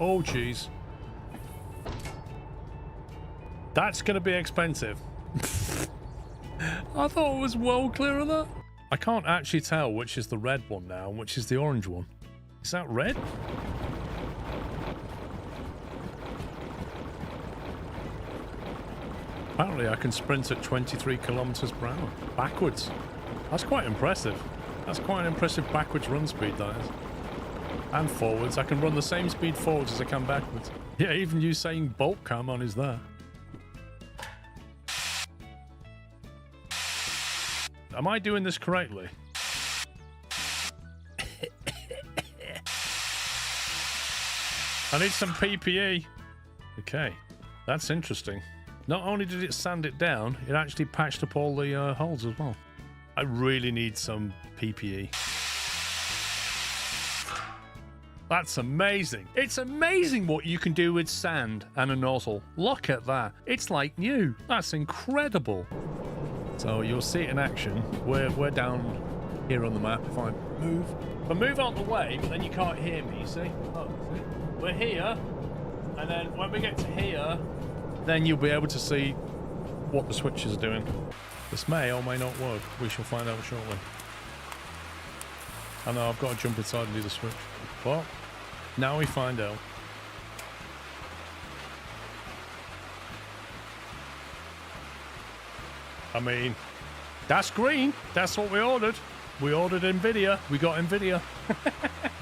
Oh, jeez. That's going to be expensive. I thought it was well clear of that. I can't actually tell which is the red one now and which is the orange one. Is that red? Apparently I can sprint at 23 kilometers per hour. Backwards. That's quite impressive. That's quite an impressive backwards run speed, that is. And forwards. I can run the same speed forwards as I can backwards. Yeah, even Usain Bolt cam on is there. Am I doing this correctly? I need some PPE. Okay, that's interesting. Not only did it sand it down, it actually patched up all the holes as well. I really need some PPE. That's amazing. It's amazing what you can do with sand and a nozzle. Look at that. It's like new. That's incredible. So you'll see it in action. We're down here on the map. If I move out the way, but then you can't hear me, you see? Look, see? We're here, and then when we get to here, then you'll be able to see what the switches are doing. This may or may not work. We shall find out shortly. I know I've got to jump inside and do the switch. Well, now we find out. I mean, that's green. That's what we ordered. We ordered NVIDIA. We got NVIDIA.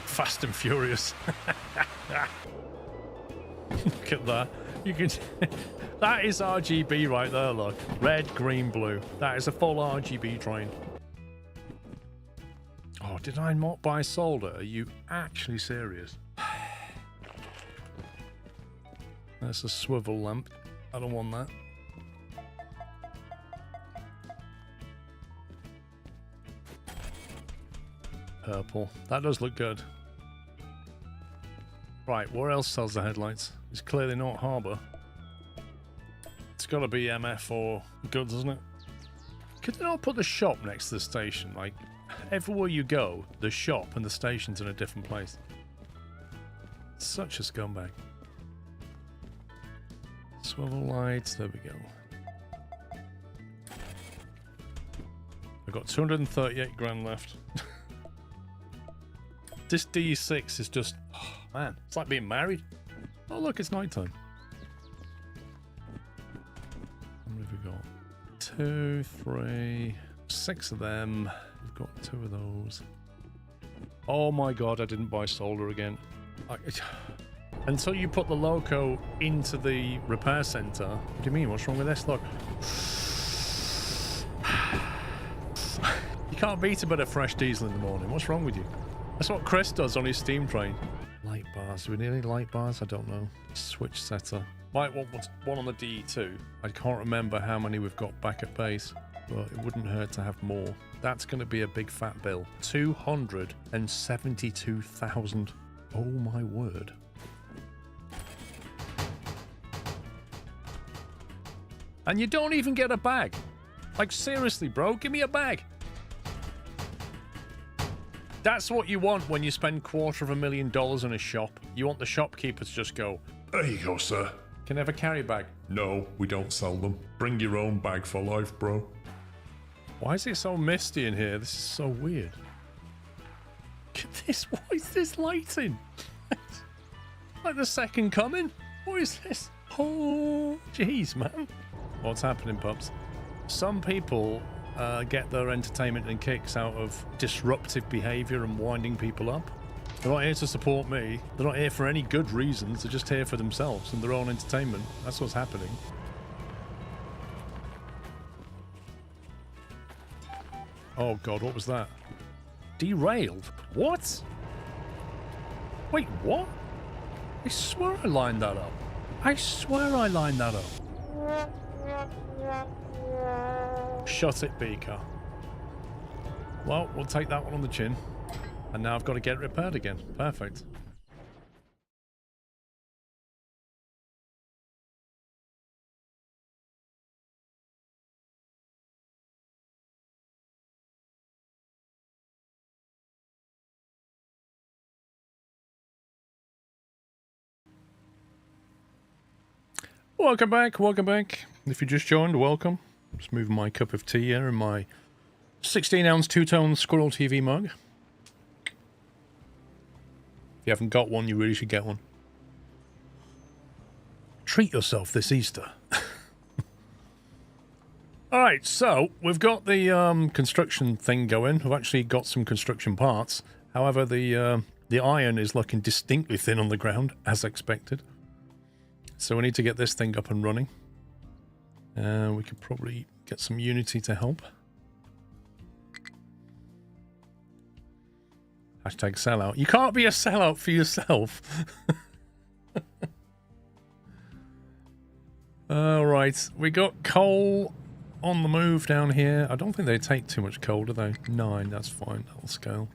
Fast and furious. Look at that. You can. That is RGB right there, look. Red, green, blue. That is a full RGB train. Oh, did I not buy solder? Are you actually serious? That's a swivel lamp. I don't want that. Purple. That does look good. Right, where else sells the headlights? It's clearly not Harbour. It's got to be MF or goods, isn't it? Could they not put the shop next to the station? Like, everywhere you go, the shop and the station's in a different place. Such a scumbag. Swivel lights, there we go. I've got 238 grand left. This D6 is just, oh man, it's like being married. Oh look, it's nighttime. How many have we got? 2, 3, 6 of them. We've got 2 of those. Oh my god, I didn't buy solder again. Until you put the loco into the repair center. What do you mean? What's wrong with this? Look. You can't beat a bit of fresh diesel in the morning. What's wrong with you? That's what Chris does on his steam train. Light bars. Do we need any light bars? I don't know. Switch setter. Might want one on the DE2. I can't remember how many we've got back at base, but it wouldn't hurt to have more. That's going to be a big fat bill. 272,000. Oh my word. And you don't even get a bag. Like, seriously, bro, give me a bag. That's what you want when you spend $250,000 in a shop. You want the shopkeeper to just go, There you go, sir. Can I have a carry bag? No, we don't sell them. Bring your own bag for life, bro. Why is it so misty in here? This is so weird. Look at this. What is this lighting? Like the second coming? What is this? Oh, jeez, man. What's happening, pups? Some people get their entertainment and kicks out of disruptive behavior and winding people up. They're not here to support me. They're not here for any good reasons. They're just here for themselves and their own entertainment. That's what's happening. Oh god, what was that? Derailed? What? Wait, what? I swear I lined that up. I swear I lined that up. Shut it, Beaker. Well, we'll take that one on the chin. And now I've got to get it repaired again. Perfect. Welcome back, welcome back. If you just joined, welcome. Just moving my cup of tea here in my 16-ounce two-tone Squirrel TV mug. If you haven't got one, you really should get one. Treat yourself this Easter. Alright, so we've got the construction thing going. We've actually got some construction parts. However, the iron is looking distinctly thin on the ground, as expected. So we need to get this thing up and running. We could probably get some Unity to help. Hashtag sellout. You can't be a sellout for yourself. Alright, we got coal on the move down here. I don't think they take too much coal, do they? 9, that's fine. That'll scale.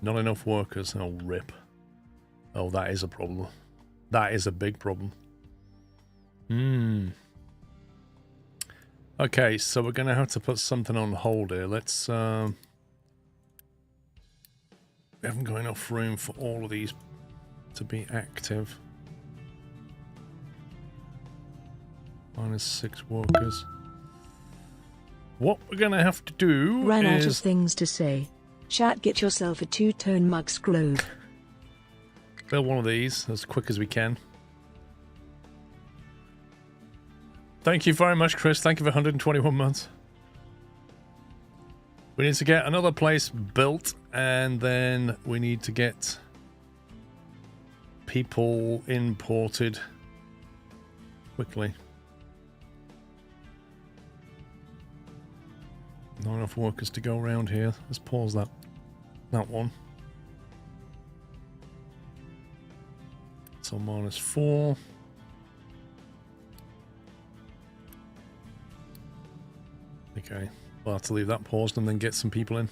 Not enough workers. Oh, rip. Oh, that is a problem. That is a big problem. Okay, so we're going to have to put something on hold here. Let's... we haven't got enough room for all of these to be active. -6 workers. What we're going to have to do Ran is... out of things to say. Chat, get yourself a two-tone mug scrove. Build one of these as quick as we can. Thank you very much, Chris. Thank you for 121 months. We need to get another place built, and then we need to get people imported quickly. Not enough workers to go around here. Let's pause that one. It's on -4. Okay, we'll have to leave that paused and then get some people in.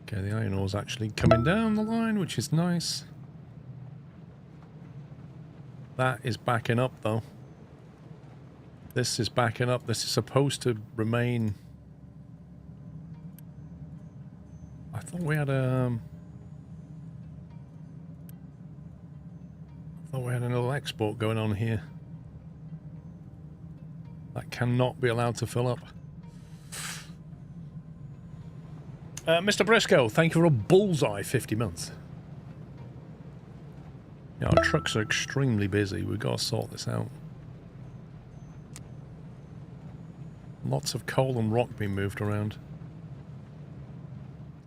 Okay, the iron ore's actually coming down the line, which is nice. That is backing up, though. This is backing up. This is supposed to remain... I thought we had a... I thought we had another export going on here. That cannot be allowed to fill up. Mr. Briscoe, thank you for a bullseye 50 months. Yeah, our trucks are extremely busy. We've got to sort this out. Lots of coal and rock being moved around.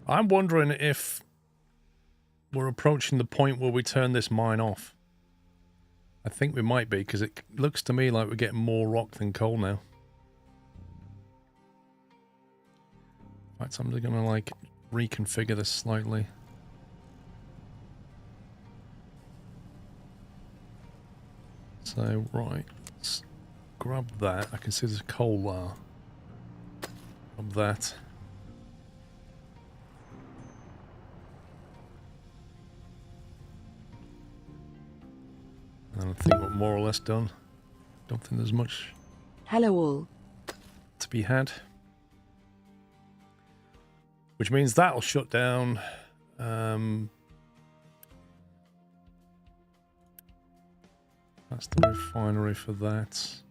I'm wondering if we're approaching the point where we turn this mine off. I think we might be, because it looks to me like we're getting more rock than coal now. In fact, I'm just going to, like, reconfigure this slightly. So, right, let's grab that. I can see there's coal there. Grab that. And I think we're more or less done. Don't think there's much Hello all. to be had. Which means that'll shut down. That's the refinery for that.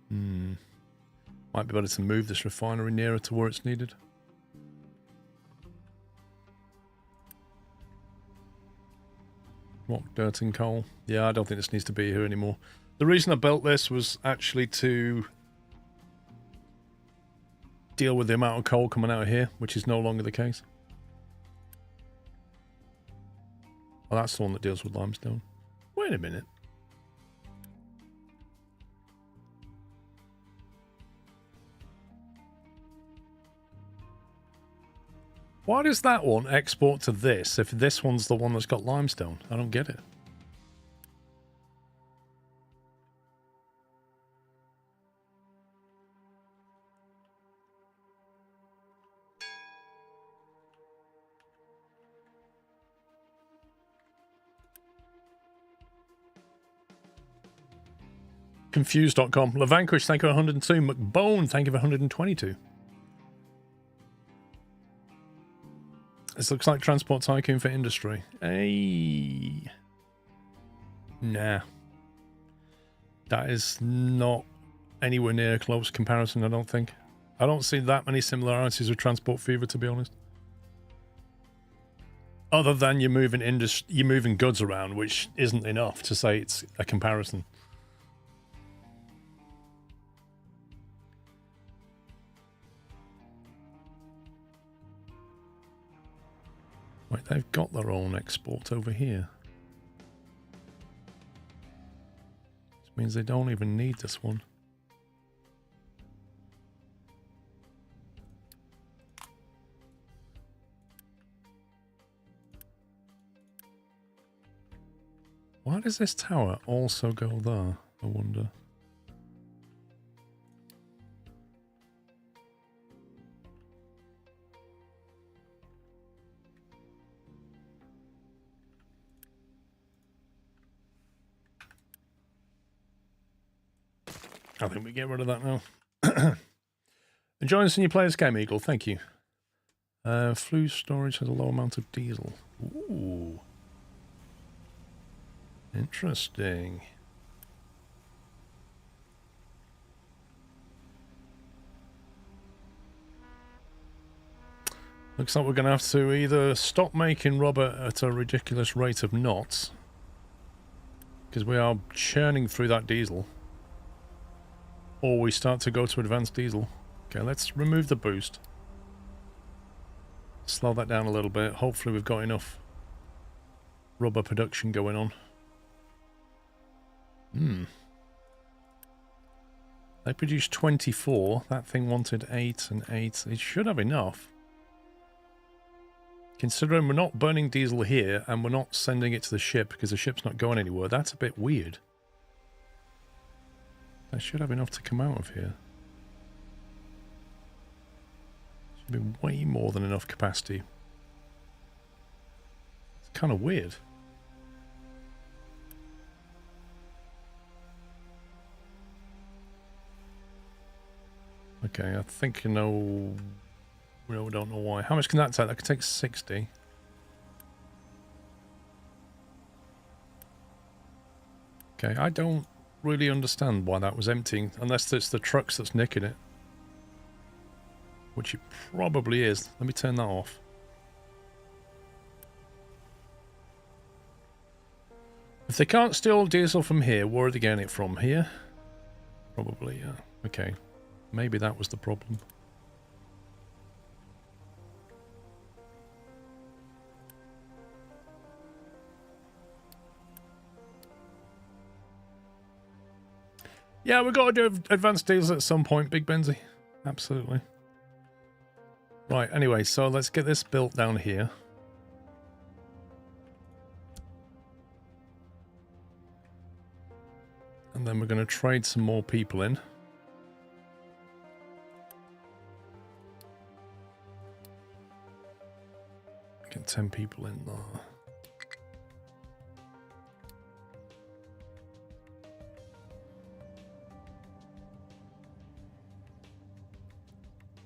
Might be better to move this refinery nearer to where it's needed. Rock, dirt and coal. Yeah, I don't think this needs to be here anymore. The reason I built this was actually to deal with the amount of coal coming out of here, which is no longer the case. Oh, that's the one that deals with limestone. Wait a minute. Why does that one export to this if this one's the one that's got limestone? I don't get it. Confused.com. LaVanquish, thank you for 102. McBone, thank you for 122. This looks like Transport Tycoon for industry. Hey. Nah. That is not anywhere near a close comparison, I don't think. I don't see that many similarities with Transport Fever, to be honest. Other than you're moving goods around, which isn't enough to say it's a comparison. Wait, they've got their own export over here. This means they don't even need this one. Why does this tower also go there, I wonder? I think we get rid of that now. Enjoying this new player's game, Eagle. Thank you. Flue storage has a low amount of diesel. Ooh. Interesting. Looks like we're going to have to either stop making rubber at a ridiculous rate of knots, because we are churning through that diesel, or we start to go to advanced diesel. Okay, let's remove the boost. Slow that down a little bit. Hopefully we've got enough rubber production going on. They produced 24. That thing wanted 8 and 8. It should have enough. Considering we're not burning diesel here and we're not sending it to the ship because the ship's not going anywhere, that's a bit weird. They should have enough to come out of here. Should be way more than enough capacity. It's kind of weird. Okay, I think you know... We don't know why. How much can that take? That could take 60. Okay, I don't really understand why that was emptying, unless it's the trucks that's nicking it. Which it probably is. Let me turn that off. If they can't steal diesel from here, where are they getting it from? Here? Probably, yeah. Okay. Maybe that was the problem. Yeah, we've got to do advanced deals at some point, Big Benzie. Absolutely. Right, anyway, so let's get this built down here. And then we're going to trade some more people in. Get 10 people in there.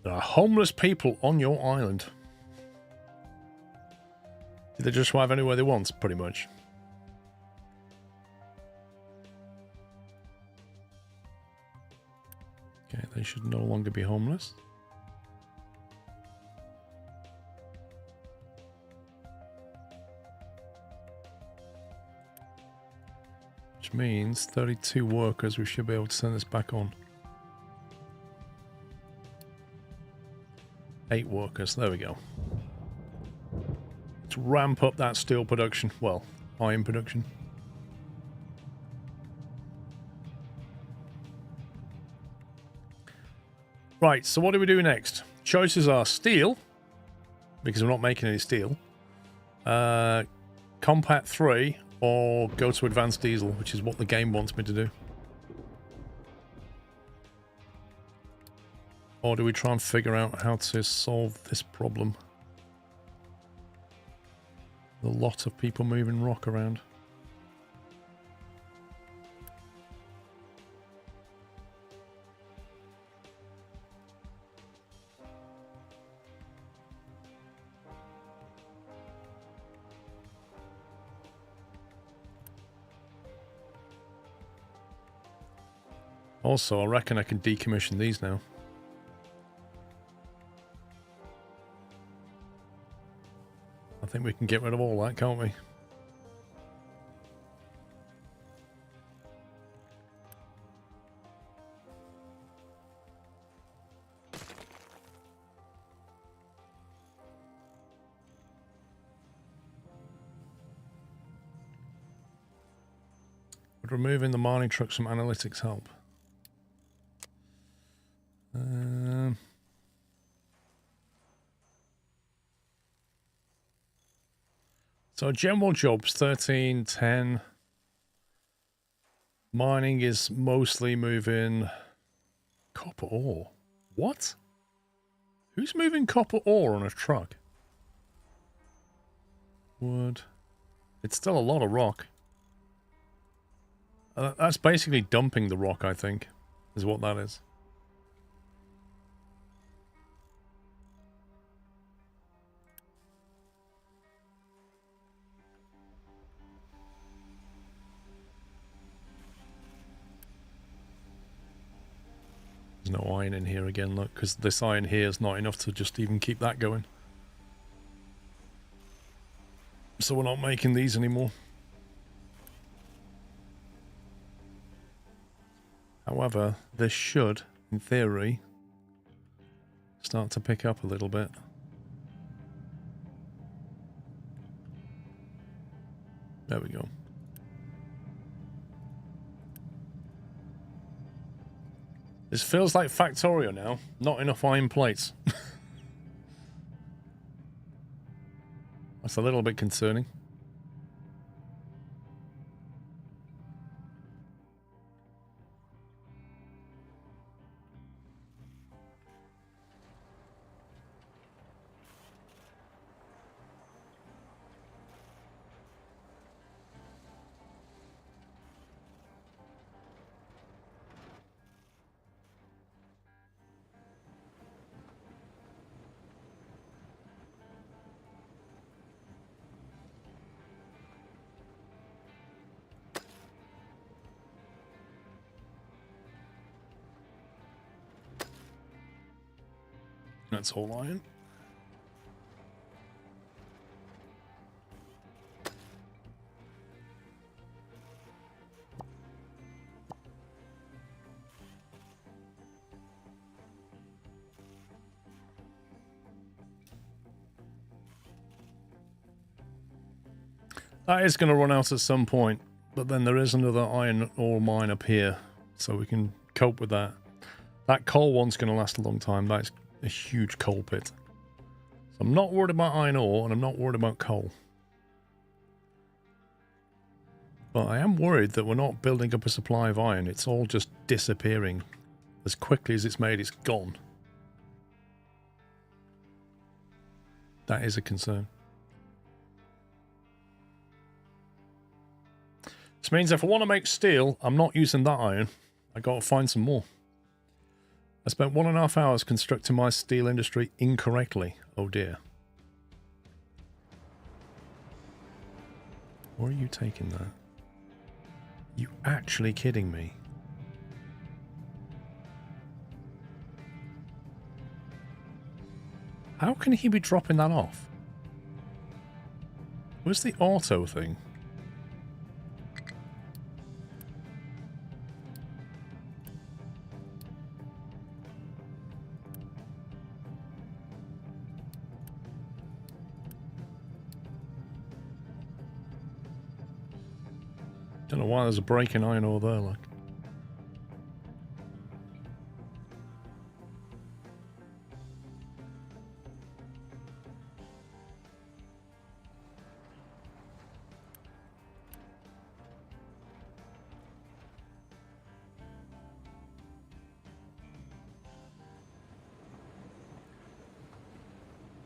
There are homeless people on your island. Do they just drive anywhere they want, pretty much? Okay, they should no longer be homeless. Which means 32 workers, we should be able to send this back on. 8 workers, there we go. Let's ramp up that steel production. Well, iron production. Right, so what do we do next? Choices are steel, because we're not making any steel. Compat 3, or go to advanced diesel, which is what the game wants me to do. Or do we try and figure out how to solve this problem? A lot of people moving rock around. Also, I reckon I can decommission these now. I think we can get rid of all that, can't we? Would removing the mining trucks from analytics help? So general jobs 13, 10. Mining is mostly moving copper ore. What? Who's moving copper ore on a truck? Wood. It's still a lot of rock. That's basically dumping the rock, I think, is what that is. There's no iron in here again, look, because this iron here is not enough to just even keep that going. So we're not making these anymore. However, this should, in theory, start to pick up a little bit. There we go. This feels like Factorio now. Not enough iron plates. That's a little bit concerning. That's all iron. That is going to run out at some point, but then there is another iron ore mine up here, so we can cope with that. That coal one's going to last a long time. That's a huge coal pit. So I'm not worried about iron ore, and I'm not worried about coal. But I am worried that we're not building up a supply of iron. It's all just disappearing. As quickly as it's made, it's gone. That is a concern. This means if I want to make steel, I'm not using that iron. I got to find some more. I spent 1.5 hours constructing my steel industry incorrectly. Oh dear. Where are you taking that? You actually kidding me? How can he be dropping that off? Where's the auto thing? Don't know why there's a break in iron ore there, like.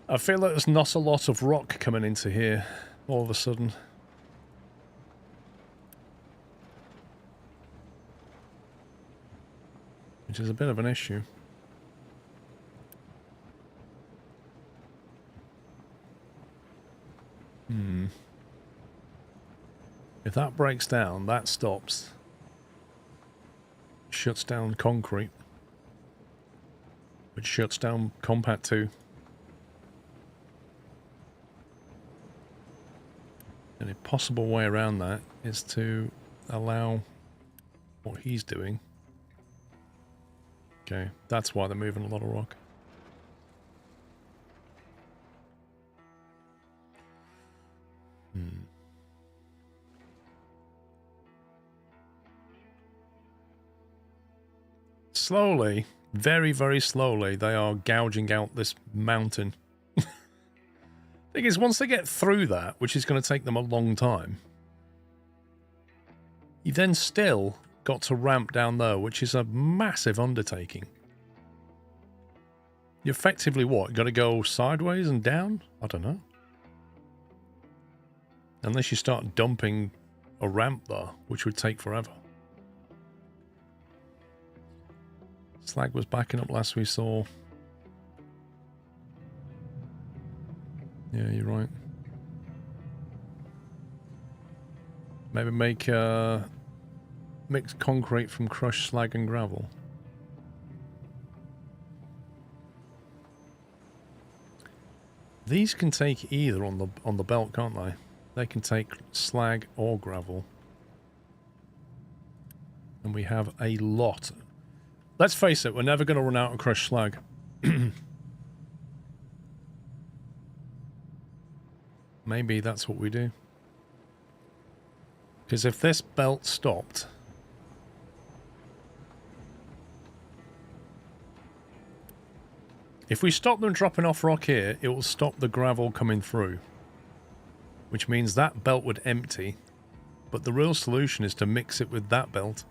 I feel like there's not a lot of rock coming into here all of a sudden. Which is a bit of an issue. If that breaks down, that stops. shuts down concrete, which shuts down compact 2. And a possible way around that is to allow what he's doing. Okay, that's why they're moving a lot of rock. Slowly, very, very slowly, they are gouging out this mountain. Thing is, once they get through that, which is going to take them a long time, you then still got to ramp down there, which is a massive undertaking. You effectively what? You got to go sideways and down? I don't know. Unless you start dumping a ramp there, which would take forever. Slag was backing up last we saw. Yeah, you're right. Maybe make mixed concrete from crushed slag and gravel. These can take either on the belt, can't they? They can take slag or gravel. And we have a lot. Let's face it, we're never going to run out of crushed slag. Maybe that's what we do. Because if this belt stopped... If we stop them dropping off rock here, it will stop the gravel coming through. Which means that belt would empty. But the real solution is to mix it with that belt.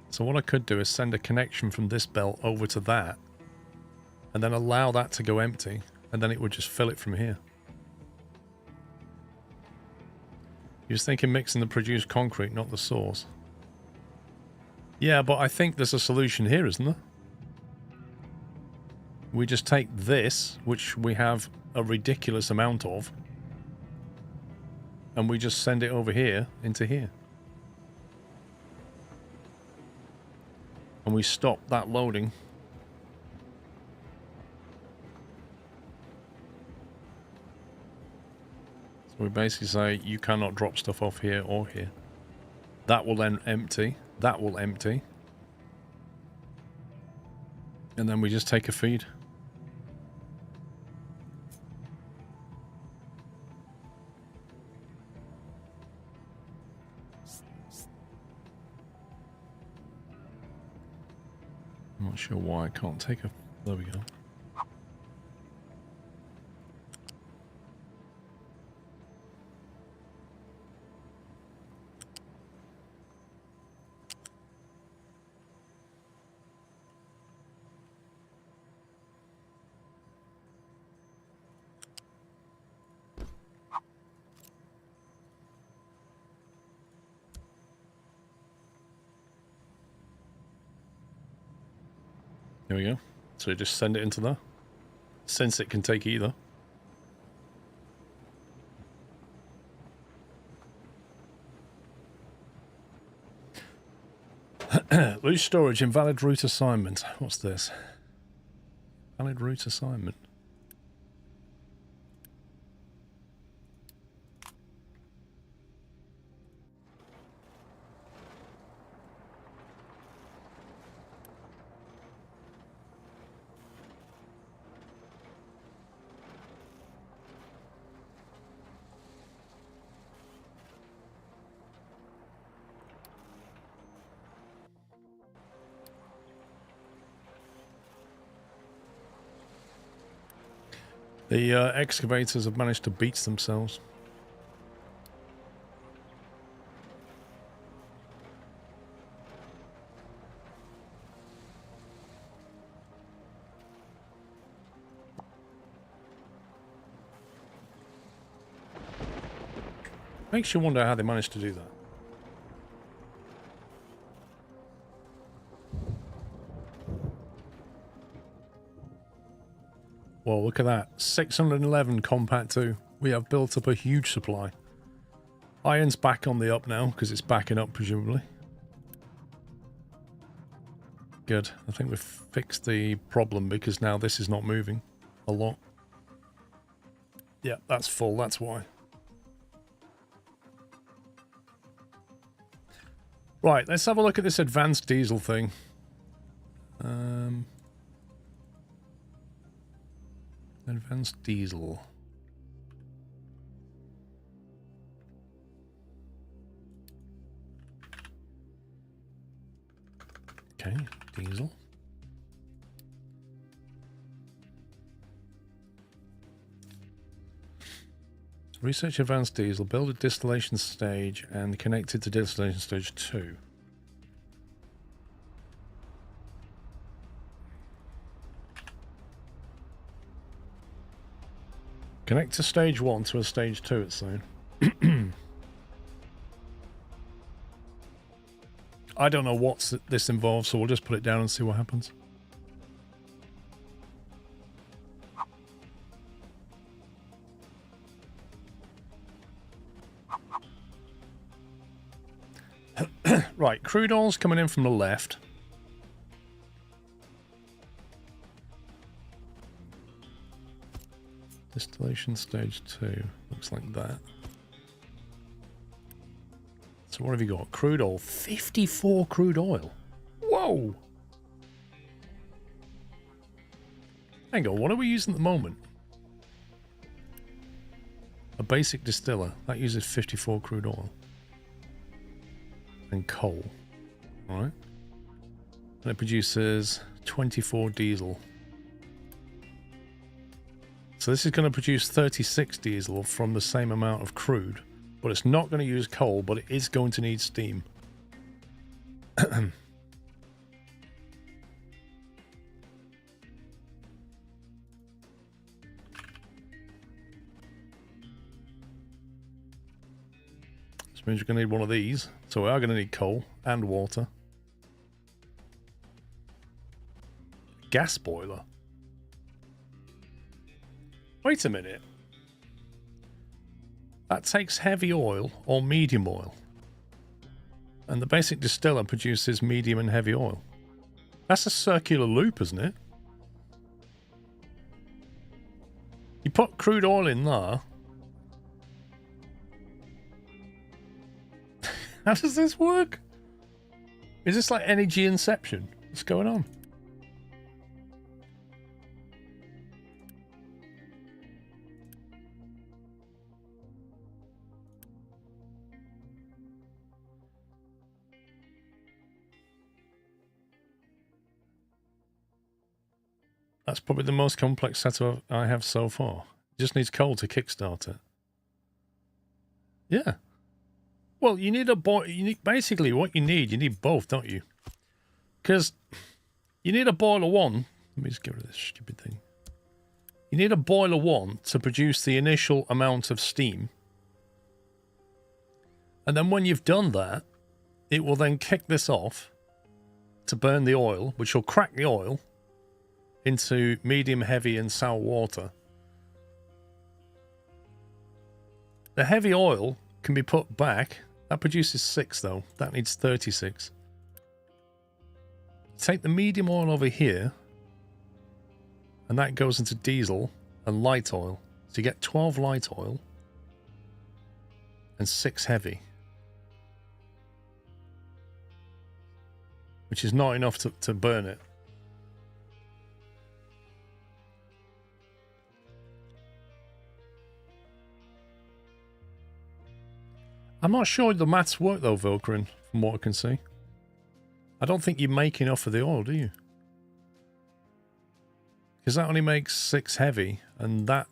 So what I could do is send a connection from this belt over to that. And then allow that to go empty. And then it would just fill it from here. You're just thinking mixing the produced concrete, not the source. Yeah, but I think there's a solution here, isn't there? We just take this, which we have a ridiculous amount of, and we just send it over here into here. And we stop that loading. So we basically say, you cannot drop stuff off here or here. That will then empty. That will empty. And then we just take a feed. I'm not sure why I can't take a... There we go. There we go. So you just send it into there. Since it can take either. Loose storage, invalid route assignment. What's this? Valid route assignment. The excavators have managed to beat themselves. Makes you wonder how they managed to do that. Well, look at that. 611 compact 2. We have built up a huge supply. Iron's back on the up now because it's backing up, presumably. Good. I think we've fixed the problem because now this is not moving a lot. Yeah, that's full. That's why. Right, let's have a look at this advanced diesel thing. Advanced diesel. Okay, diesel. Research advanced diesel, build a distillation stage and connect it to distillation stage 2. Connect to stage 1 to a stage 2, it's saying. I don't know what this involves, so we'll just put it down and see what happens. Right, crude oil's coming in from the left. Distillation stage 2. Looks like that. So what have you got? Crude oil. 54 crude oil. Whoa! Hang on, what are we using at the moment? A basic distiller. That uses 54 crude oil. And coal. Alright. And it produces 24 diesel. So this is going to produce 36 diesel from the same amount of crude. But it's not going to use coal, but it is going to need steam. Which means we're going to need one of these. So we are going to need coal and water. Gas boiler. Wait a minute. That takes heavy oil or medium oil. And the basic distiller produces medium and heavy oil. That's a circular loop, isn't it? You put crude oil in there. How does this work? Is this like energy inception? What's going on? That's probably the most complex setup I have so far. It just needs coal to kickstart it. Yeah. Well, you need a boiler. Basically, what you need both, don't you? Because you need a boiler 1. Let me just get rid of this stupid thing. You need a boiler 1 to produce the initial amount of steam. And then when you've done that, it will then kick this off to burn the oil, which will crack the oil into medium, heavy, and sour water. The heavy oil can be put back. That produces 6, though. That needs 36. Take the medium oil over here, and that goes into diesel and light oil. So you get 12 light oil and 6 heavy, which is not enough to burn it. I'm not sure the maths work though, Vilkrin, from what I can see. I don't think you make enough of the oil, do you? Because that only makes 6 heavy, and that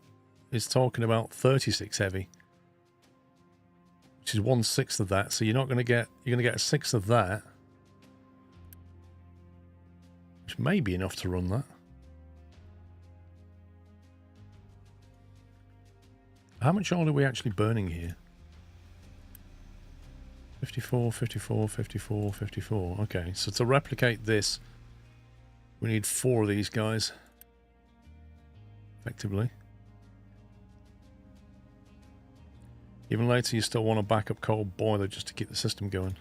is talking about 36 heavy. Which is 1/6 of that, so you're not going to get, you're going to get 1/6 of that. Which may be enough to run that. How much oil are we actually burning here? 54, 54, 54, 54. Okay, so to replicate this, we need 4 of these guys. Effectively. Even later, you still want a backup coal boiler just to keep the system going.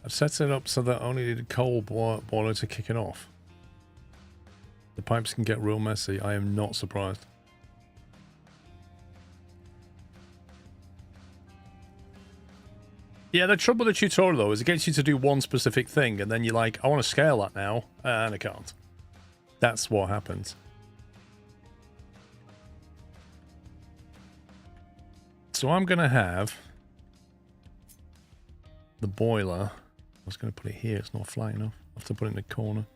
I've set it up so that I only need a coal boiler to kick it off. The pipes can get real messy. I am not surprised. Yeah, the trouble with the tutorial, though, is it gets you to do one specific thing, and then you're like, I want to scale that now, and I can't. That's what happens. So I'm going to have the boiler. I was going to put it here. It's not flat enough. I have to put it in the corner.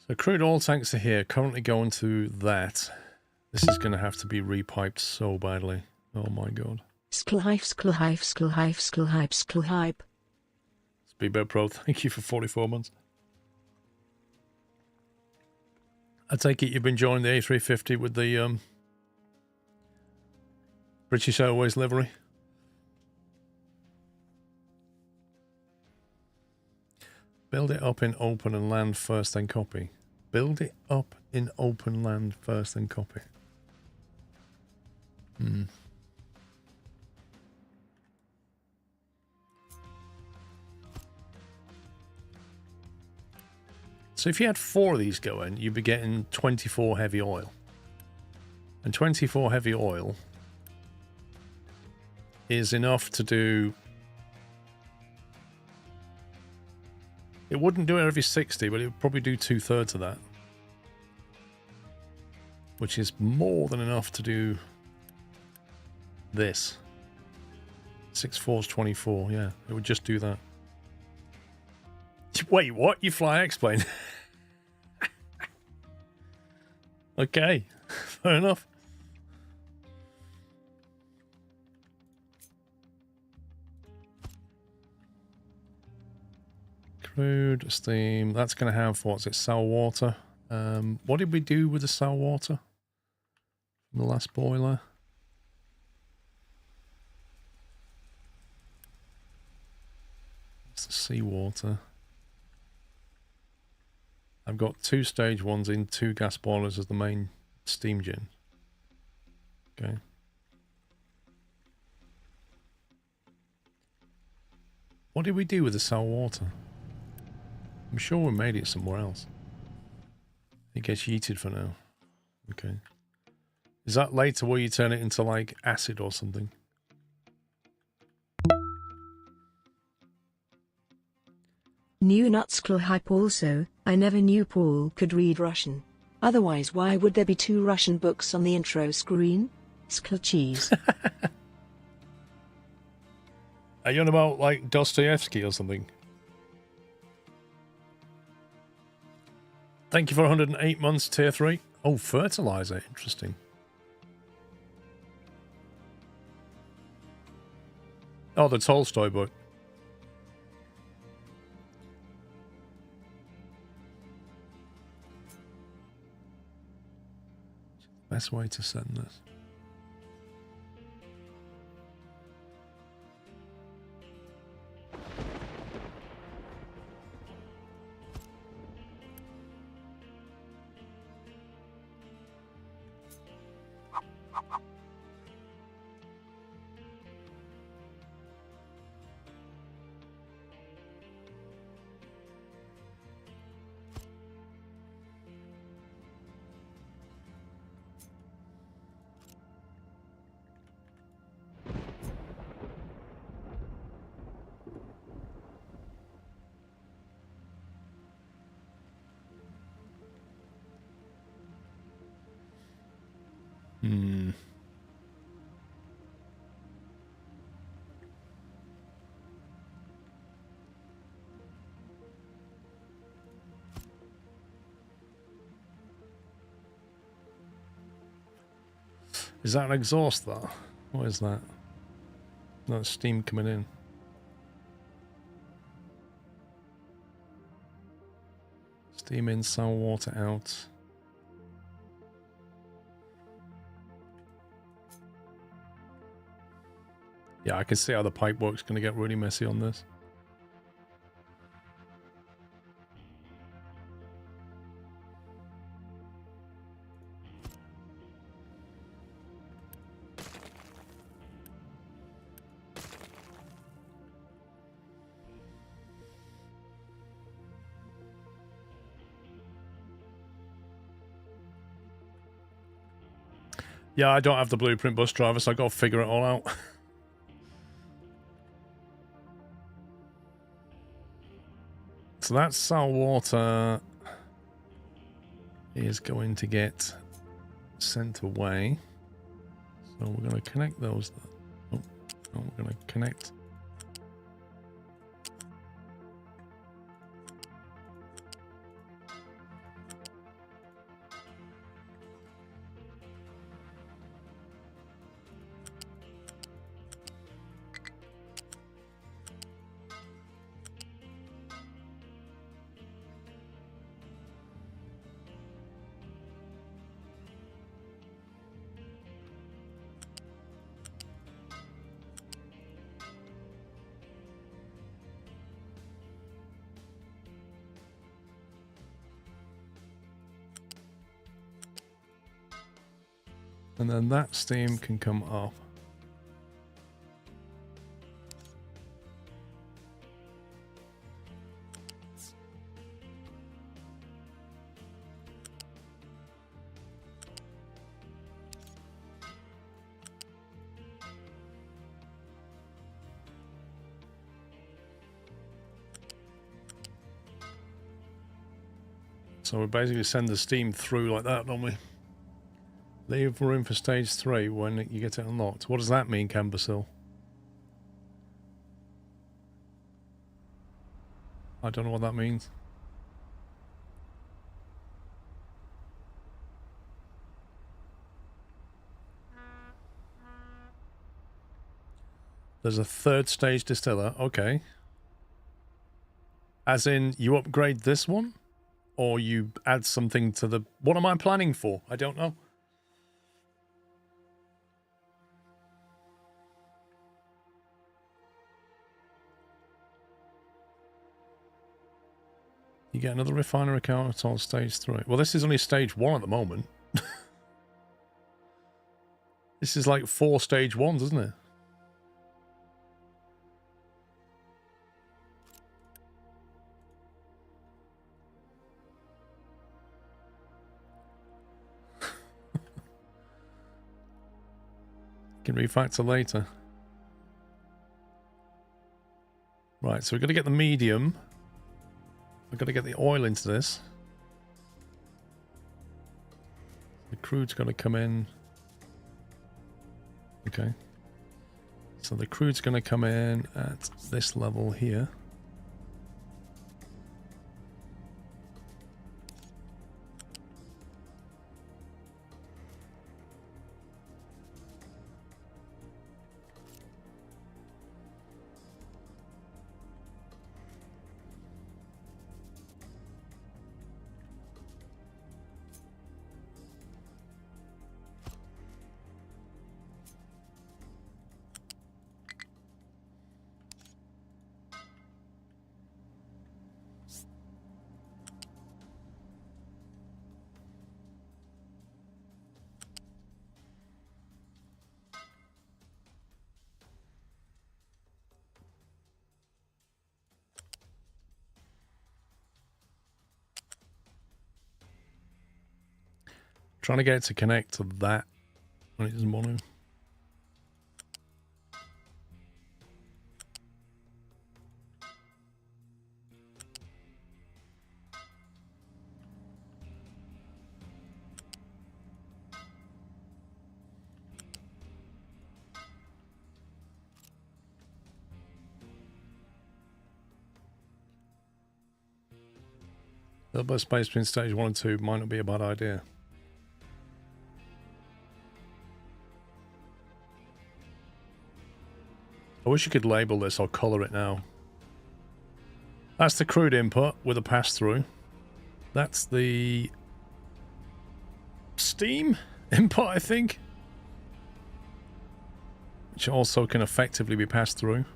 So crude oil tanks are here. Currently going to that. This is going to have to be repiped so badly. Oh my god. Skillhype, skillhype, skillhype, skillhype, skillhype. Speedbird Pro, thank you for 44 months. I take it you've been joining the A350 with the British Airways livery. Build it up in open and land first, then copy. Build it up in open land first, then copy. So if you had 4 of these going, you'd be getting 24 heavy oil. And 24 heavy oil is enough to do... It wouldn't do it every 60, but it would probably do 2/3 of that. Which is more than enough to do this. 6 4's 24, yeah. It would just do that. Wait, what? You fly X-plane? Okay, fair enough. Crude, steam. That's going to have, what's it, sour water. What did we do with the sour water from the last boiler? It's the seawater. I've got 2 stage ones in 2 gas boilers as the main steam gen. Okay. What did we do with the sour water? I'm sure we made it somewhere else. It gets yeeted for now. Okay. Is that later where you turn it into like acid or something? New Nutsklo hype also, I never knew Paul could read Russian. Otherwise why would there be 2 Russian books on the intro screen? Skl cheese. Are you on about like Dostoevsky or something? Thank you for 108 months, tier 3. Oh, fertilizer. Interesting. Oh, the Tolstoy book. Best way to send this. Is that an exhaust though? What is that? No, steam coming in. Steam in, sour water out. Yeah, I can see how the pipe work's going to get really messy on this. Yeah, I don't have the blueprint bus driver, so I got to figure it all out. So that sour water is going to get sent away. So we're going to connect those. Oh, no, we're going to connect. And then that steam can come up. So we basically send the steam through like that, don't we? Leave room for stage 3 when you get it unlocked. What does that mean, Cambersill? I don't know what that means. There's a 3rd stage distiller. Okay. As in, you upgrade this one? Or you add something to the... What am I planning for? I don't know. You get another refinery counter on stage 3. Well, this is only stage 1 at the moment. This is like 4 stage 1s, isn't it? Can refactor later. Right, so we've got to get the medium. We've got to get the oil into this. The crude's got to come in. Okay. So the crude's going to come in at this level here. Trying to get it to connect to that when it doesn't want to. A little bit of space between stage 1 and 2 might not be a bad idea. wish you could label this or color it now. That's the crude input with a pass-through. That's the steam input, I think, which also can effectively be passed through.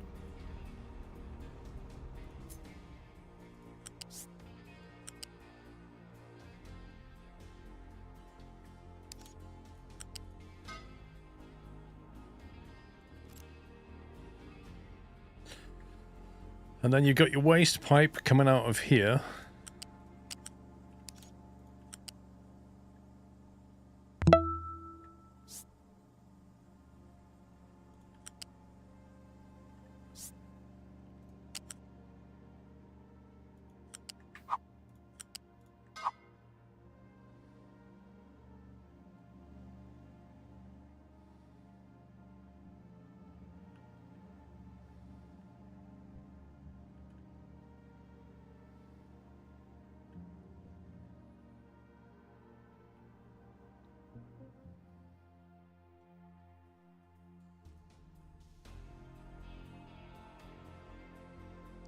And then you've got your waste pipe coming out of here.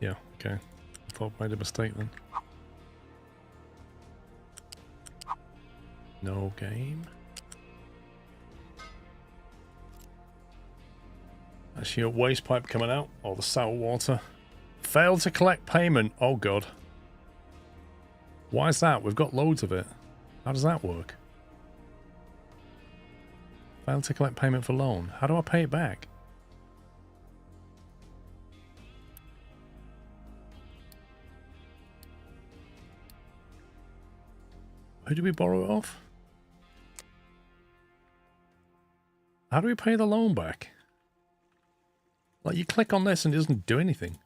Yeah, okay. I thought I made a mistake then. No game. That's your waste pipe coming out. All the sour water. Failed to collect payment. Oh god. Why is that? We've got loads of it. How does that work? Failed to collect payment for loan. How do I pay it back? Who do we borrow it off? How do we pay the loan back? Like, you click on this and it doesn't do anything.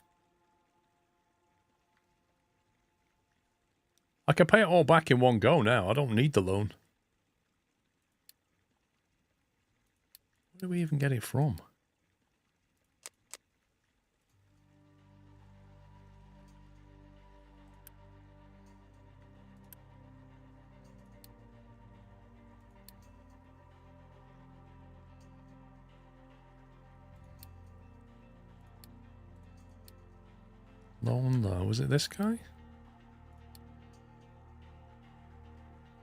I can pay it all back in one go now. I don't need the loan. Where do we even get it from? Loan though, was it this guy?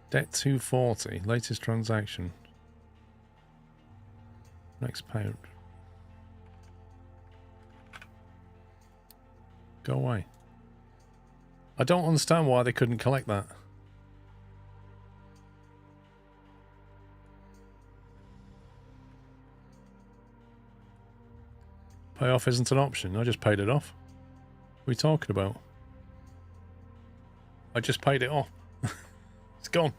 Debt 240, latest transaction. Next payout. Go away. I don't understand why they couldn't collect that. Payoff isn't an option. I just paid it off. What are we talking about? I just paid it off. It's gone.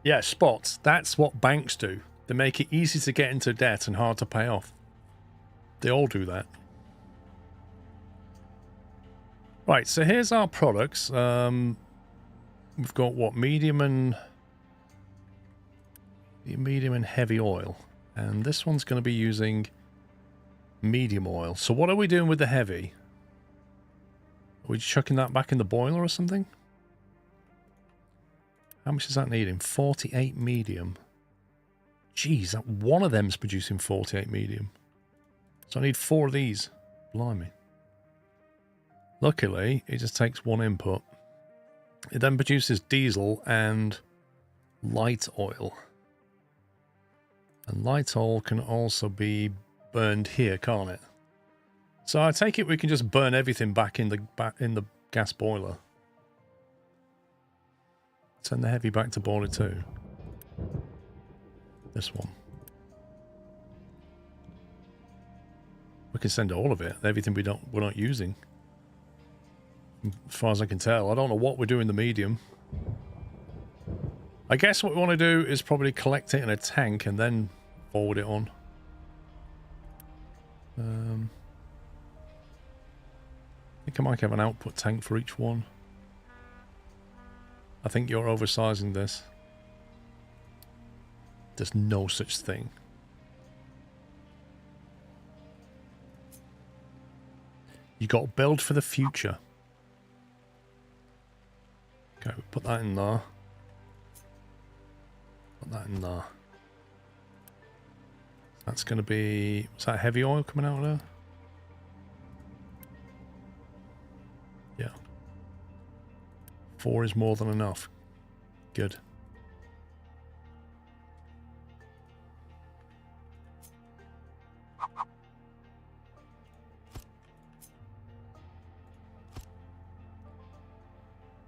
Yeah, spots. That's what banks do. They make it easy to get into debt and hard to pay off. They all do that. Right, so here's our products. We've got what? Medium and heavy oil. And this one's going to be using medium oil. So what are we doing with the heavy? Are we chucking that back in the boiler or something? How much is that needing? 48 medium. Jeez, that one of them's producing 48 medium. So I need 4 of these. Blimey. Luckily, it just takes one input. It then produces diesel and light oil. And light oil can also be burned here, can't it? So I take it we can just burn everything back in the gas boiler. Send the heavy back to boiler 2. This one. We can send all of it. Everything we're not using. As far as I can tell. I don't know what we're doing in the medium. I guess what we want to do is probably collect it in a tank and then forward it on. I think I might have an output tank for each one. I think you're oversizing this. There's no such thing. You got to build for the future. Okay, we put that in there. Put that in there. That's going to be... Is that heavy oil coming out of there? Yeah. 4 is more than enough. Good.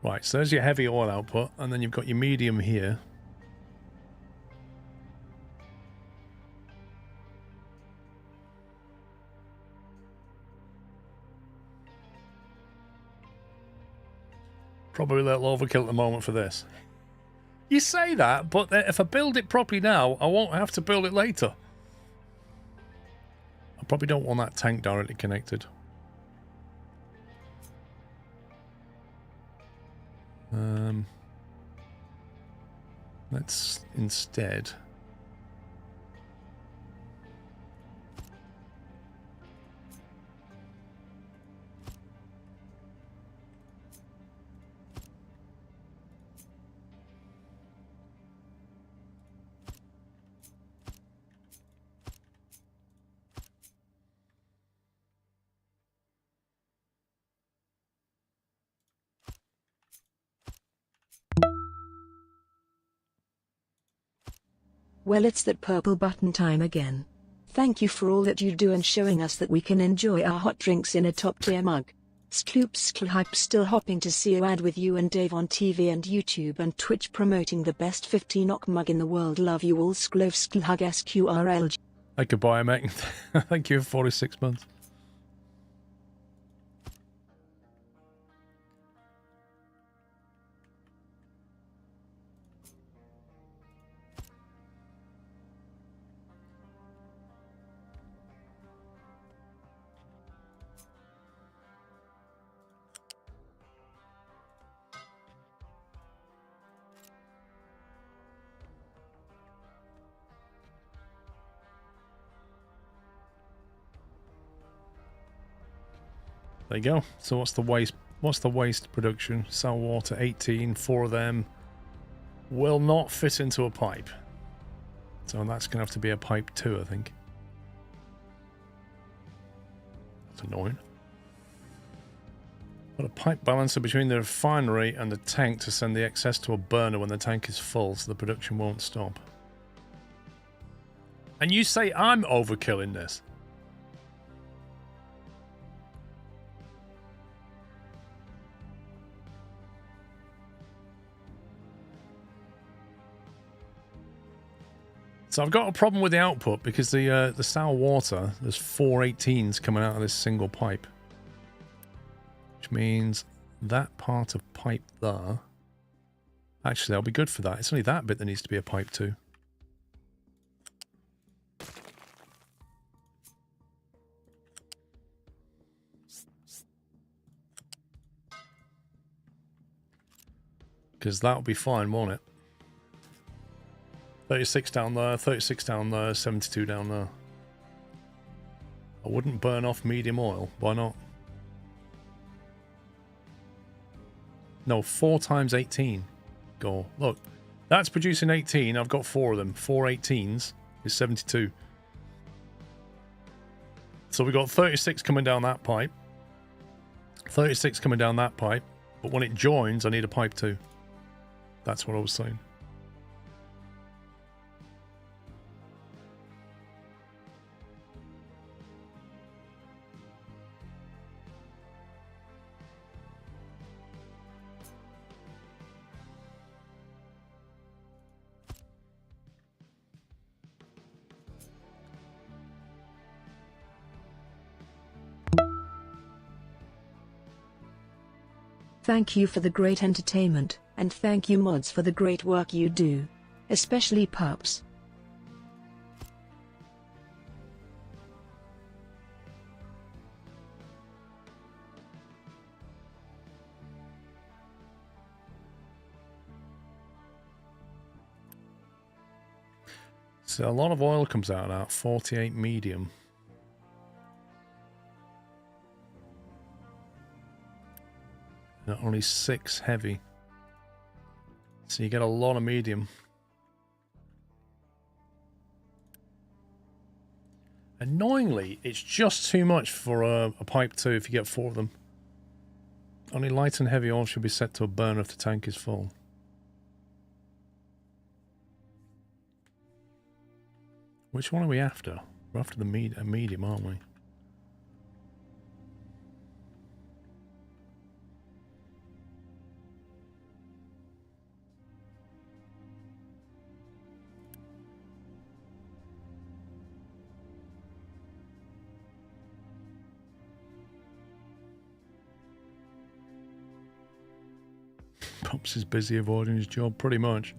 Right, so there's your heavy oil output, and then you've got your medium here. Probably a little overkill at the moment for this. You say that, but if I build it properly now, I won't have to build it later. I probably don't want that tank directly connected. Let's instead... Well, it's that purple button time again. Thank you for all that you do and showing us that we can enjoy our hot drinks in a top-tier mug. Hype still hoping to see a ad with you and Dave on TV and YouTube and Twitch promoting the best 15 NOK mug in the world. Love you all. Hug SQRLG. I could buy a mate. Thank you for 46 months. There you go. So what's the waste? What's the waste production? Sour water 18. 4 of them will not fit into a pipe. So that's going to have to be a pipe 2, I think. That's annoying. Put a pipe balancer between the refinery and the tank to send the excess to a burner when the tank is full, so the production won't stop. And you say I'm overkilling this? So I've got a problem with the output because the sour water, there's 4 18s coming out of this single pipe. Which means that part of pipe there... Actually, that'll be good for that. It's only that bit that needs to be a pipe too. Because that'll be fine, won't it? 36 down there, 36 down there, 72 down there. I wouldn't burn off medium oil. Why not? No, 4 times 18. Go. Look, that's producing 18. I've got 4 of them. 4 18s is 72. So we've got 36 coming down that pipe. 36 coming down that pipe. But when it joins, I need a pipe too. That's what I was saying. Thank you for the great entertainment, and thank you mods for the great work you do. Especially pups. So a lot of oil comes out of that. 48 medium. Only 6 heavy. So you get a lot of medium. Annoyingly, it's just too much for a pipe 2 if you get 4 of them. Only light and heavy oil should be set to a burner if the tank is full. Which one are we after? We're after the medium, aren't we? Pops is busy avoiding his job, pretty much.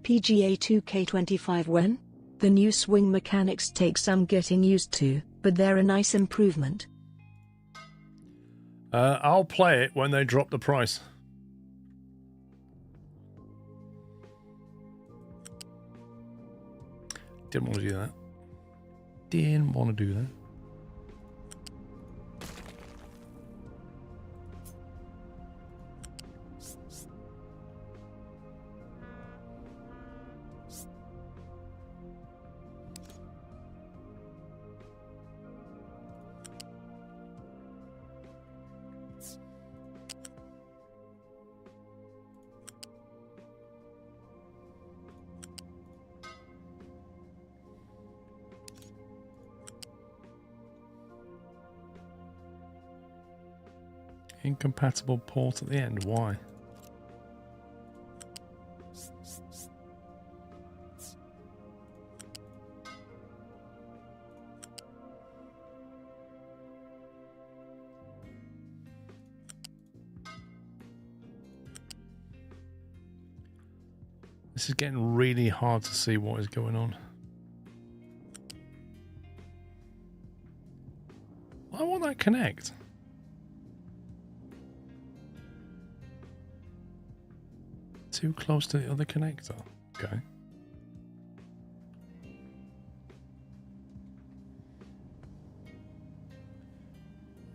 PGA 2K25 when? The new swing mechanics take some getting used to, but they're a nice improvement. I'll play it when they drop the price. Didn't want to do that. Didn't want to do that. Incompatible port at the end. Why? This is getting really hard to see what is going on. Why won't that connect? Too close to the other connector. Okay.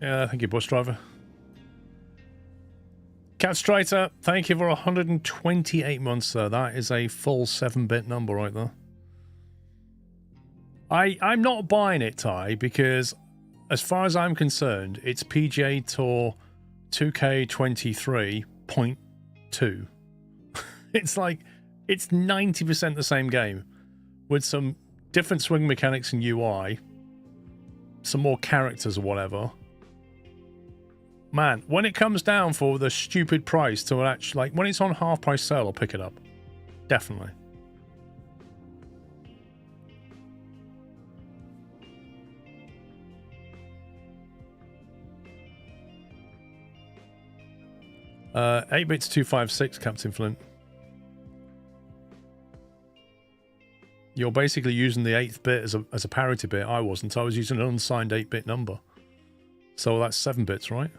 Yeah, thank you, bus driver. Catstrator, thank you for 128 months, sir. That is a full 7-bit number right there. I'm not buying it, Ty, because as far as I'm concerned, it's PGA Tour 2K23.2. It's like, it's 90% the same game with some different swing mechanics and UI, some more characters or whatever. Man, when it comes down for the stupid price to actually, like, when it's on half price sale, I'll pick it up. Definitely. Uh, 8-bits 256, Captain Flint. You're basically using the 8th bit as a parity bit. I wasn't. I was using an unsigned 8-bit number. So that's 7 bits, right?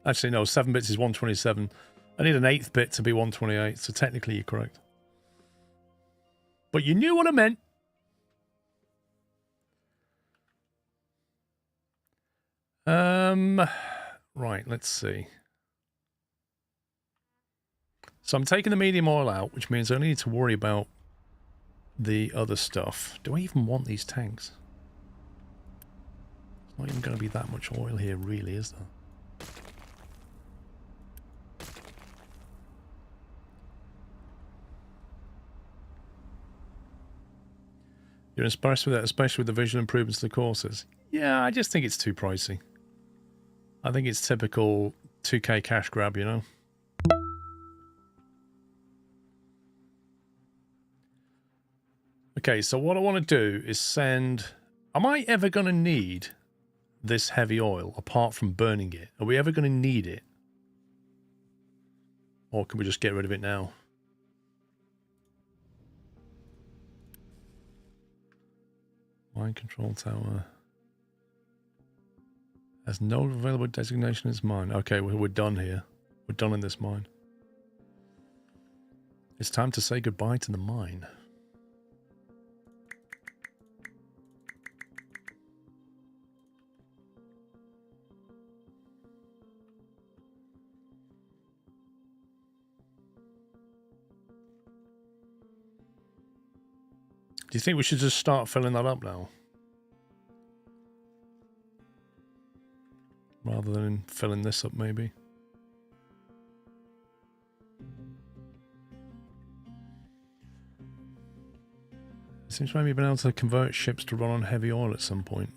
Actually, no, 7 bits is 127. I need an 8th bit to be 128, so technically you're correct. But you knew what I meant. Right, let's see. So I'm taking the medium oil out, which means I only need to worry about the other stuff. Do I even want these tanks? It's not even going to be that much oil here, really, is there? You're impressed with it, especially with the visual improvements to the courses? Yeah, I just think it's too pricey. I think it's typical 2K cash grab, you know? Okay, so what I want to do is send... Am I ever going to need this heavy oil apart from burning it? Are we ever going to need it? Or can we just get rid of it now? Mine control tower. Has no available designation as mine. Okay, we're done here. We're done in this mine. It's time to say goodbye to the mine. Do you think we should just start filling that up now? Rather than filling this up, maybe? It seems like we've been able to convert ships to run on heavy oil at some point.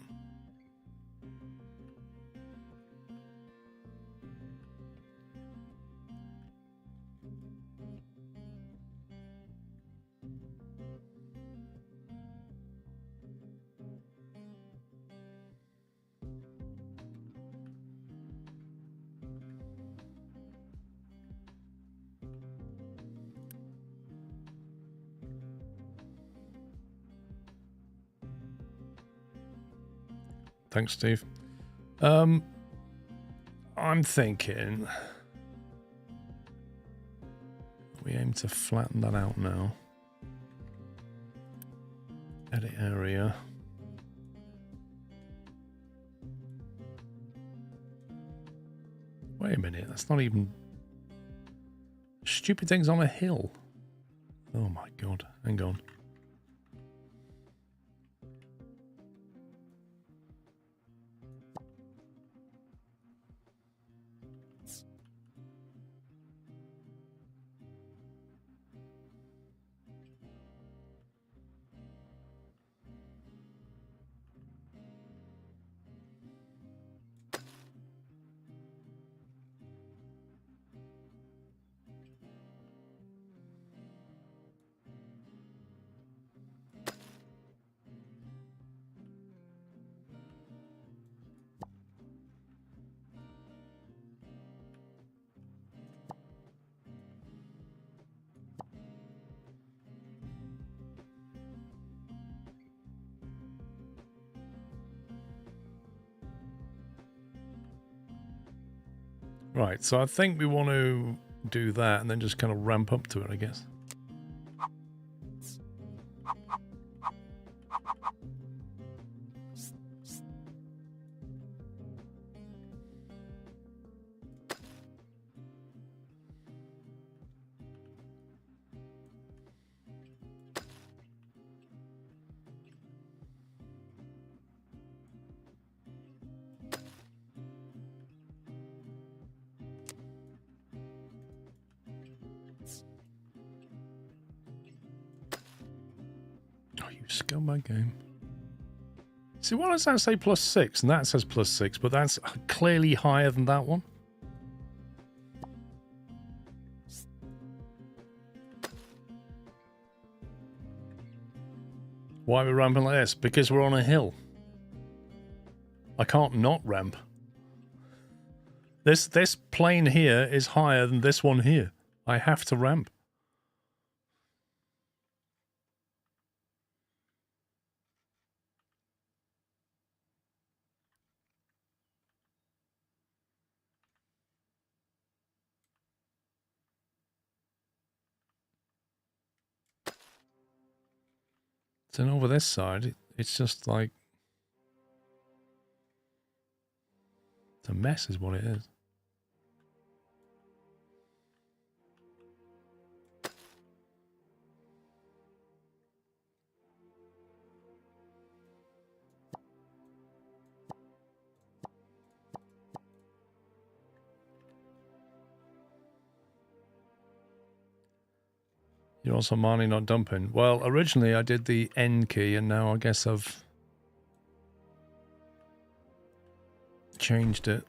Thanks, Steve. I'm thinking we aim to flatten that out now. Edit area. Wait a minute, that's not even... Stupid thing's on a hill. Oh my god, hang on. Right, so I think we want to do that and then just kind of ramp up to it, I guess. Scumbag game. See, why does that say +6 and that says +6, but that's clearly higher than that one? Why are we ramping like this? Because we're on a hill. I can't not ramp. This plane here is higher than this one here. I have to ramp. Then over this side, it's just like... It's a mess is what it is. You're also mining, not dumping. Well, originally I did the N key, and now I guess I've changed it.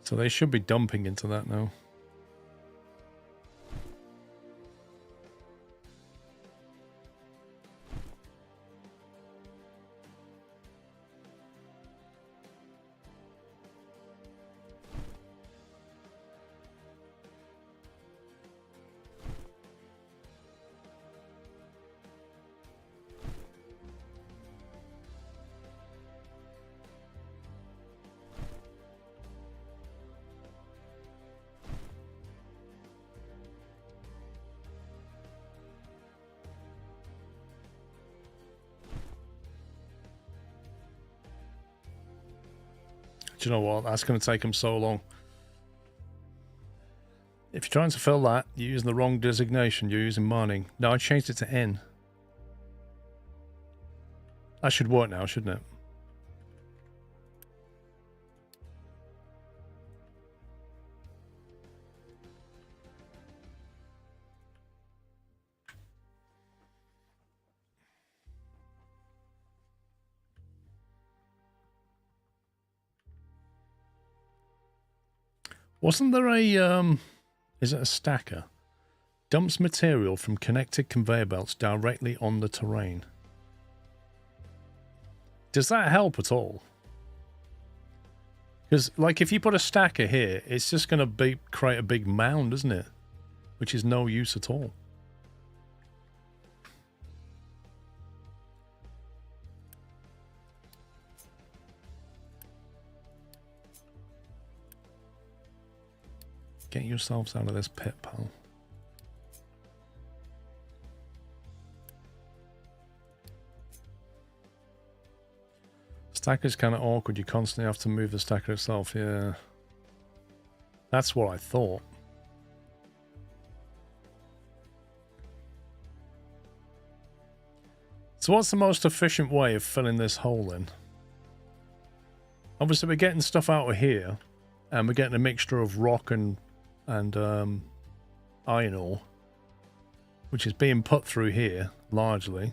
So they should be dumping into that now. Do you know what? That's going to take them so long. If you're trying to fill that, you're using the wrong designation. You're using mining. No, I changed it to N. That should work now, shouldn't it? Wasn't there a, is it a stacker? Dumps material from connected conveyor belts directly on the terrain. Does that help at all? Because, like, if you put a stacker here, it's just going to create a big mound, isn't it? Which is no use at all. Get yourselves out of this pit, pal. Stacker's kind of awkward. You constantly have to move the stacker itself. Yeah. That's what I thought. So what's the most efficient way of filling this hole in? Obviously, we're getting stuff out of here. And we're getting a mixture of rock and iron ore, which is being put through here largely,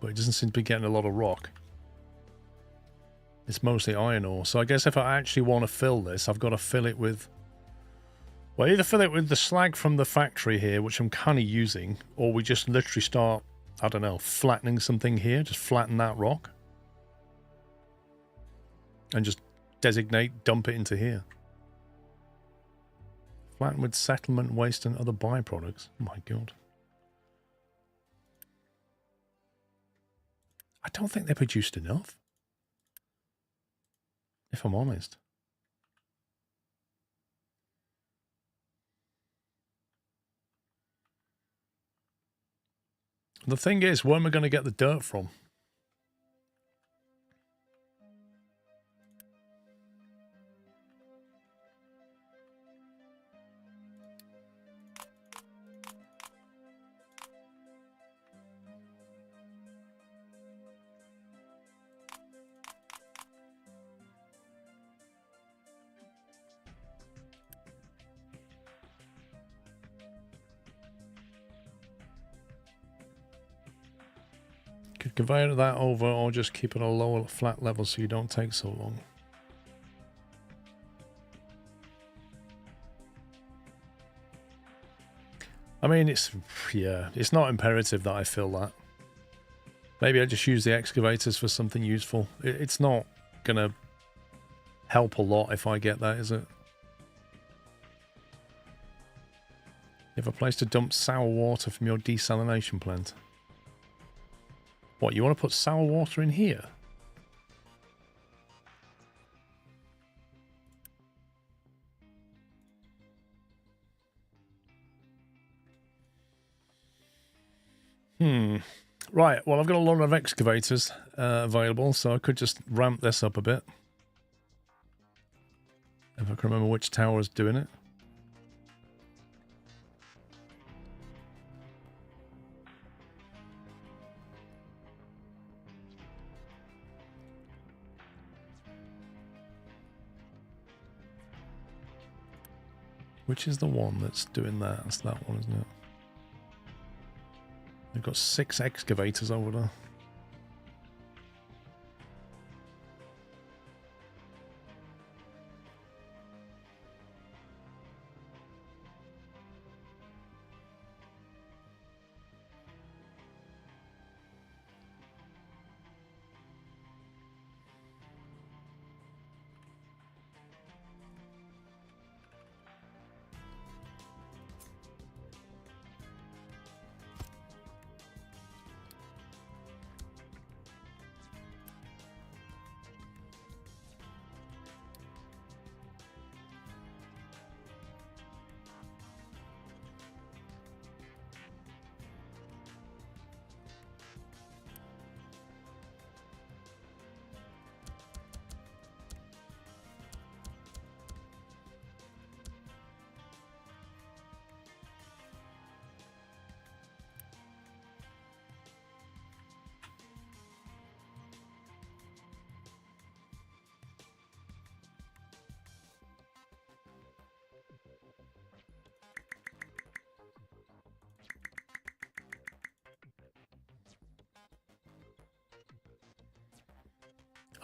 but it doesn't seem to be getting a lot of rock. It's mostly iron ore. So I guess if I actually want to fill this, I've got to fill it with, well, either fill it with the slag from the factory here, which I'm kind of using, or we just literally start, I don't know, flattening something here, just flatten that rock and just designate, dump it into here. Flatten with settlement waste and other byproducts. Oh my god. I don't think they produced enough, if I'm honest. The thing is, where am I going to get the dirt from? Could convey that over or just keep it a lower flat level so you don't take so long. I mean, it's not imperative that I fill that. Maybe I just use the excavators for something useful. It's not gonna help a lot if I get that, is it? You have a place to dump sour water from your desalination plant. What, you want to put sour water in here? Right, well, I've got a lot of excavators available, so I could just ramp this up a bit. If I can remember which tower is doing it. Which is the one that's doing that? That's that one, isn't it? They've got 6 excavators over there.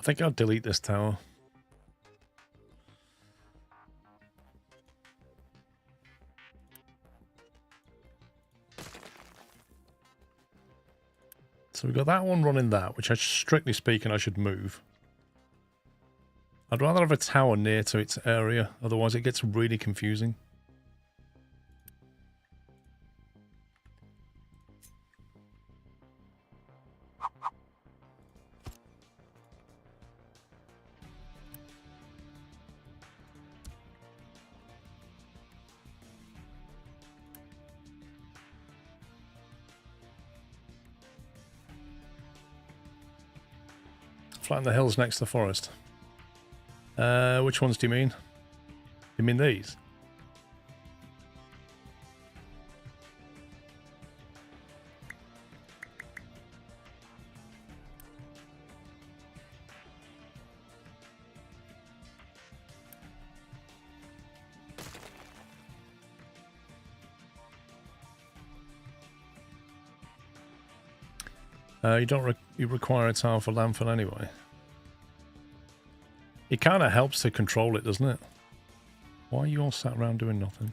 think I'll delete this tower. So we've got that one running that, which strictly speaking I should move. I'd rather have a tower near to its area, otherwise it gets really confusing. Flatten the hills next to the forest. Which ones do you mean? You mean these? You don't you require a tower for landfill anyway. It kind of helps to control it, doesn't it? Why are you all sat around doing nothing?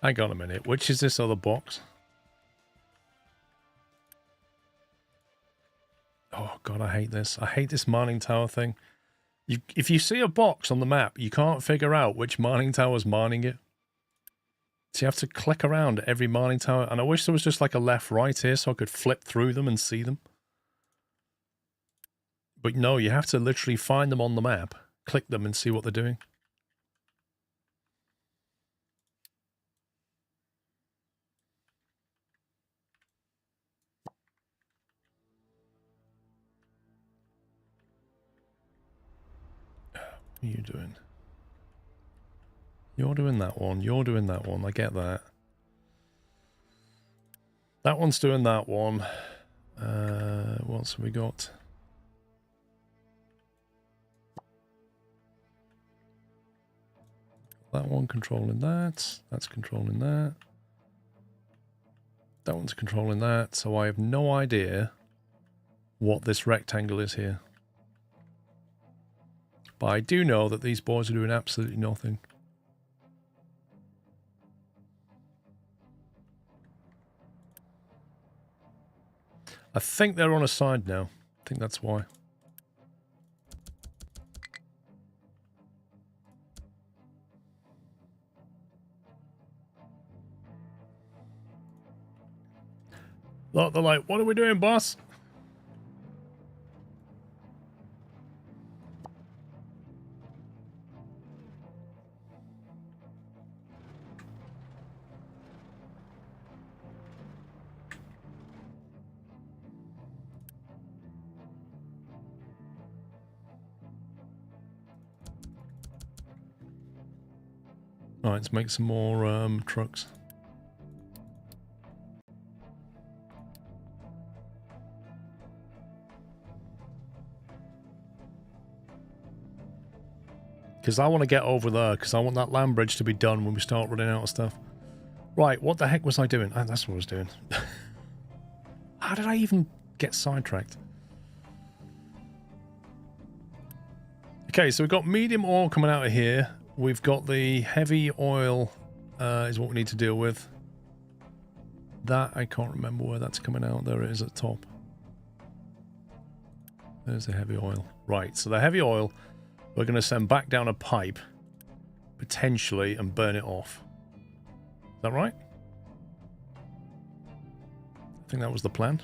Hang on a minute. Which is this other box? Oh god, I hate this. I hate this mining tower thing. If you see a box on the map, you can't figure out which mining tower is mining it. So you have to click around every mining tower. And I wish there was just like a left-right here so I could flip through them and see them. But no, you have to literally find them on the map, click them and see what they're doing. What are you doing? You're doing that one. You're doing that one. I get that. That one's doing that one. What else have we got? That one controlling that. That's controlling that. That one's controlling that. So I have no idea what this rectangle is here. But I do know that these boys are doing absolutely nothing. I think they're on a side now. I think that's why. Look, they're like, what are we doing, boss? All right, let's make some more trucks. Because I want to get over there, because I want that land bridge to be done when we start running out of stuff. Right, what the heck was I doing? Oh, that's what I was doing. How did I even get sidetracked? Okay, so we've got medium oil coming out of here. We've got the heavy oil is what we need to deal with. That, I can't remember where that's coming out. There it is at the top. There's the heavy oil. Right, so the heavy oil, we're going to send back down a pipe, potentially, and burn it off. Is that right? I think that was the plan.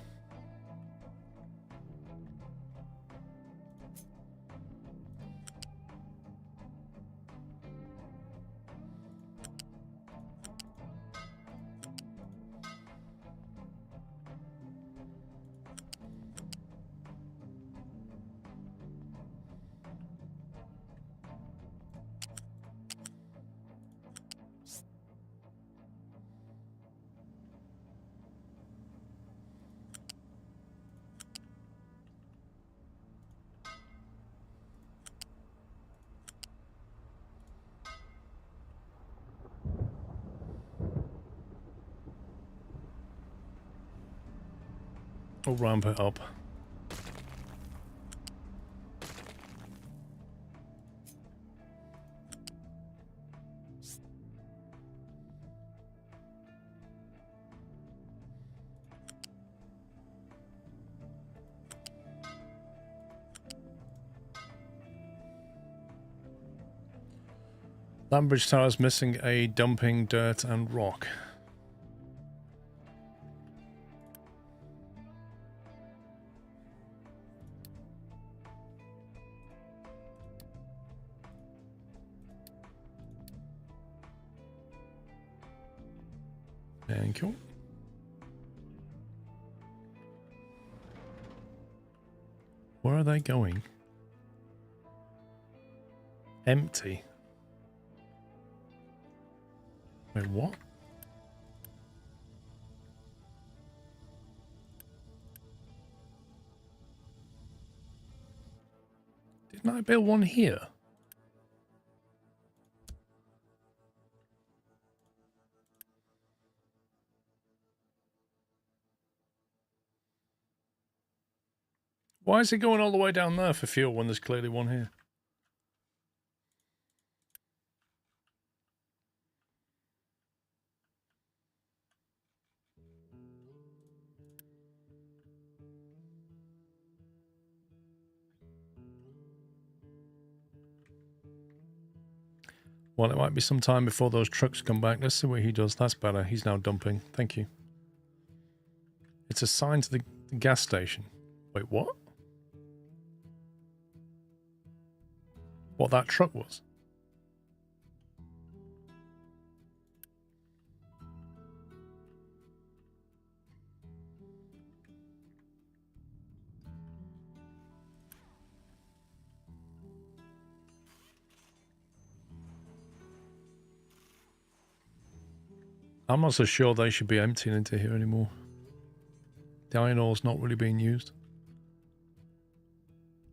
We'll ramp it up. Lambridge Tower is missing a dumping dirt and rock. Thank you. Where are they going? Empty. Wait, what? Didn't I build one here? Why is it going all the way down there for fuel when there's clearly one here? Well, it might be some time before those trucks come back. Let's see what he does. That's better. He's now dumping. Thank you. It's assigned to the gas station. Wait, what? What that truck was? I'm not so sure they should be emptying into here anymore. The iron ore's not really being used.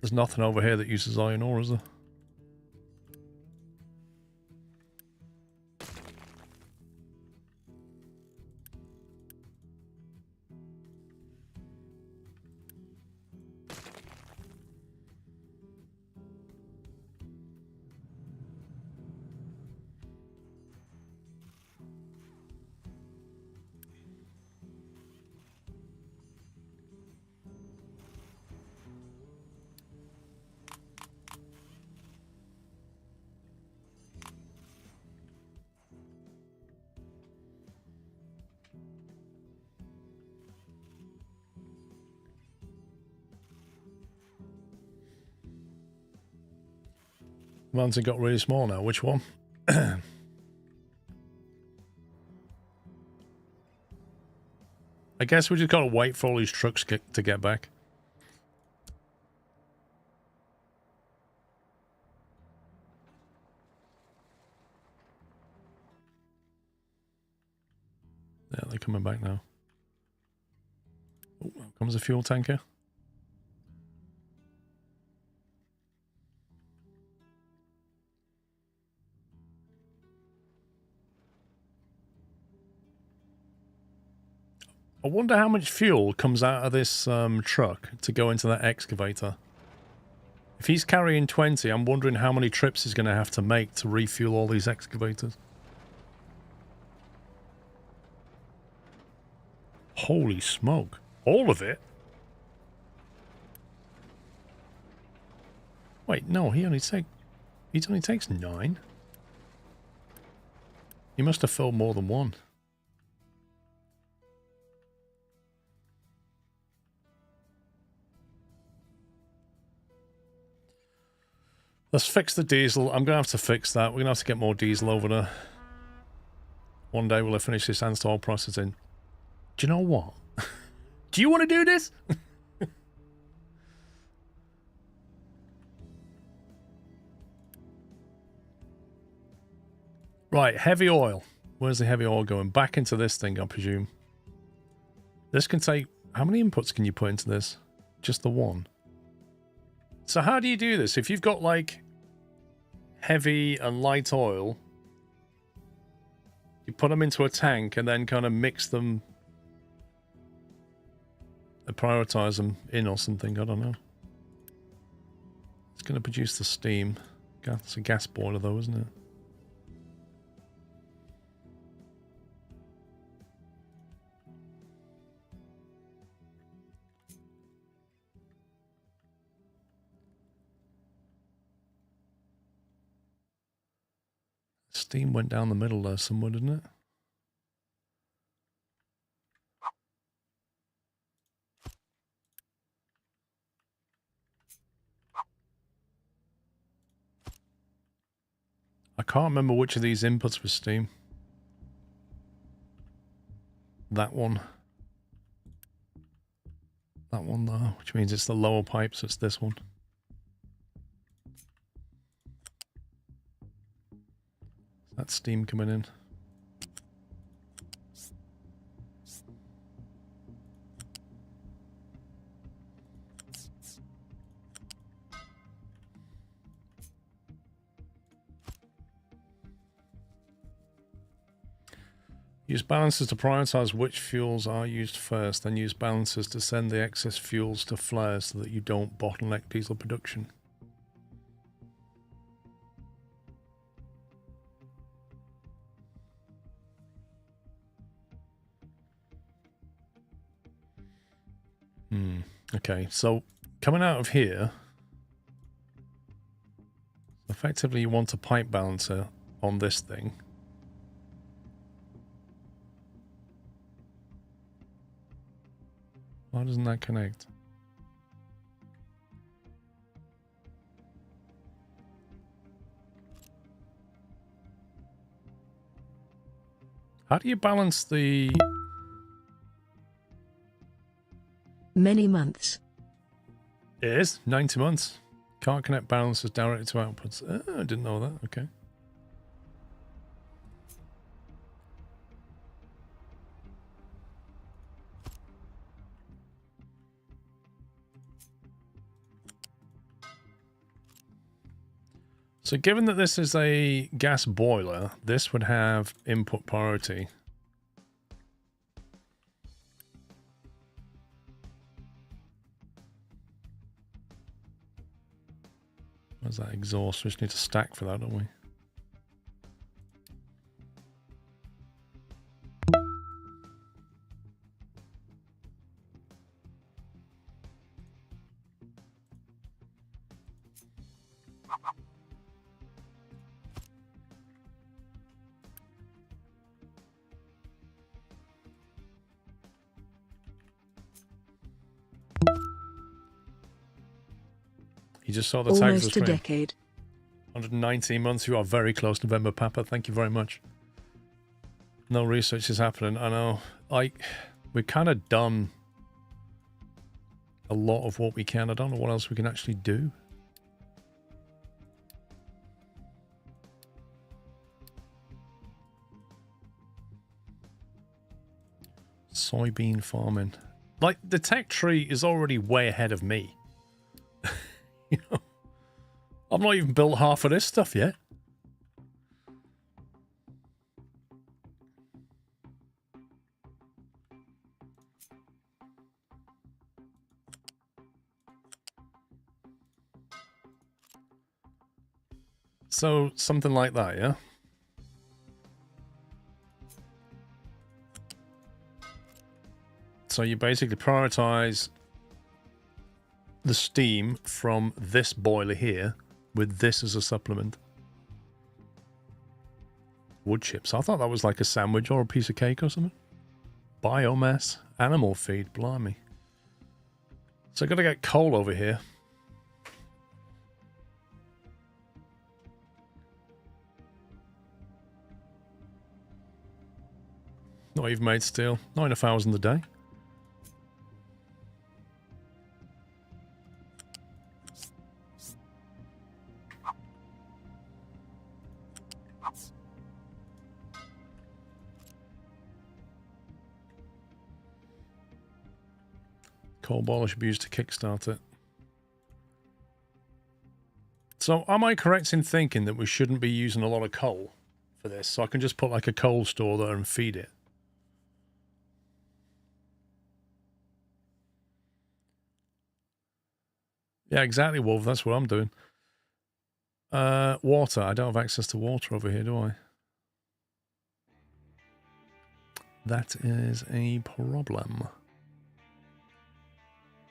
There's nothing over here that uses iron ore, is there? Ones that got really small now. Which one? I guess we just gotta wait for all these trucks to get back. Yeah, they're coming back now. Oh, here comes a fuel tanker. I wonder how much fuel comes out of this truck to go into that excavator. If he's carrying 20, I'm wondering how many trips he's going to have to make to refuel all these excavators. Holy smoke. All of it? Wait, no, he only takes 9. He must have filled more than one. Let's fix the diesel. I'm going to have to fix that. We're going to have to get more diesel over there. One day we'll have finished this install processing. Do you know what? Do you want to do this? Right, heavy oil. Where's the heavy oil going? Back into this thing, I presume. This can take... How many inputs can you put into this? Just the one. So how do you do this? If you've got, like, heavy and light oil, you put them into a tank and then kind of mix them prioritize them in or something. I don't know. It's going to produce the steam. It's a gas boiler though, isn't it? Steam went down the middle there somewhere, didn't it? I can't remember which of these inputs was steam. That one. That one though, which means it's the lower pipe, so it's this one. That's steam coming in. Use balancers to prioritize which fuels are used first, then use balancers to send the excess fuels to flares so that you don't bottleneck diesel production. Okay, so coming out of here, effectively you want a pipe balancer on this thing. Why doesn't that connect? How do you balance the... Many months. It is 90 months. Can't connect balancers directly to outputs. Oh, I didn't know that. Okay. So given that this is a gas boiler, this would have input priority. Where's that exhaust? We just need to stack for that, don't we? You just saw the tag of the Almost a stream. decade. 119 months. You are very close, November Papa. Thank you very much. No research is happening. I know. We've kind of done a lot of what we can. I don't know what else we can actually do. Soybean farming. Like, the tech tree is already way ahead of me. You know, I've not even built half of this stuff yet. So, something like that, yeah? So you basically prioritize the steam from this boiler here with this as a supplement. Wood chips. I thought that was like a sandwich or a piece of cake or something. Biomass. Animal feed. Blimey. So I've got to get coal over here. Not even made steel. Not enough hours in the day. Coal boiler should be used to kickstart it. So am I correct in thinking that we shouldn't be using a lot of coal for this? So I can just put like a coal store there and feed it. Yeah, exactly, Wolf. That's what I'm doing. Water. I don't have access to water over here, do I? That is a problem.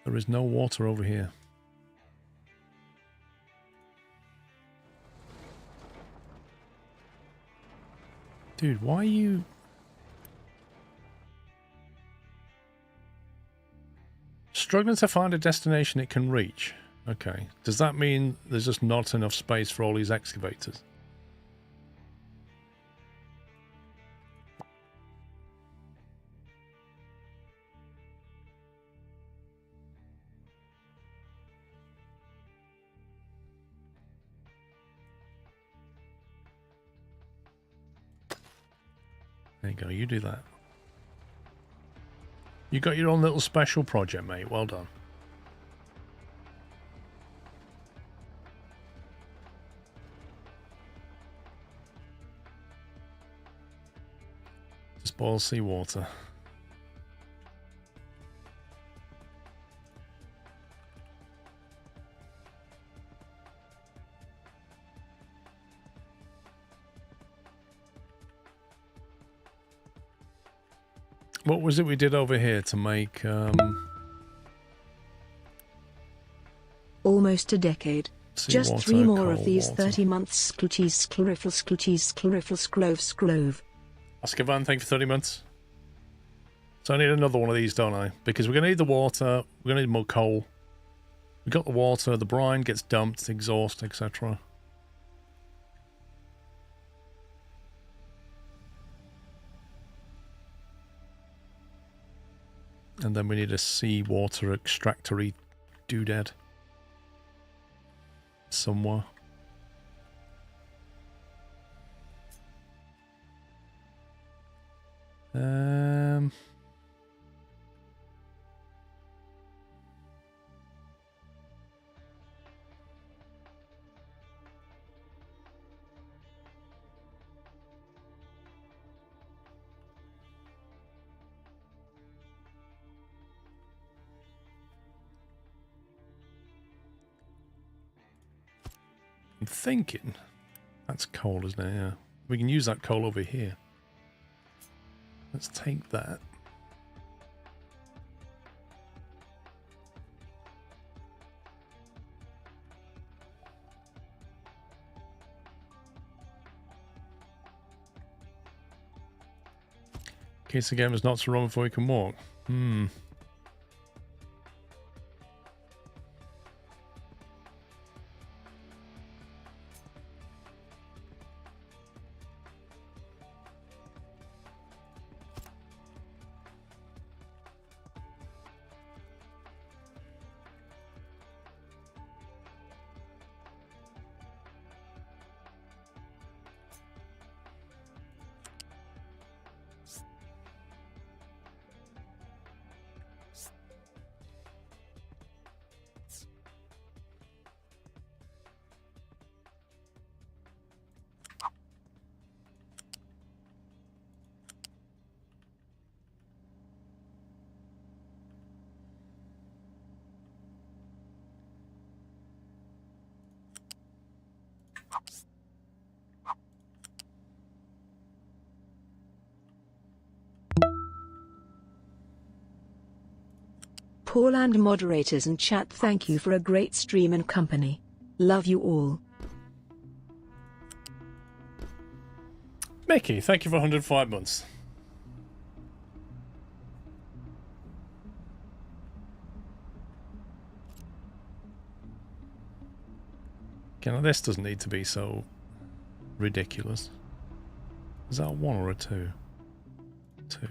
There is no water over here. Dude, why are you... Struggling to find a destination it can reach. Okay. Does that mean there's just not enough space for all these excavators? There you go, you do that. You got your own little special project, mate. Well done. Just boil seawater. What was it we did over here to make, Almost a decade. Just 3 more of these water. 30 months. Scloochies, scloriffle, scloochies, scloriffle, sclove, sclove. Askavan, thank you for 30 months. So I need another one of these, don't I? Because we're going to need the water, we're going to need more coal. We got the water, the brine gets dumped, exhaust, etc. And then we need a seawater extractory doodad somewhere. I'm thinking that's coal, isn't it? Yeah. We can use that coal over here. Let's take that. In case the game is not so wrong before you can walk. Paul and moderators and chat, thank you for a great stream and company. Love you all. Mickey, thank you for 105 months. Okay, now this doesn't need to be so ridiculous. Is that a 1 or a 2? 2.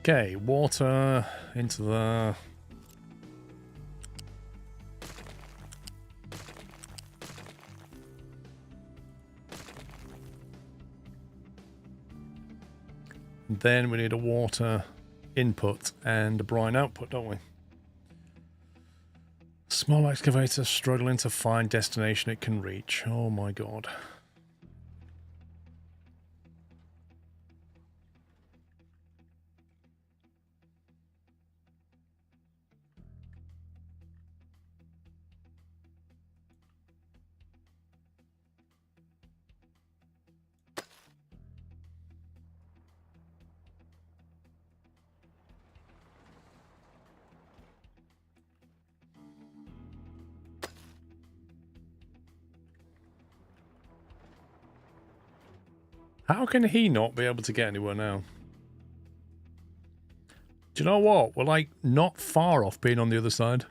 Okay, water into the... Then we need a water input and a brine output, don't we? Small excavator struggling to find destination it can reach. Oh my god. How can he not be able to get anywhere now? Do you know what? We're like not far off being on the other side.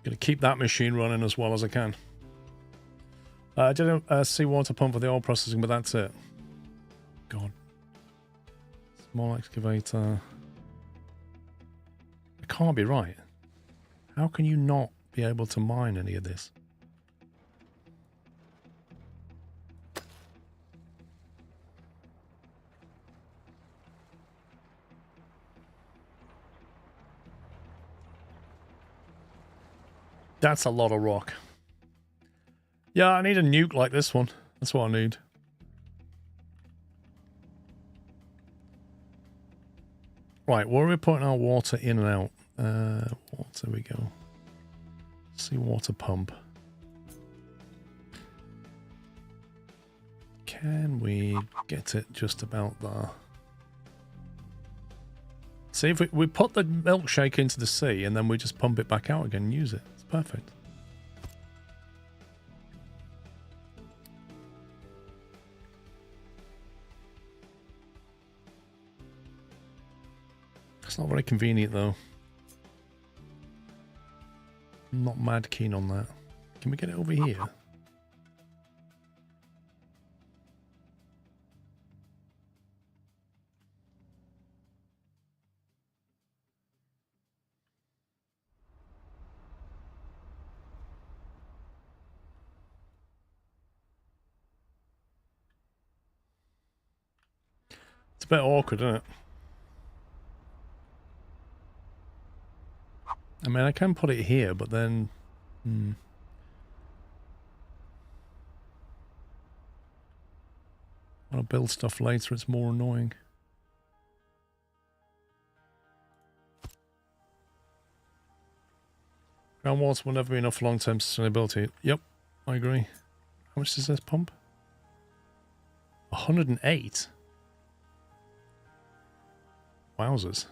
Gonna keep that machine running as well as I can. I did a seawater pump for the oil processing, but that's it. God. Small excavator. It can't be right. How can you not be able to mine any of this? That's a lot of rock. Yeah, I need a nuke like this one. That's what I need. Right, where are we putting our water in and out? Water, we go. Seawater pump. Can we get it just about there? See, if we put the milkshake into the sea and then we just pump it back out again and use it. It's perfect. It's not very convenient though. I'm not mad keen on that. Can we get it over here? It's a bit awkward, isn't it? I mean, I can put it here, but then... When I build stuff later, it's more annoying. Groundwater will never be enough for long-term sustainability. Yep, I agree. How much does this pump? 108? Wowzers.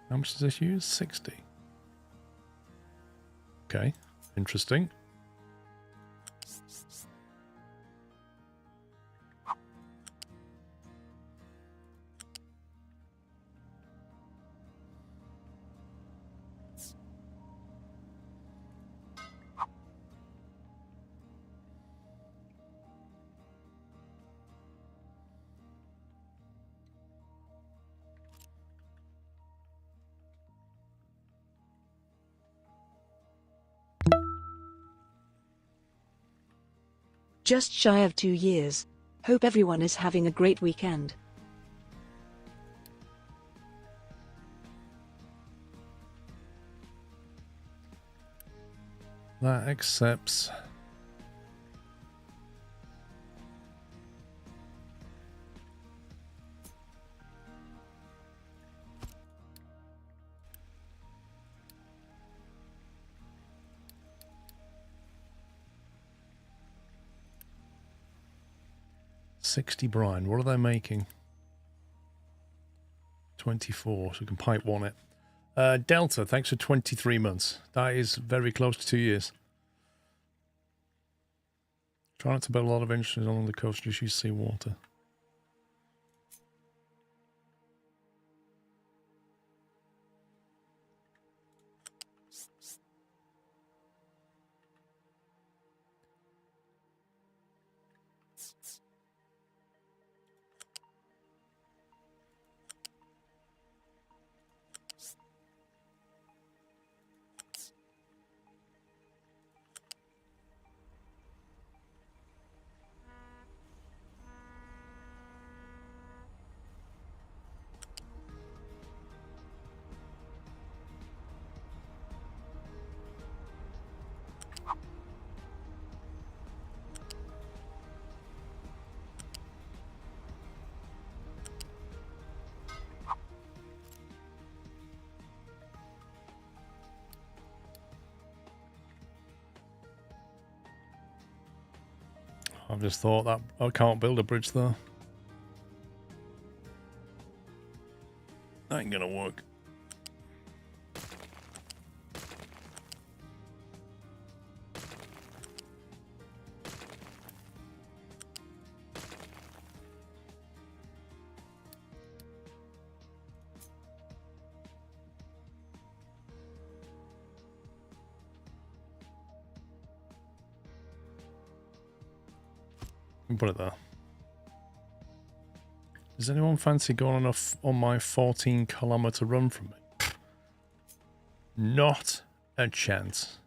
How much does this use? 60. Okay, interesting. Just shy of 2 years. Hope everyone is having a great weekend. That accepts. $60 brine. What are they making? 24, so we can pipe one it. Delta, thanks for 23 months. That is very close to 2 years. Try not to build a lot of industries along the coast, just use seawater. I've just thought that I can't build a bridge though. That ain't gonna work. Put it there. Does anyone fancy going on my 14-kilometer run from me? Not a chance.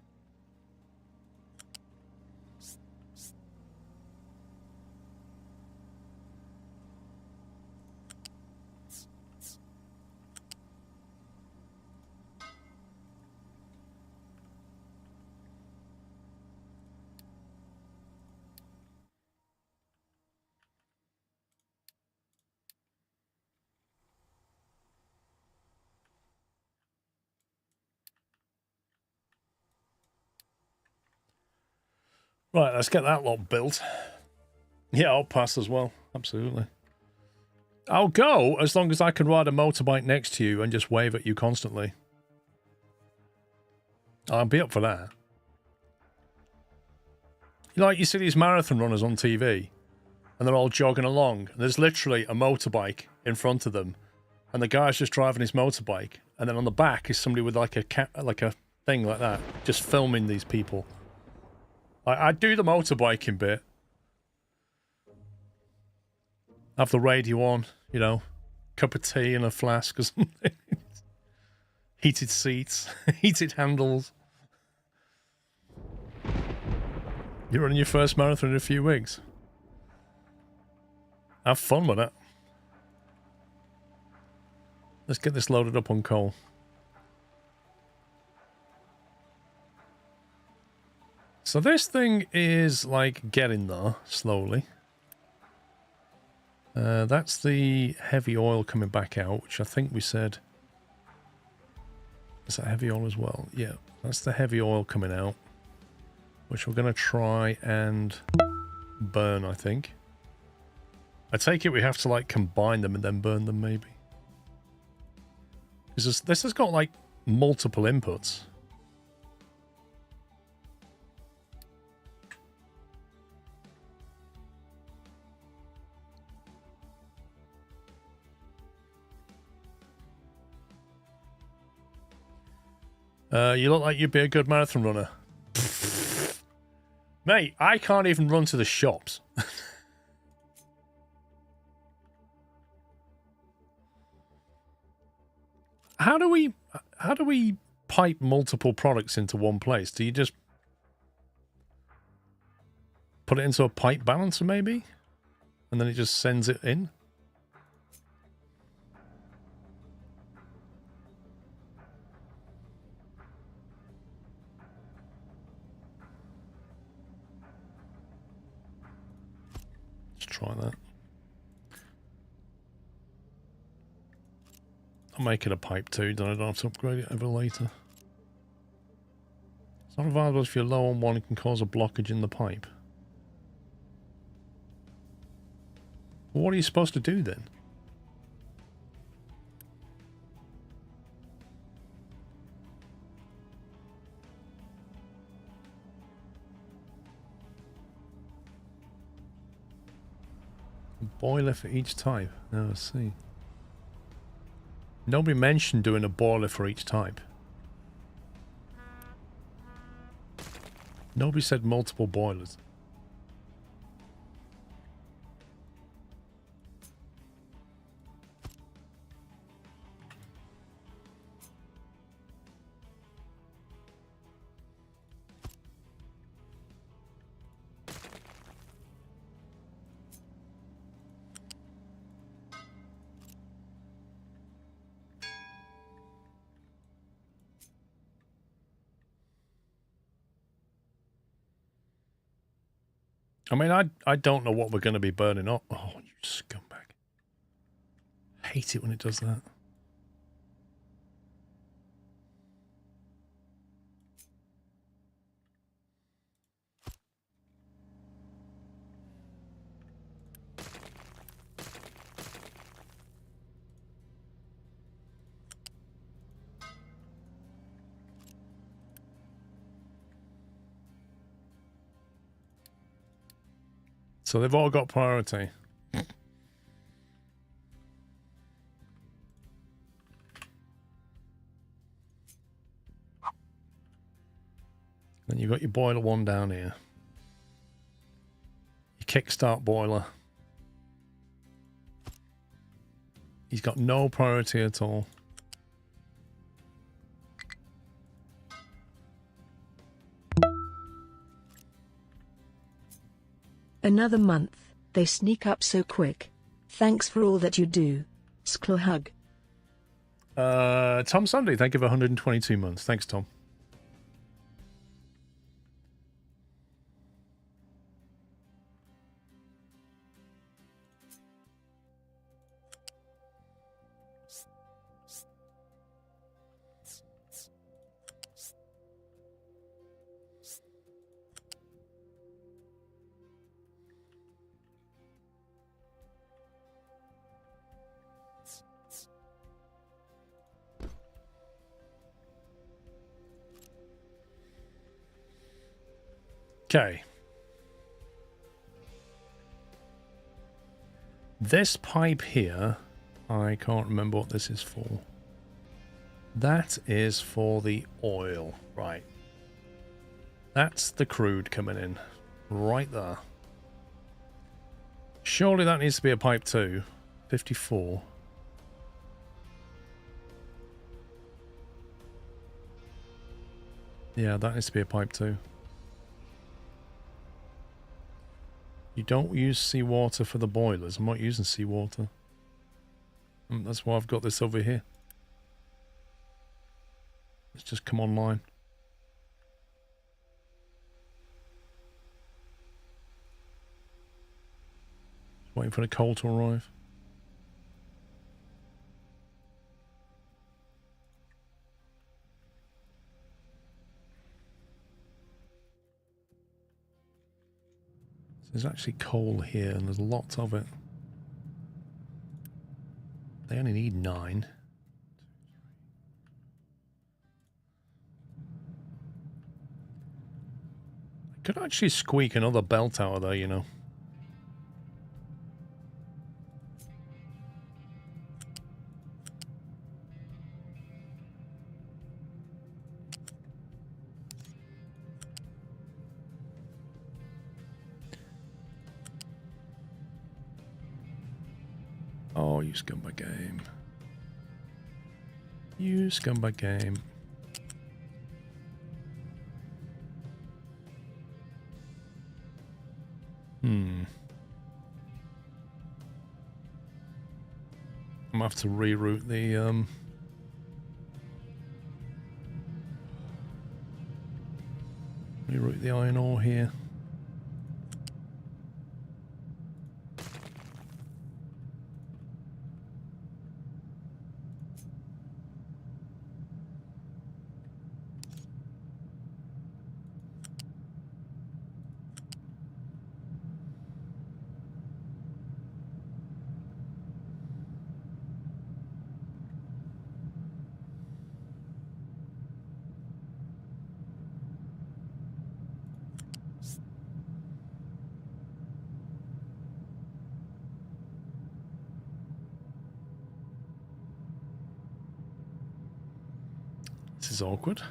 Right, let's get that lot built. Yeah, I'll pass as well. Absolutely. I'll go as long as I can ride a motorbike next to you and just wave at you constantly. I'll be up for that. You know, like you see these marathon runners on TV and they're all jogging along. And there's literally a motorbike in front of them and the guy's just driving his motorbike. And then on the back is somebody with like a thing like that, just filming these people. I do the motorbiking bit. Have the radio on, you know, cup of tea and a flask or something. Heated seats, heated handles. You're running your first marathon in a few weeks. Have fun with it. Let's get this loaded up on coal. So this thing is like getting there slowly. That's the heavy oil coming back out, which I think we said. Is that heavy oil as well? Yeah, that's the heavy oil coming out, which we're going to try and burn, I think. I take it we have to like combine them and then burn them maybe. This has got like multiple inputs. You look like you'd be a good marathon runner. Mate, I can't even run to the shops. How do we pipe multiple products into one place? Do you just put it into a pipe balancer maybe? And then it just sends it in? try that. I'll make it a pipe too, then I don't have to upgrade it ever later. It's not available if you're low on one, it can cause a blockage in the pipe. Well, what are you supposed to do then? Boiler for each type. Oh, I see. Nobody mentioned doing a boiler for each type. Nobody said multiple boilers. I mean, I don't know what we're going to be burning up. Oh, you scumbag. I hate it when it does that. So they've all got priority. Then you've got your boiler one down here. Your kickstart boiler. He's got no priority at all. Another month, they sneak up so quick. Thanks for all that you do. Sklo hug. Tom Sunday, thank you for 122 months. Thanks, Tom. Okay. This pipe here, I can't remember what this is for. That is for the oil, right. That's the crude coming in, right there. Surely that needs to be a pipe too. 54. Yeah, that needs to be a pipe too. You don't use seawater for the boilers. I'm not using seawater. That's why I've got this over here. Let's just come online. Just waiting for the coal to arrive. There's actually coal here, and there's lots of it. They only need 9. I could actually squeak another bell tower there, you know. Oh, you scumbag game. You scumbag game. I'm gonna have to reroute the reroute the iron ore here. is awkward.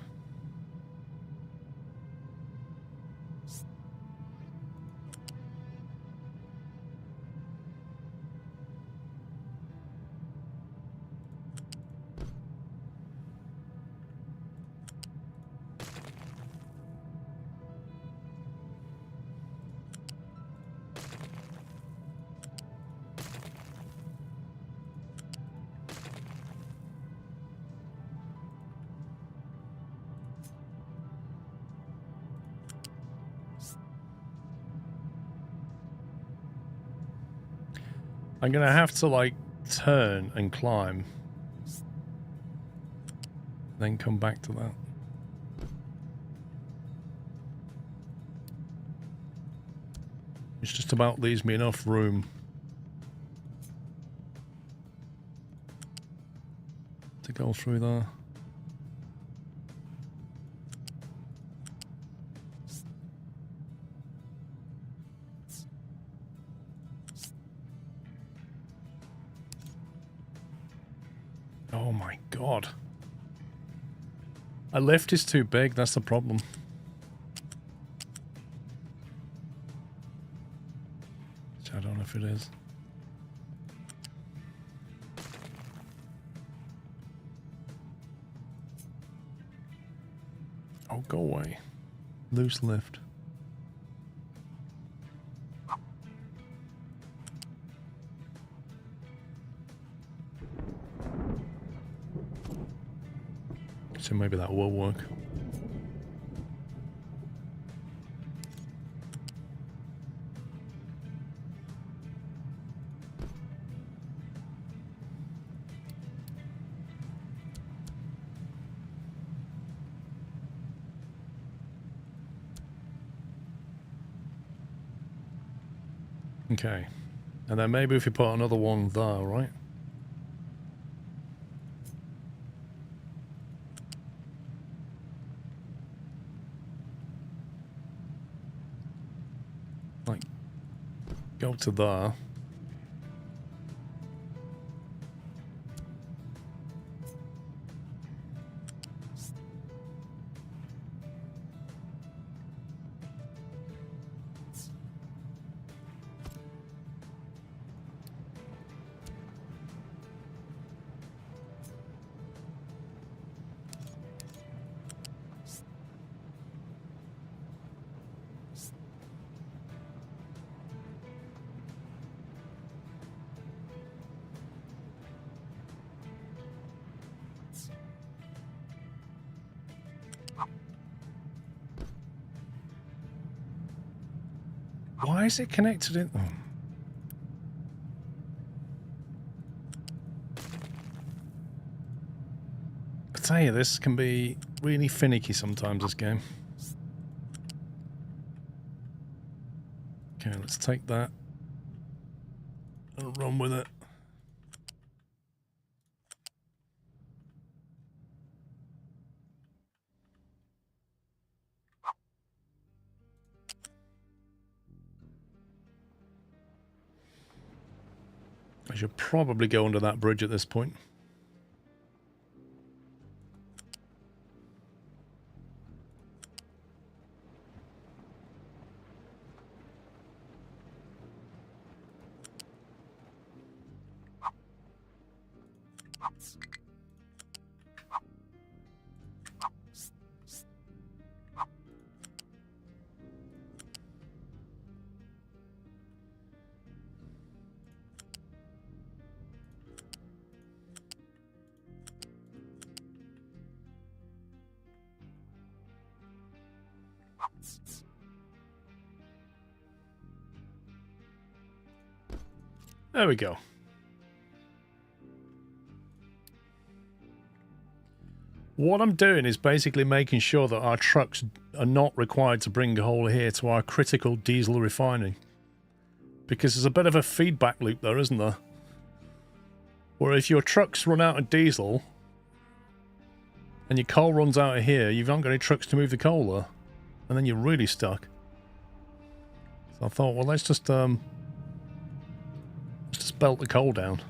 I'm gonna have to like turn and climb, then come back to that. It just about leaves me enough room to go through there. Oh my god. A lift is too big, that's the problem. Which I don't know if it is. Oh, go away. Loose lift. So maybe that will work. Okay. And then maybe if you put another one there, right? Like, go to there. Why is it connected in? Oh. I tell you, this can be really finicky sometimes, this game. Okay, let's take that and run with it. I should probably go under that bridge at this point. There we go. What I'm doing is basically making sure that our trucks are not required to bring coal here to our critical diesel refining. Because there's a bit of a feedback loop there, isn't there? Where if your trucks run out of diesel and your coal runs out of here, you haven't got any trucks to move the coal there. And then you're really stuck. So I thought, well, let's just belt the coal down.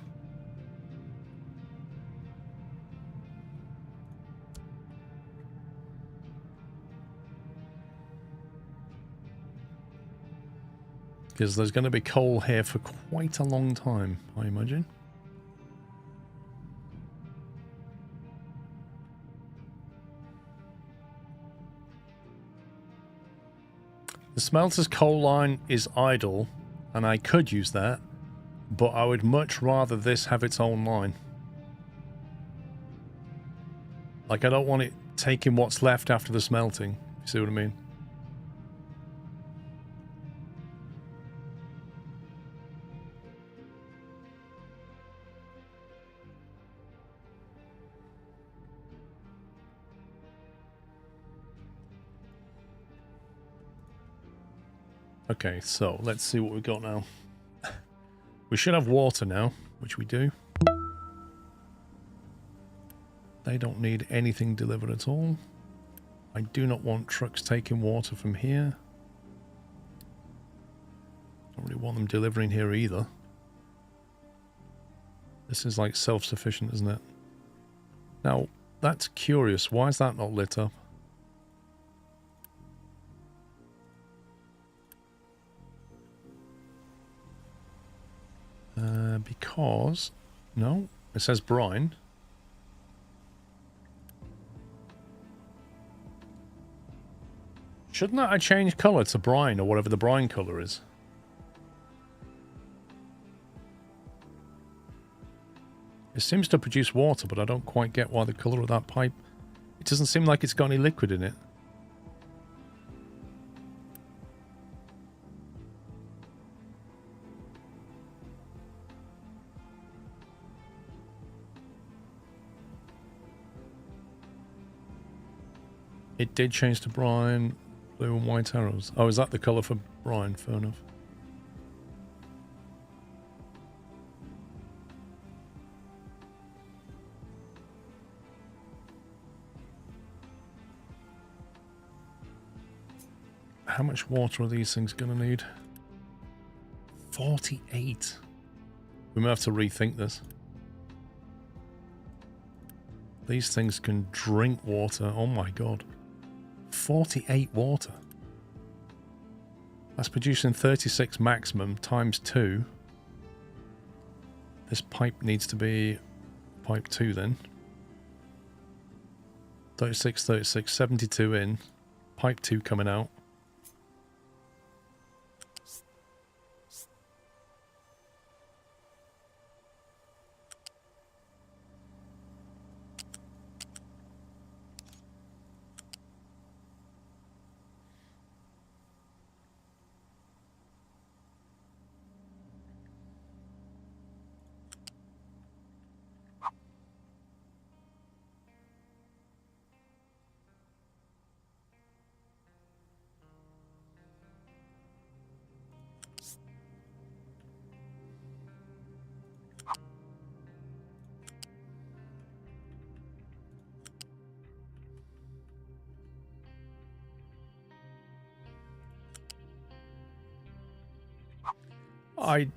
Because there's going to be coal here for quite a long time, I imagine. The smelter's coal line is idle, and I could use that, but I would much rather this have its own line. Like, I don't want it taking what's left after the smelting. You see what I mean? Okay, so let's see what we've got now. We should have water now, which we do. They don't need anything delivered at all. I do not want trucks taking water from here. Don't really want them delivering here either. This is like self-sufficient, isn't it? Now, that's curious. Why is that not lit up? Because... No, it says brine. Shouldn't that have changed colour to brine, or whatever the brine colour is? It seems to produce water, but I don't quite get why the colour of that pipe... It doesn't seem like it's got any liquid in it. It did change to brine, blue and white arrows. Oh, is that the colour for brine? Fair enough. How much water are these things going to need? 48. We may have to rethink this. These things can drink water. Oh my god. 48 water. That's producing 36 maximum times 2. This pipe needs to be pipe 2 then. 36, 36, 72 in. Pipe 2 coming out.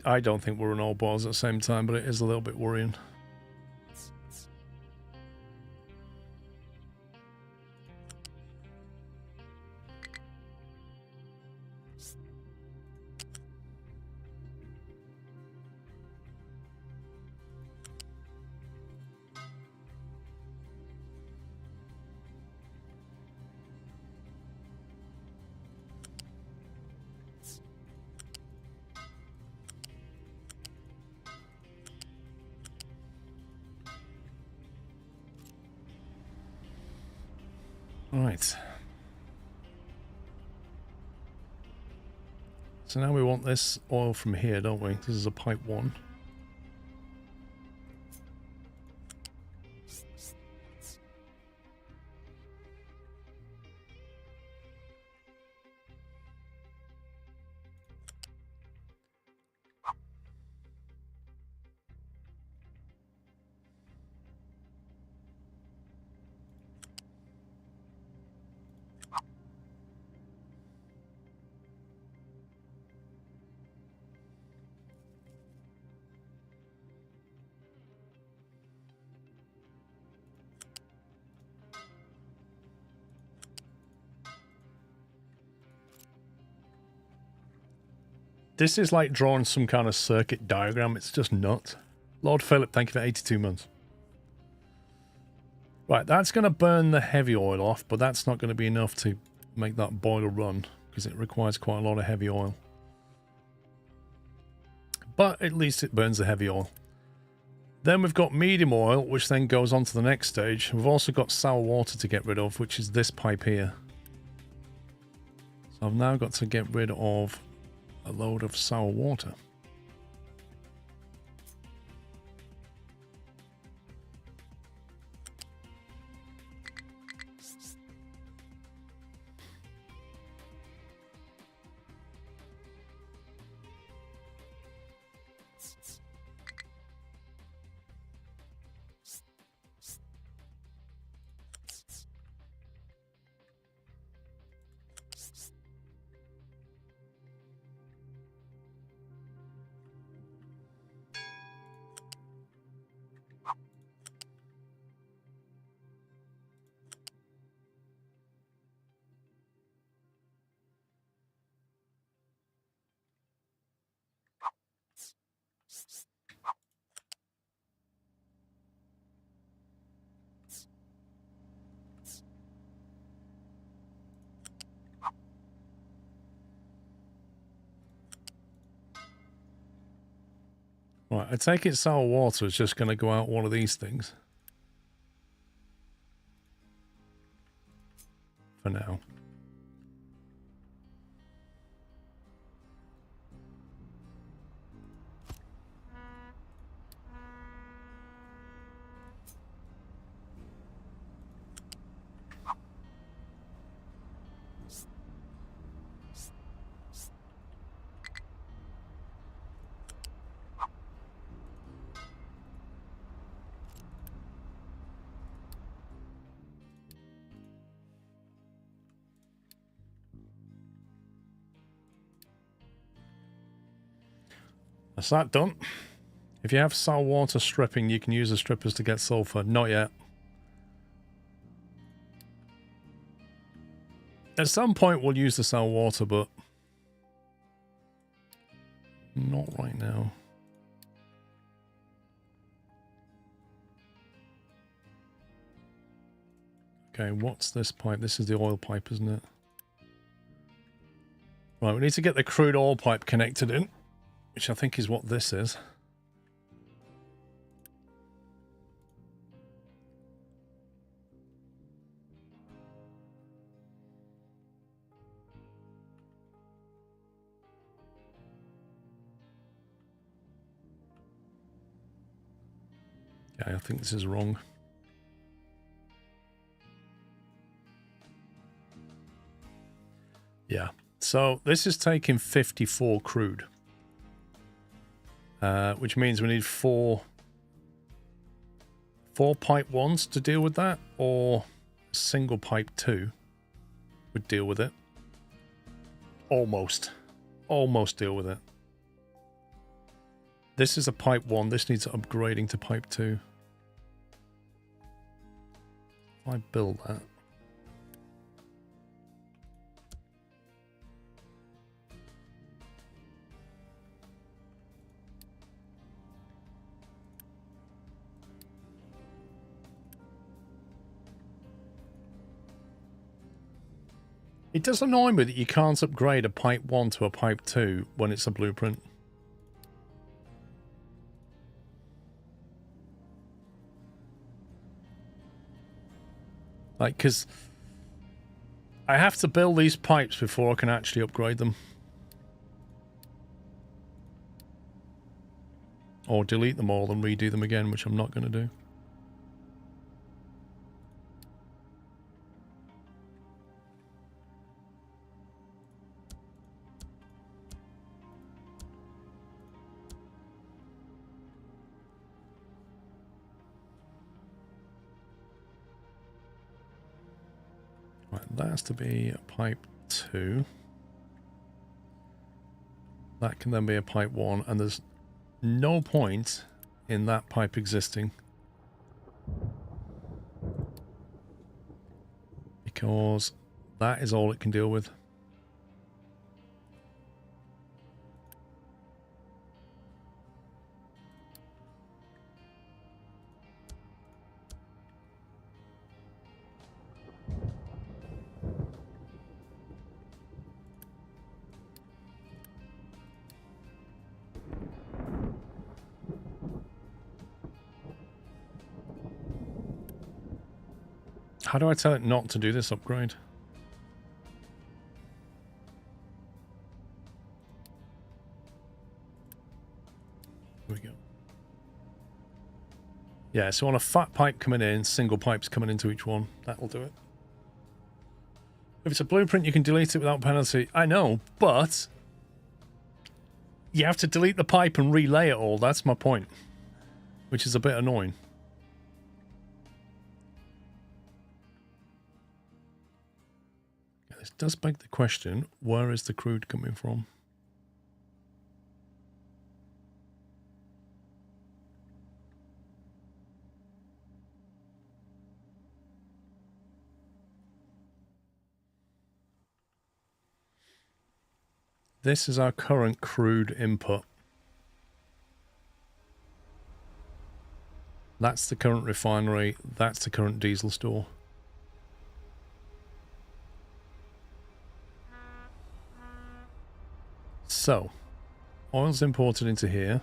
I don't think we're on all balls at the same time, but it is a little bit worrying. Right. So now we want this oil from here, don't we? This is a pipe 1. This is like drawing some kind of circuit diagram. It's just nuts. Lord Philip, thank you for 82 months. Right, that's going to burn the heavy oil off, but that's not going to be enough to make that boiler run because it requires quite a lot of heavy oil. But at least it burns the heavy oil. Then we've got medium oil, which then goes on to the next stage. We've also got sour water to get rid of, which is this pipe here. So I've now got to get rid of a load of sour water. Right, I take it sour water is just going to go out one of these things. For now. That's that done. If you have sour water stripping, you can use the strippers to get sulfur. Not yet. At some point, we'll use the sour water, but not right now. Okay, what's this pipe? This is the oil pipe, isn't it? Right, we need to get the crude oil pipe connected in, which I think is what this is. Okay, I think this is wrong. Yeah, so this is taking 54 crude. Which means we need four pipe ones to deal with that, or single pipe 2 would deal with it. Almost deal with it. This is a pipe 1. This needs upgrading to pipe 2. If I build that. It does annoy me that you can't upgrade a pipe 1 to a pipe 2 when it's a blueprint. Like, because I have to build these pipes before I can actually upgrade them. Or delete them all and redo them again, which I'm not going to do. Right, that has to be a pipe 2. That can then be a pipe 1, and there's no point in that pipe existing. Because that is all it can deal with. How do I tell it not to do this upgrade? Here we go. Yeah, so on a fat pipe coming in, single pipes coming into each one. That'll do it. If it's a blueprint, you can delete it without penalty. I know, but you have to delete the pipe and relay it all. That's my point, which is a bit annoying. This does beg the question, where is the crude coming from? This is our current crude input. That's the current refinery. That's the current diesel store. So, oil's imported into here.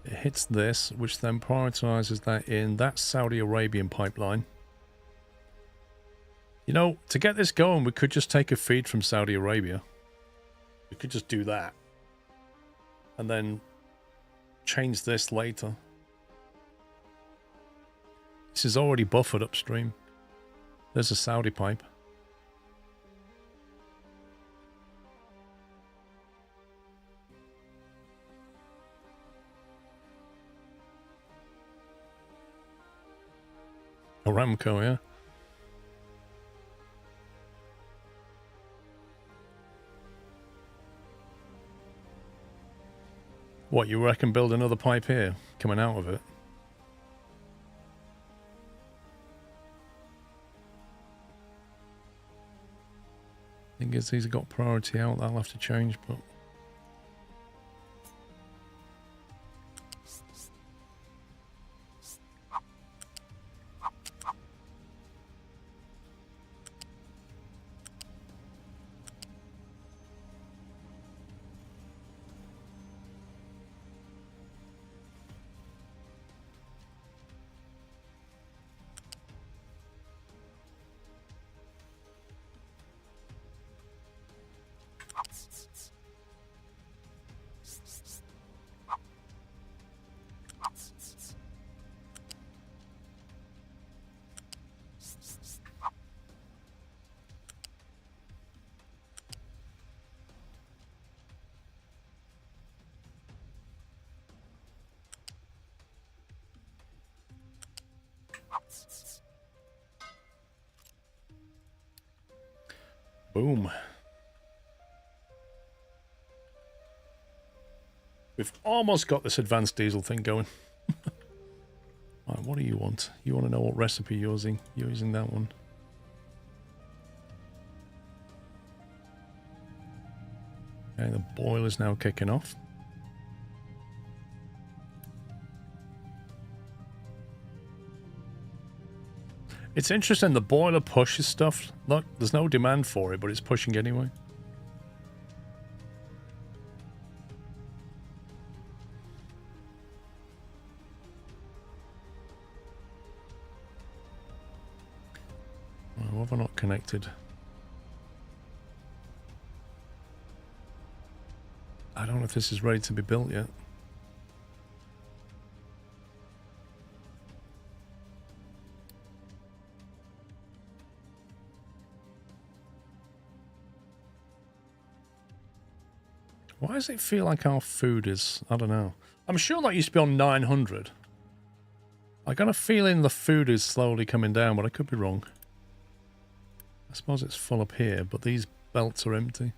It hits this, which then prioritizes that in that Saudi Arabian pipeline. You know, to get this going, we could just take a feed from Saudi Arabia. We could just do that. And then change this later. This is already buffered upstream. There's a Saudi pipe. Aramco, yeah. What, you reckon build another pipe here, coming out of it? Thing is, these have got priority out, that'll have to change, but... Boom. We've almost got this advanced diesel thing going. Right, what do you want? You want to know what recipe you're using? You're using that one. Okay, the boil is now kicking off. It's interesting, the boiler pushes stuff. Look, there's no demand for it, but it's pushing anyway. Well, why have I not connected? I don't know if this is ready to be built yet. Why does it feel like our food is... I don't know. I'm sure that used to be on 900. I got a feeling the food is slowly coming down, but I could be wrong. I suppose it's full up here, but these belts are empty.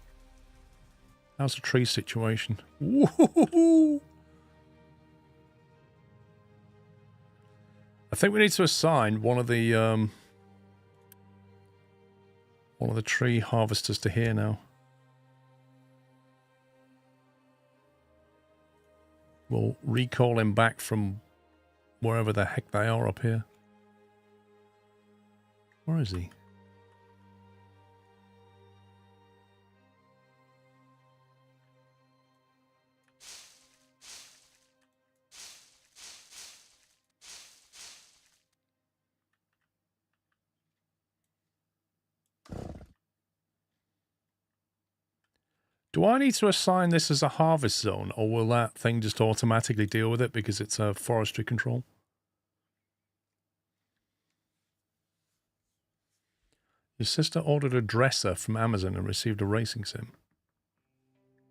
How's the tree situation? Woohoo! I think we need to assign one of the tree harvesters to here now. We'll recall him back from wherever the heck they are up here. Where is he? Do I need to assign this as a harvest zone, or will that thing just automatically deal with it because it's a forestry control? Your sister ordered a dresser from Amazon and received a racing sim.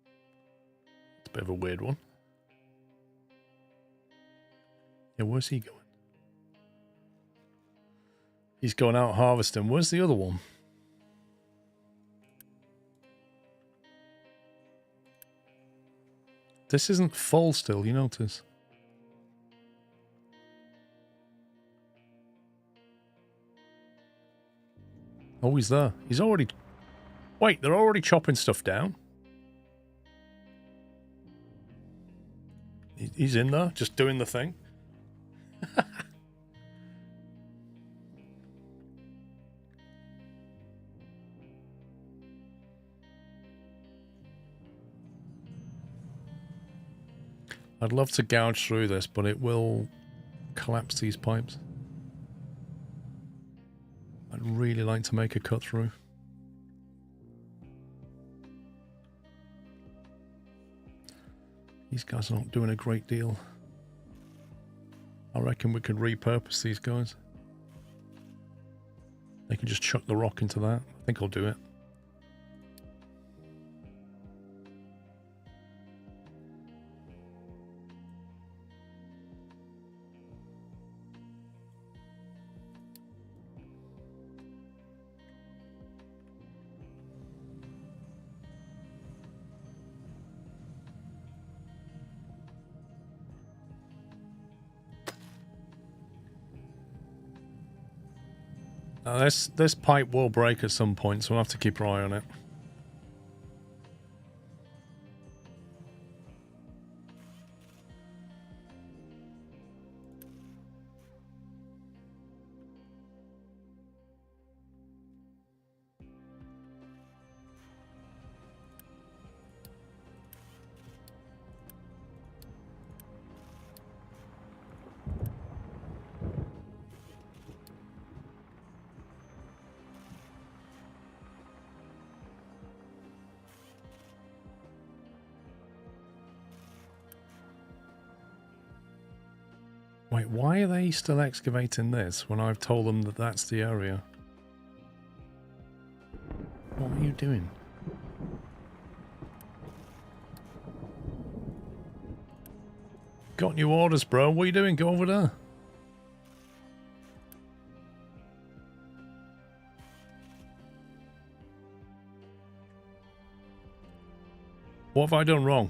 It's a bit of a weird one. Yeah, where's he going? He's going out harvesting. Where's the other one? This isn't full still, you notice? Oh, he's there. He's already... Wait, they're already chopping stuff down? He's in there, just doing the thing. I'd love to gouge through this, but it will collapse these pipes. I'd really like to make a cut through. These guys are not doing a great deal. I reckon we could repurpose these guys. They can just chuck the rock into that. I think I'll do it. Now this pipe will break at some point, so we'll have to keep our eye on it. Wait, why are they still excavating this when I've told them that that's the area? What are you doing? Got new orders, bro. What are you doing? Go over there. What have I done wrong?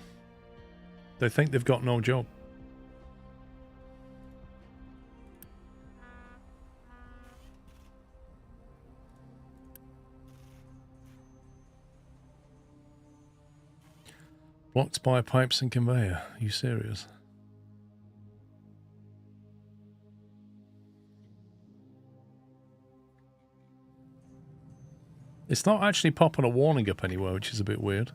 They think they've got no job. Blocked by pipes and conveyor. Are you serious? It's not actually popping a warning up anywhere, which is a bit weird.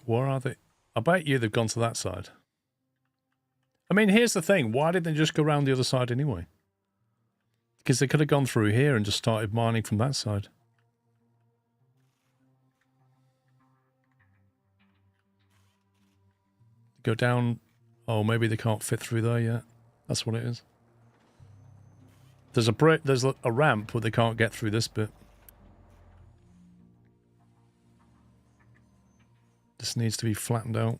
Where are they? I bet you they've gone to that side. I mean, here's the thing. Why didn't they just go around the other side anyway? Because they could have gone through here and just started mining from that side. Go down. Oh, maybe they can't fit through there yet. That's what it is. There's a ramp, but they can't get through this bit. This needs to be flattened out.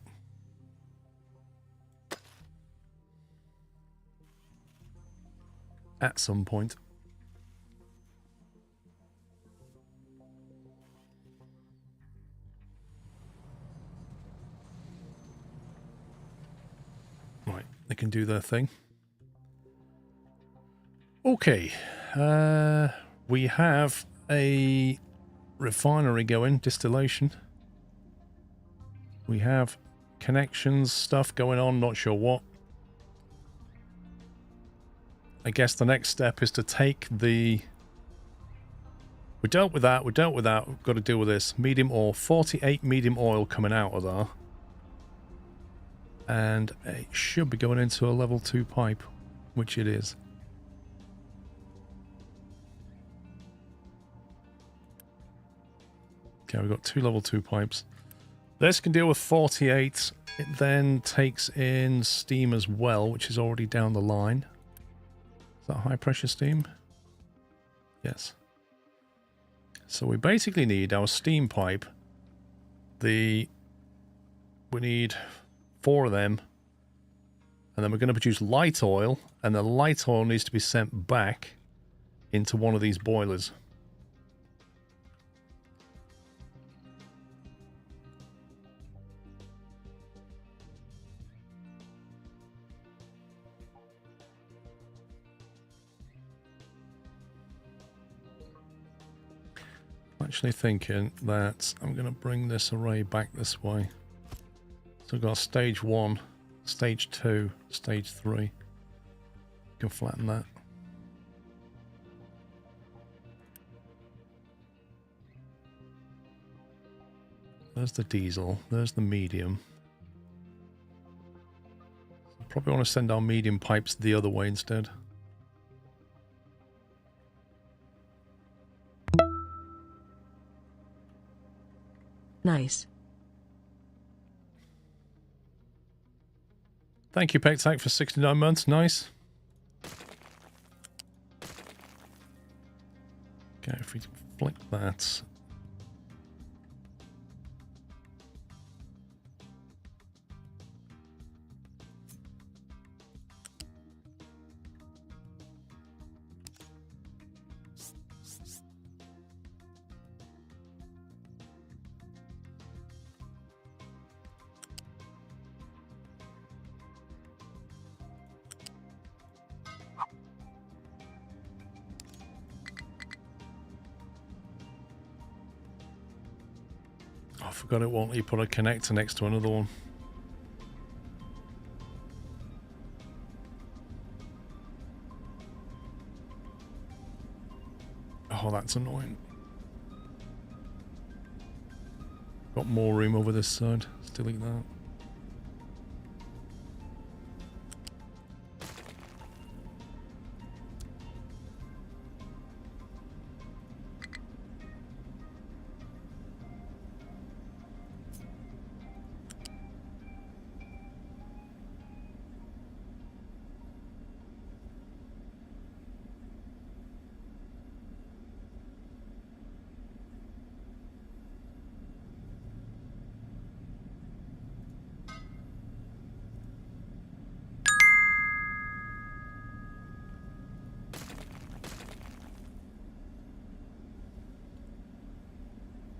At some point. Right, they can do their thing. Okay, we have a refinery going, distillation. We have connections, stuff going on, not sure what. I guess the next step is to take the... We dealt with that, we've got to deal with this. Medium oil, 48 medium oil coming out of there. And it should be going into a level 2 pipe, which it is. Okay, we've got 2 level 2 pipes. This can deal with 48. It then takes in steam as well, which is already down the line. Is that high pressure steam? Yes. So we basically need our steam pipe. We need 4 of them. And then we're going to produce light oil. And the light oil needs to be sent back into one of these boilers. Actually thinking that I'm going to bring this array back this way. So we've got stage 1, stage 2, stage 3. Can flatten that. There's the diesel, there's the medium. Probably want to send our medium pipes the other way instead. Nice. Thank you, Pectac, for 69 months. Nice. Okay, if we flick that. I forgot it won't let you put a connector next to another one. Oh, that's annoying. Got more room over this side. Let's delete that.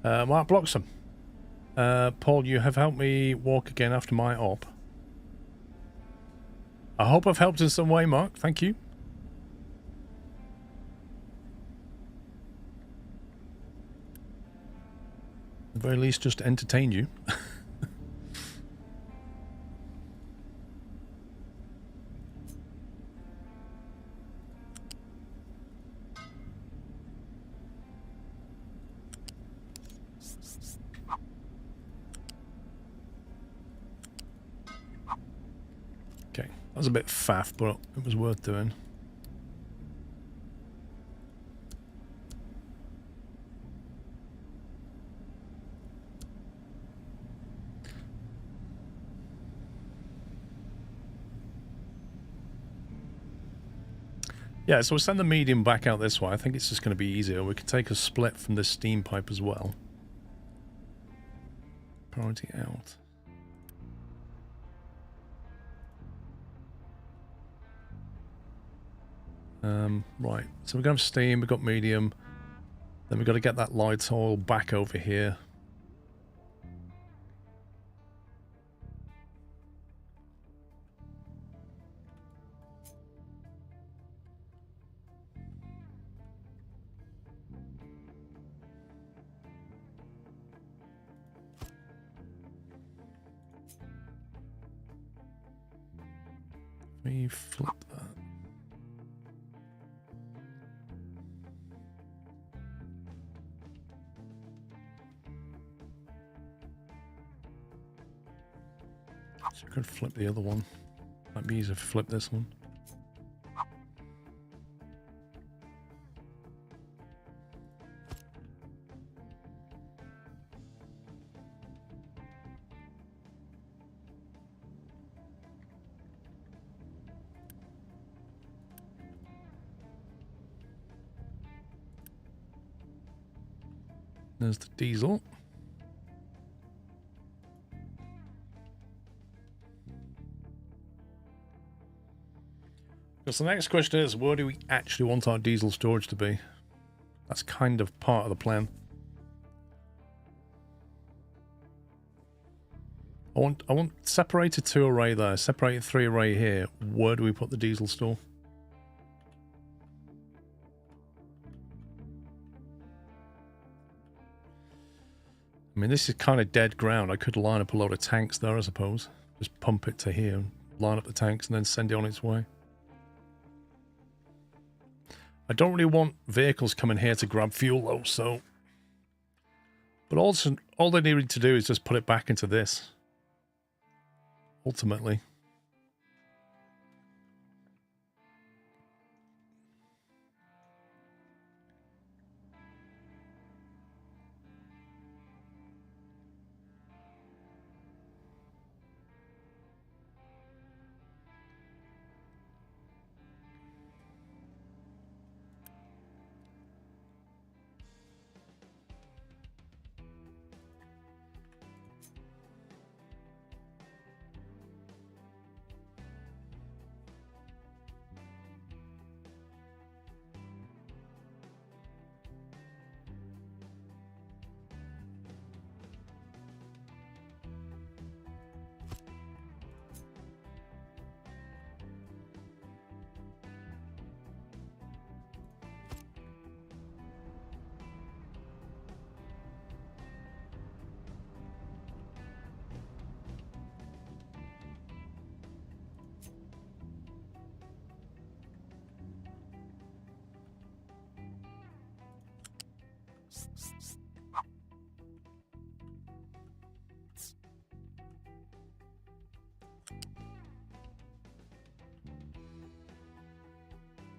Mark Bloxham. Paul, you have helped me walk again after my op. I hope I've helped in some way, Mark. Thank you. At the very least, just entertained you. That was a bit faff, but it was worth doing. Yeah, so we'll send the medium back out this way. I think it's just going to be easier. We can take a split from this steam pipe as well. Priority out. Right, so we're going to have steam, we've got medium. Then we've got to get that light oil back over here. Let me flip that. So I could flip the other one. Might be easier to flip this one. There's the diesel. So the next question is, where do we actually want our diesel storage to be? That's kind of part of the plan. I want separated 2 array there, separated 3 array here. Where do we put the diesel store? I mean, this is kind of dead ground. I could line up a load of tanks there, I suppose. Just pump it to here, line up the tanks, and then send it on its way. I don't really want vehicles coming here to grab fuel, though, so... But also, all they need to do is just put it back into this. Ultimately.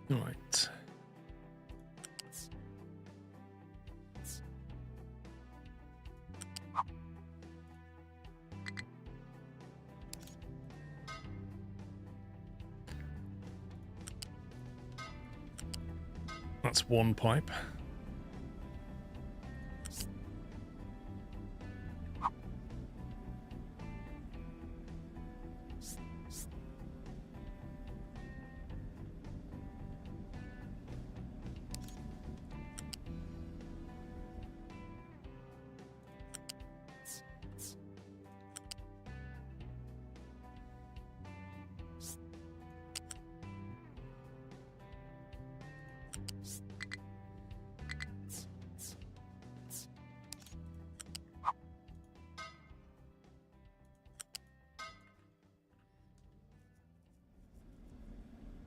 Right. That's one pipe.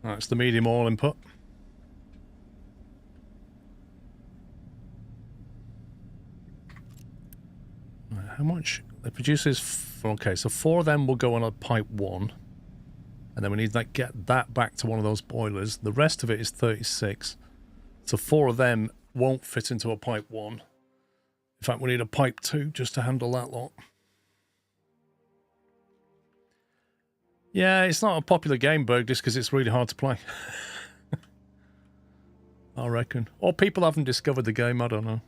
That's the medium oil input. How much? It produces... Okay, so 4 of them will go on a pipe 1. And then we need to get that back to one of those boilers. The rest of it is 36. So 4 of them won't fit into a pipe 1. In fact, we need a pipe 2 just to handle that lot. Yeah, it's not a popular game, Berg, just because it's really hard to play. I reckon. Or people haven't discovered the game, I don't know.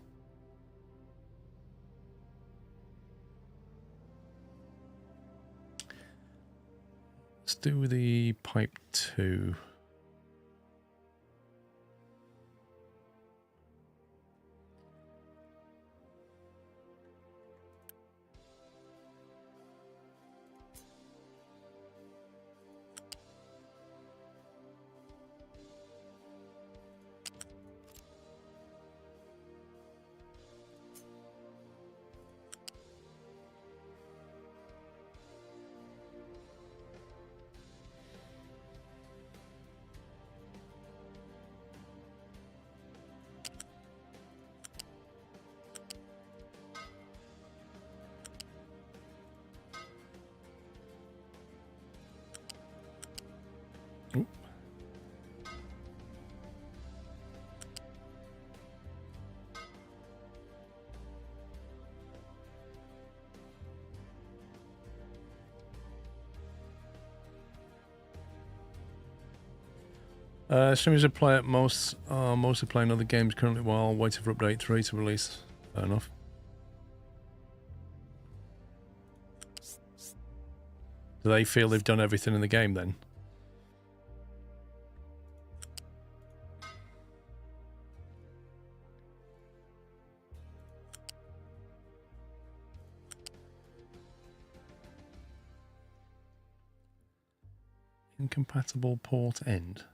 Let's do the pipe 2. Streamers who play at most are mostly playing other games currently while waiting for update 3 to release. Fair enough. Do they feel they've done everything in the game then? Incompatible port end.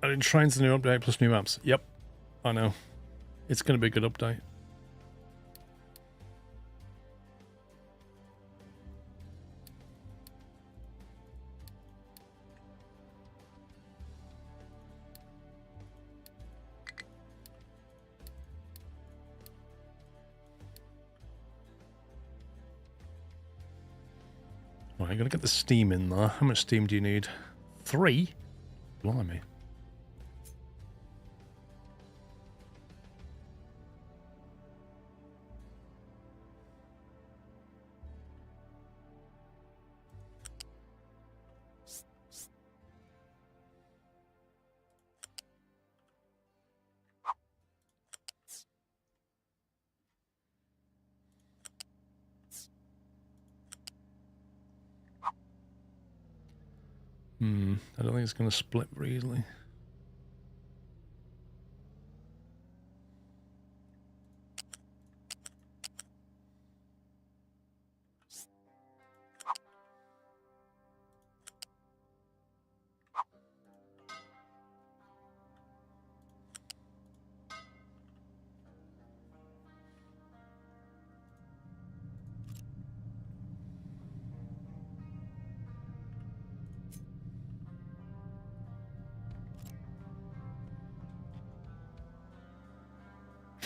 And it trains the new update plus new maps. Yep, I know. It's going to be a good update. Right, I'm going to get the steam in there. How much steam do you need? 3? Blimey. I don't think it's going to split very easily.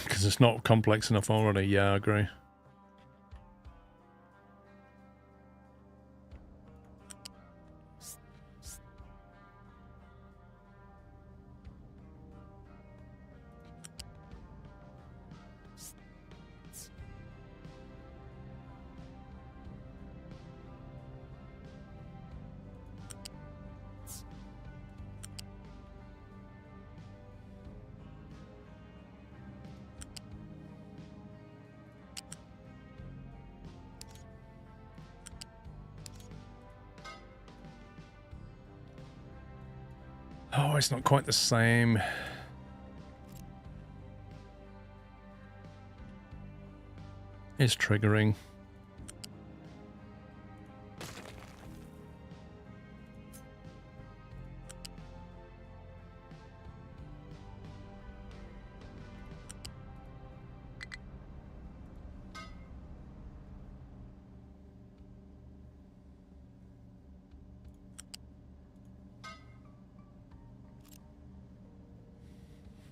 Because it's not complex enough already. Yeah, I agree. Oh, it's not quite the same. is triggering.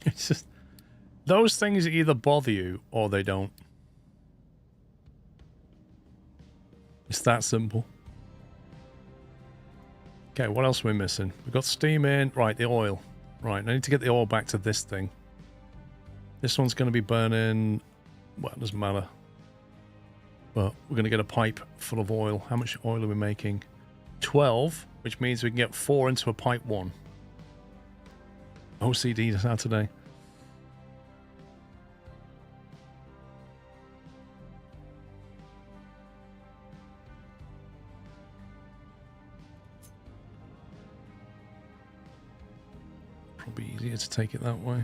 It's just, those things either bother you or they don't. It's that simple. Okay, what else are we missing? We've got steam in. Right, the oil. Right, I need to get the oil back to this thing. This one's going to be burning... Well, it doesn't matter. But we're going to get a pipe full of oil. How much oil are we making? 12, which means we can get 4 into a pipe 1. OCD Saturday. Probably easier to take it that way.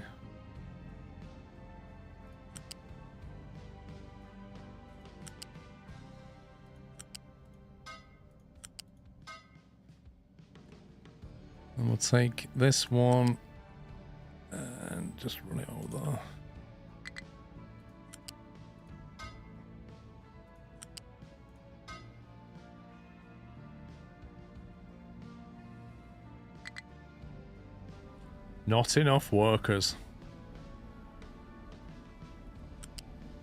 And we'll take this one and just run it over. Not enough workers.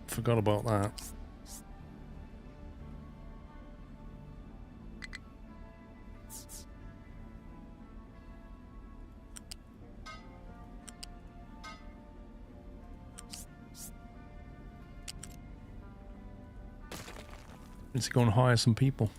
Forgot about that. Need to go and hire some people.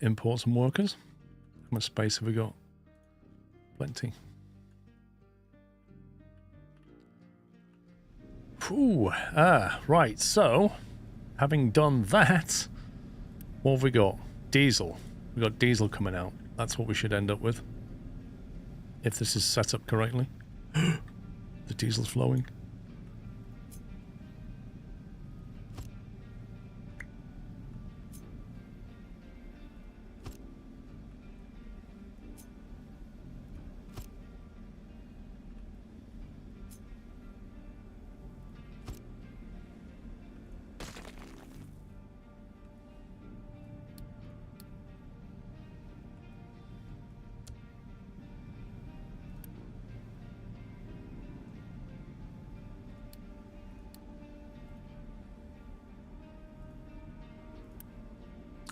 Import some workers. How much space have we got? Plenty. Ooh, right. So, having done that, what have we got? Diesel. We've got diesel coming out. That's what we should end up with. If this is set up correctly. The diesel's flowing.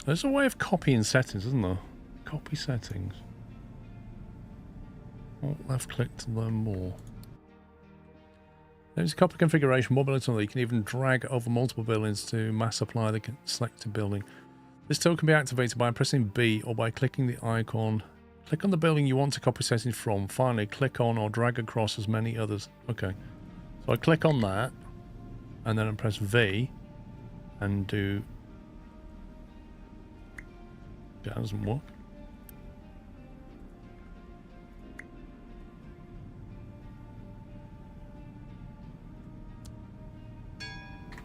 There's a way of copying settings, isn't there? Copy settings. Alt left click to learn more. There's a copy configuration, mobility tool. You can even drag over multiple buildings to mass apply the selected building. This tool can be activated by pressing B or by clicking the icon. Click on the building you want to copy settings from. Finally, click on or drag across as many others. Okay. So I click on that, and then I press V, and do... That doesn't work.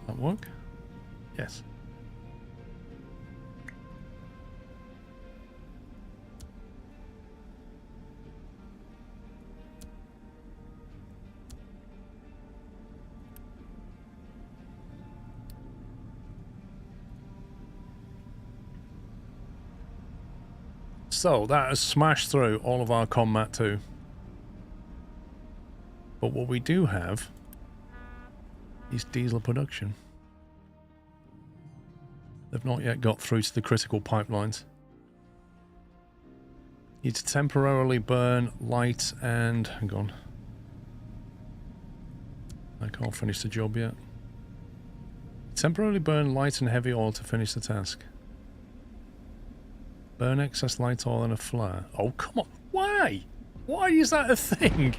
That work? Yes. So that has smashed through all of our combat too. But what we do have is diesel production. They've not yet got through to the critical pipelines. Need to temporarily burn light and... hang on. I can't finish the job yet. Temporarily burn light and heavy oil to finish the task. Burn excess light oil in a flare. Oh, come on. Why? Why is that a thing?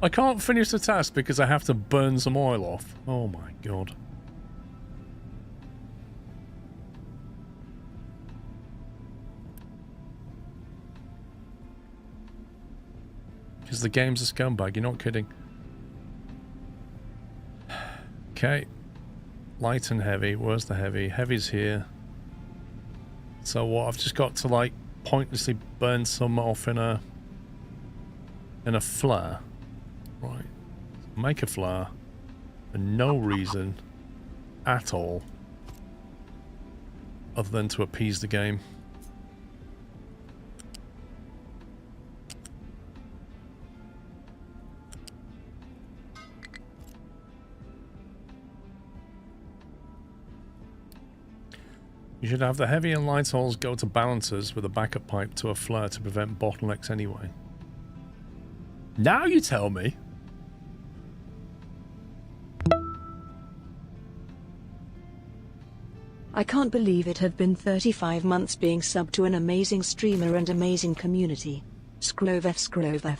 I can't finish the task because I have to burn some oil off. Oh my god. Because the game's a scumbag, you're not kidding. Okay. Light and heavy. Where's the heavy? Heavy's here. So what? I've just got to like pointlessly burn some off in a flare. Right. Make a flare for no reason at all other than to appease the game. You should have the heavy and light oils go to balancers with a backup pipe to a flare to prevent bottlenecks anyway. Now you tell me. I can't believe it have been 35 months being subbed to an amazing streamer and amazing community. Sklovef Sklovef.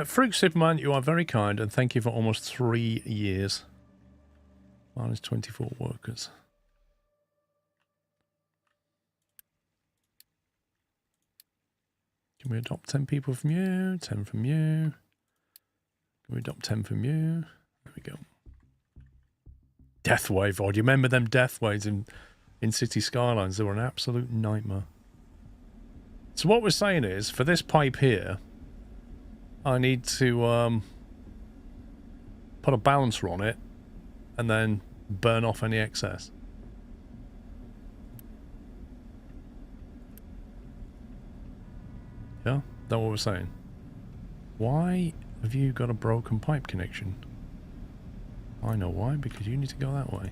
Fruit Superman, you are very kind and thank you for almost 3 years. Minus 24 workers. Can we adopt 10 people from you? 10 from you. Can we adopt 10 from you? There we go. Death Wave. Oh, do you remember them Death Waves in City Skylines? They were an absolute nightmare. So what we're saying is, for this pipe here, I need to put a balancer on it and then burn off any excess. Yeah, that's what we're saying. Why have you got a broken pipe connection? I know why, because you need to go that way.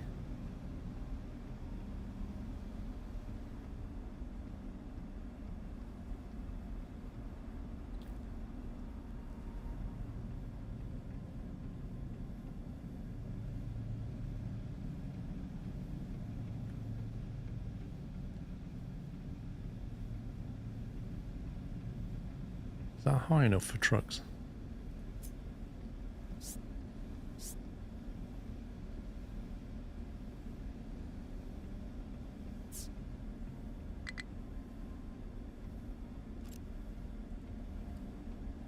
Is that high enough for trucks?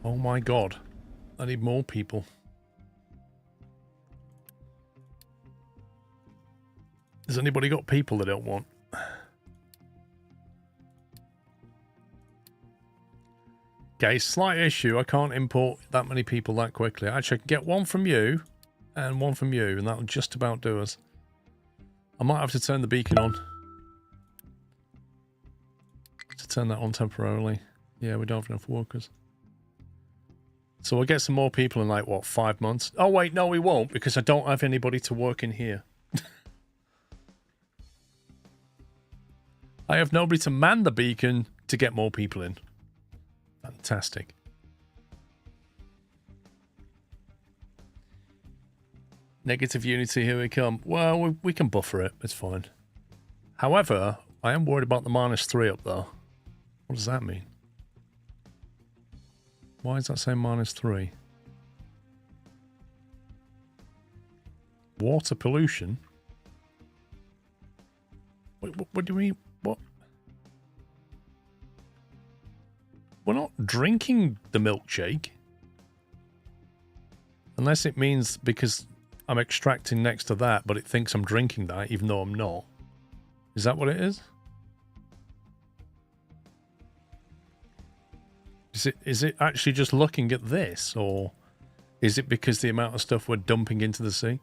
Oh my god. I need more people. Has anybody got people they don't want? Okay, slight issue. I can't import that many people that quickly. Actually, I can get one from you and one from you, and that'll just about do us. I might have to turn the beacon on. To turn that on temporarily. Yeah, we don't have enough workers. So we'll get some more people in like, what, 5 months? Oh, wait, no, we won't, because I don't have anybody to work in here. I have nobody to man the beacon to get more people in. Fantastic. Negative unity, here we come. Well, we can buffer it. It's fine. However, I am worried about the -3 up there. What does that mean? Why does that say -3? Water pollution? Wait, what do we... What? We're not drinking the milkshake. Unless it means because I'm extracting next to that, but it thinks I'm drinking that, even though I'm not. Is that what it is? Is it actually just looking at this, or is it because the amount of stuff we're dumping into the sea?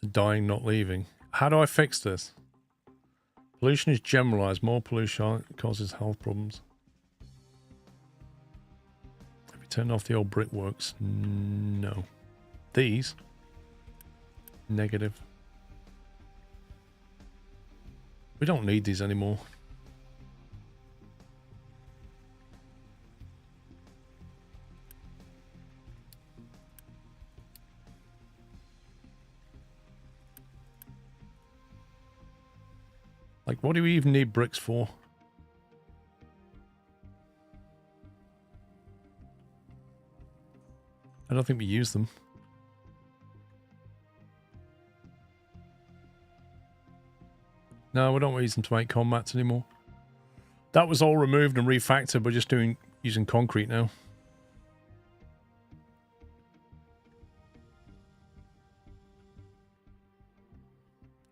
Dying, not leaving. How do I fix this? Pollution is generalized. More pollution causes health problems. Have you turned off the old brickworks? No. These? Negative. We don't need these anymore. Like, what do we even need bricks for? I don't think we use them. No, we don't use them to make combats anymore. That was all removed and refactored. We're just using concrete now.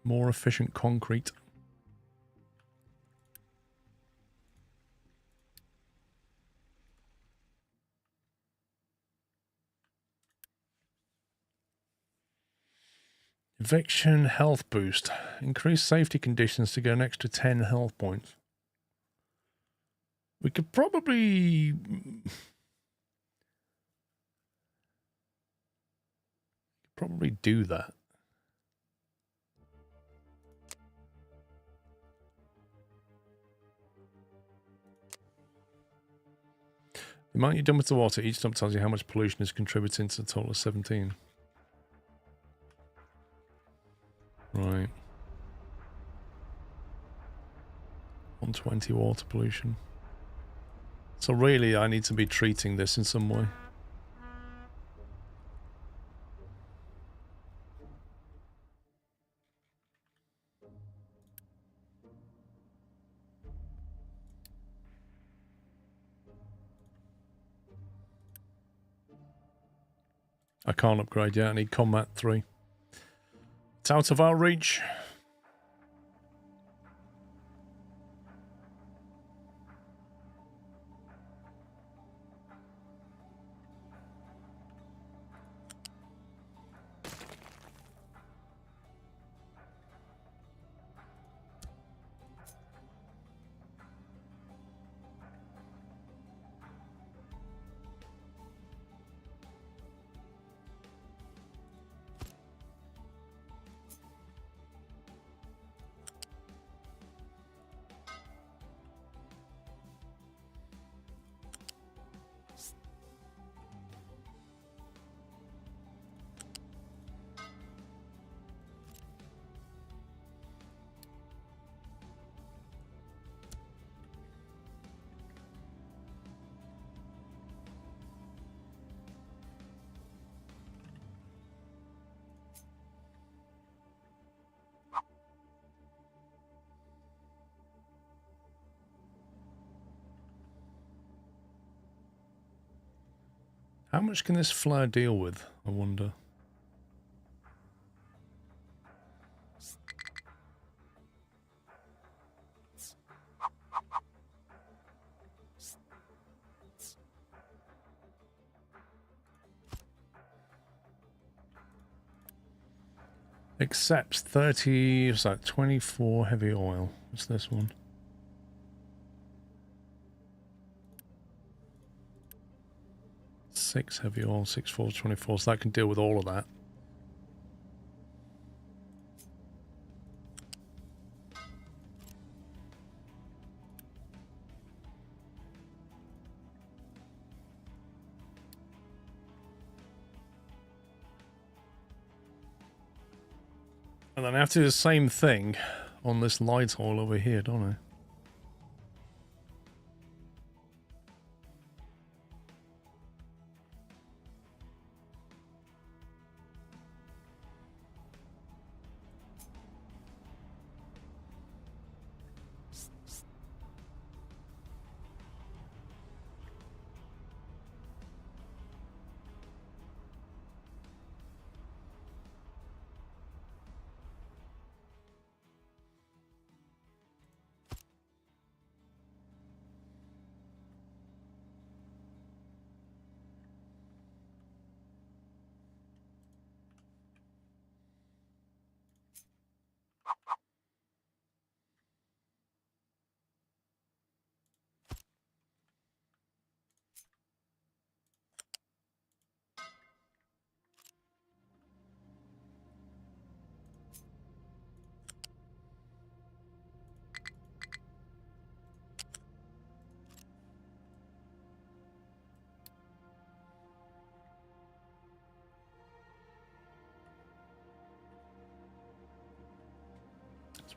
More efficient concrete. Eviction health boost. Increase safety conditions to get an extra 10 health points. We could probably do that. The amount you dump into the water each dump tells you how much pollution is contributing to the total of 17. Right. 120 water pollution. So really, I need to be treating this in some way. I can't upgrade yet. I need Combat 3. It's out of our reach. How much can this flare deal with, I wonder? Accepts 30, it's like 24 heavy oil. What's this one? Six heavy oil, 6, 4, 24, so that can deal with all of that. And then I have to do the same thing on this light oil over here, don't I?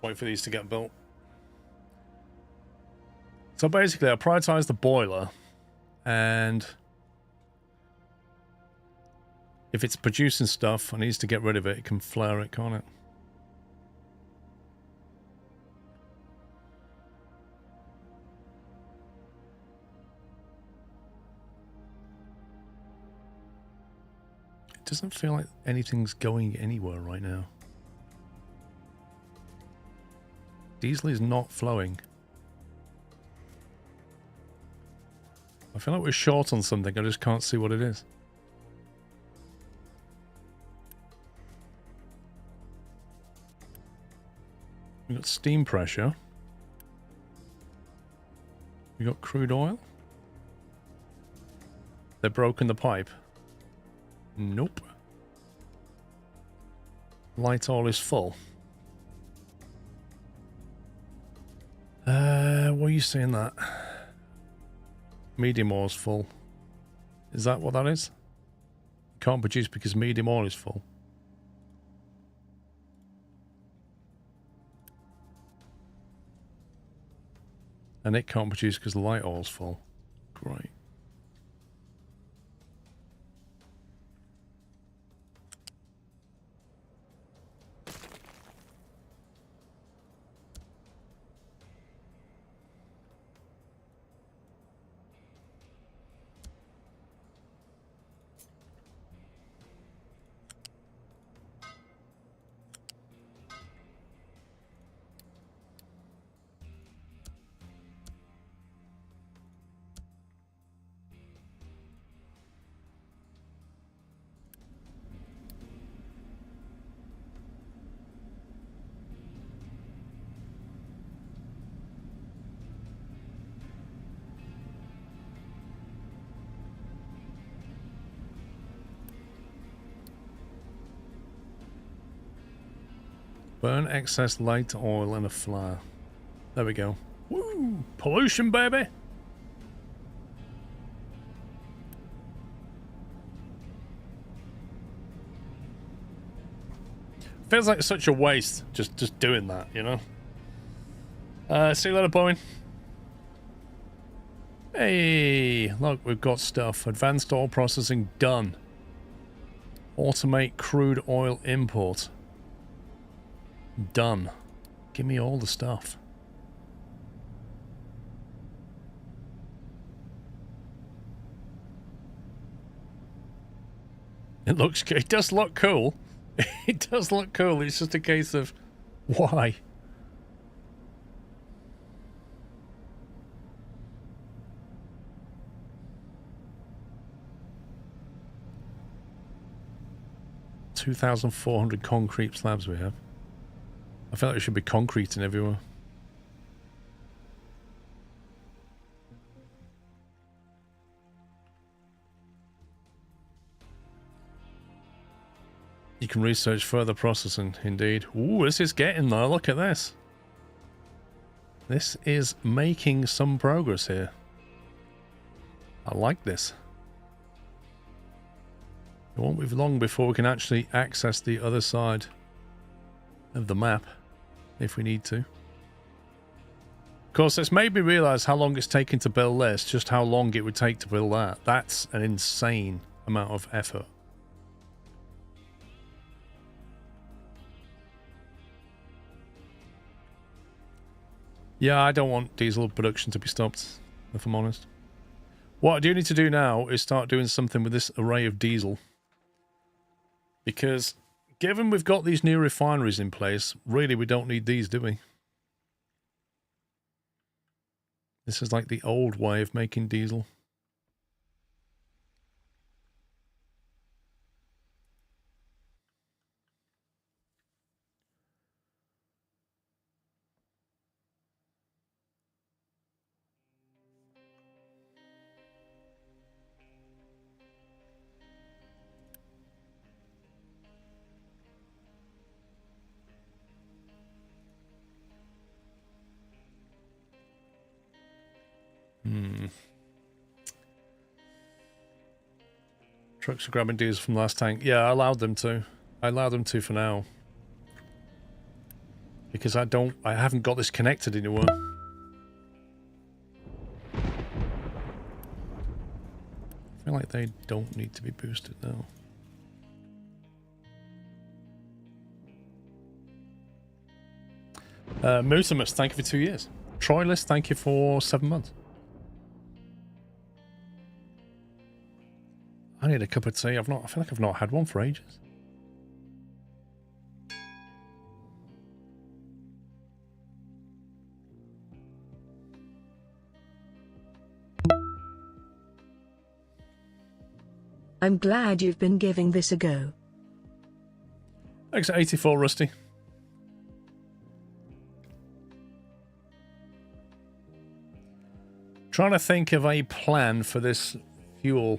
Wait for these to get built. So basically, I prioritize the boiler, and if it's producing stuff, I need to get rid of it. It can flare it, can't it? It doesn't feel like anything's going anywhere right now. Diesel is not flowing. I feel like we're short on something. I just can't see what it is. We've got steam pressure. We got crude oil. They've broken the pipe. Nope. Light oil is full. What are you saying that? Medium oil is full. Is that what that is? Can't produce because medium oil is full. And it can't produce because the light oil's full. Great. Burn excess light oil in a flare. There we go. Woo! Pollution, baby! Feels like such a waste just doing that, you know? See you later, Boeing. Hey, look, we've got stuff. Advanced oil processing done. Automate crude oil import. Done. Give me all the stuff. It looks, it does look cool. It does look cool. It's just a case of why. $2,400 concrete slabs we have. I feel like there should be concrete in everywhere. You can research further processing, indeed. Ooh, this is getting there. Look at this. This is making some progress here. I like this. It won't be long before we can actually access the other side of the map, if we need to. Of course, this made me realise how long it's taken to build this, just how long it would take to build that. That's an insane amount of effort. Yeah, I don't want diesel production to be stopped, if I'm honest. What I do need to do now is start doing something with this array of diesel. Because given we've got these new refineries in place, really we don't need these, do we? This is like the old way of making diesel. Trucks are grabbing diesel from last tank. Yeah, I allowed them to. I allowed them to for now. Because I haven't got this connected anywhere. I feel like they don't need to be boosted now. Musimus, thank you for 2 years. Troilus, thank you for 7 months. I need a cup of tea. I feel like I've not had one for ages. I'm glad you've been giving this a go. Thanks, 84, Rusty. Trying to think of a plan for this fuel.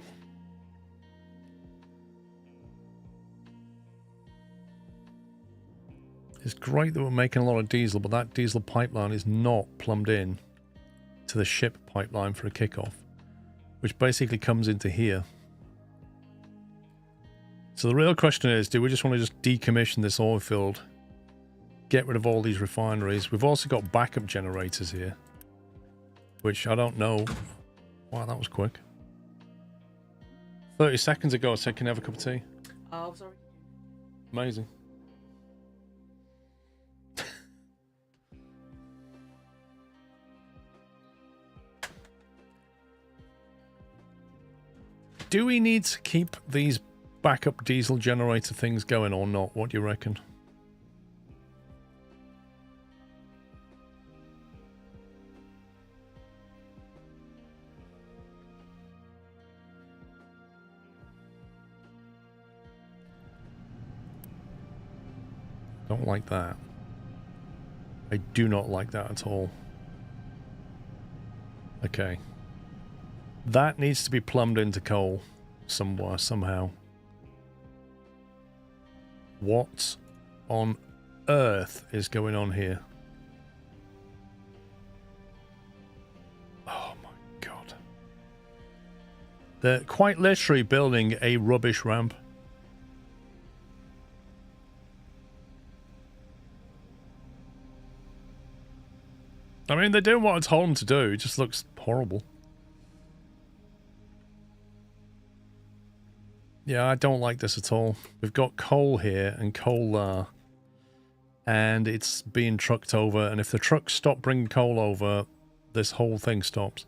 It's great that we're making a lot of diesel, but that diesel pipeline is not plumbed in to the ship pipeline for a kickoff, which basically comes into here. So the real question is, do we just want to just decommission this oil field, get rid of all these refineries? We've also got backup generators here, which I don't know. Wow, that was quick. 30 seconds ago I said, can I have a cup of tea? Oh, sorry. Amazing. Do we need to keep these backup diesel generator things going or not? What do you reckon? Don't like that. I do not like that at all. Okay. That needs to be plumbed into coal somewhere, somehow. What on earth is going on here? Oh my god. They're quite literally building a rubbish ramp. I mean, they're doing what I told them to do. It just looks horrible. Yeah, I don't like this at all. We've got coal here and coal there. And it's being trucked over. And if the trucks stop bringing coal over, this whole thing stops.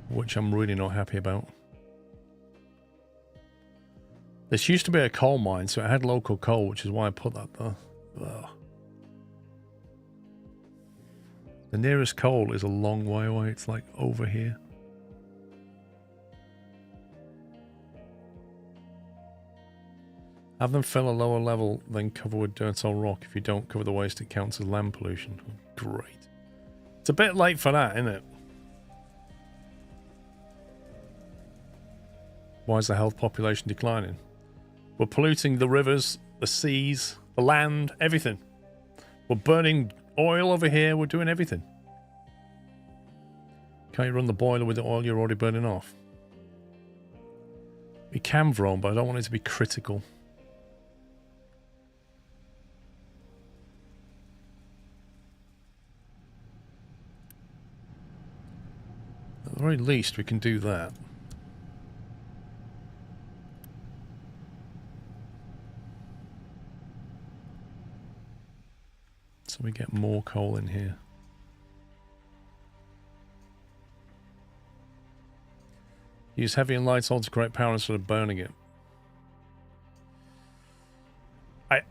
Which I'm really not happy about. This used to be a coal mine, so it had local coal, which is why I put that there. Ugh. The nearest coal is a long way away. It's like over here. Have them fill a lower level, then cover with dirt or rock. If you don't cover the waste, it counts as land pollution. Great. It's a bit late for that, isn't it? Why is the health population declining? We're polluting the rivers, the seas, the land, everything. We're burning oil over here. We're doing everything. Can't you run the boiler with the oil you're already burning off? We can, Vrone, but I don't want it to be critical. At the very least, we can do that. So we get more coal in here. Use heavy and light oil to create power instead of burning it.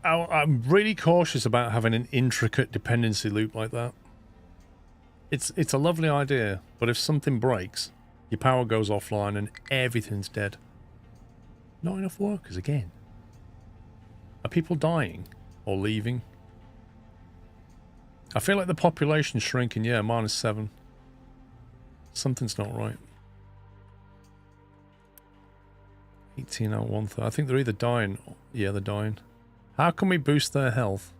I'm really cautious about having an intricate dependency loop like that. It's a lovely idea, but if something breaks, your power goes offline and everything's dead. Not enough workers again. Are people dying or leaving? I feel like the population's shrinking. Yeah, -7. Something's not right. 18 out 1/3. I think they're either dying. Yeah, they're dying. How can we boost their health?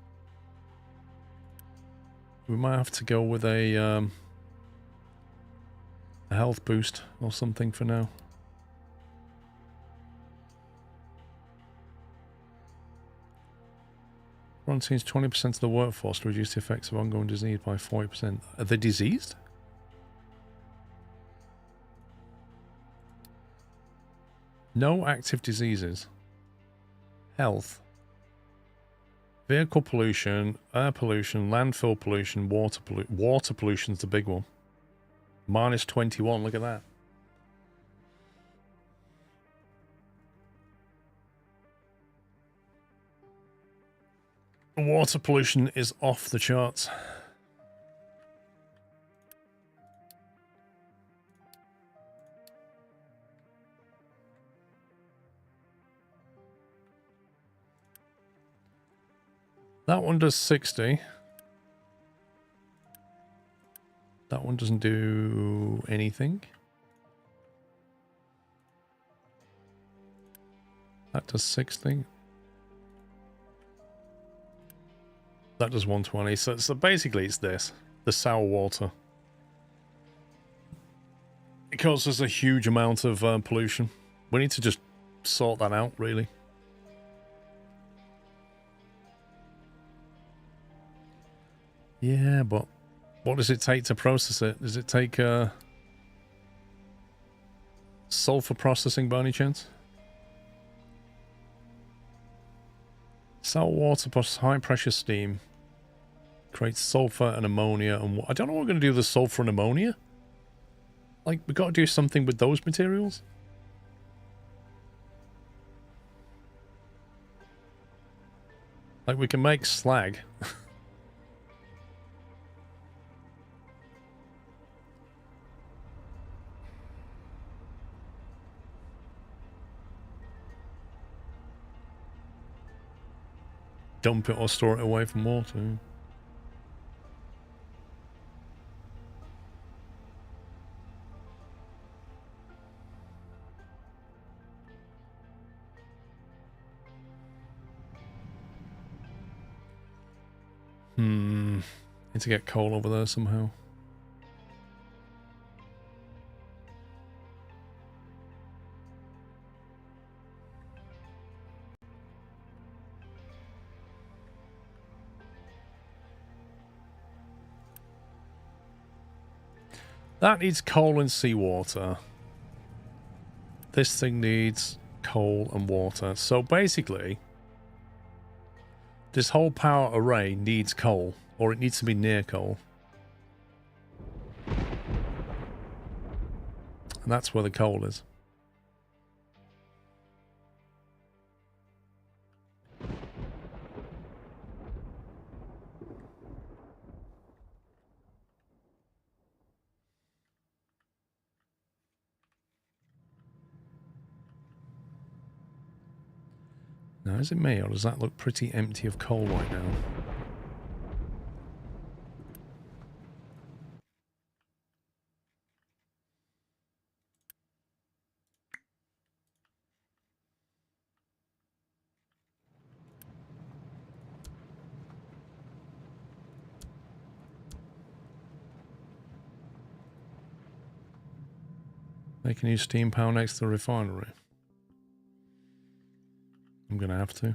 We might have to go with a health boost or something for now. Quarantines 20% of the workforce to reduce the effects of ongoing disease by 40%. Are they diseased? No active diseases. Health. Vehicle pollution, air pollution, landfill pollution, water pollution. Water pollution's the big one. Minus 21, look at that. Water pollution is off the charts. That one does 60. That one doesn't do anything. That does 60. That does 120. So basically it's this. The sour water. It causes a huge amount of pollution. We need to just sort that out, really. Yeah, but what does it take to process it? Does it take sulfur processing by any chance? Salt water plus high pressure steam creates sulfur and ammonia. And I don't know what we're going to do with the sulfur and ammonia. Like, we got to do something with those materials. Like, we can make slag. Dump it or store it away from water. Need to get coal over there somehow. That needs coal and seawater. This thing needs coal and water. So basically, this whole power array needs coal, or it needs to be near coal. And that's where the coal is. Now, is it me, or does that look pretty empty of coal right now? They can use steam power next to the refinery. I'm going to have to.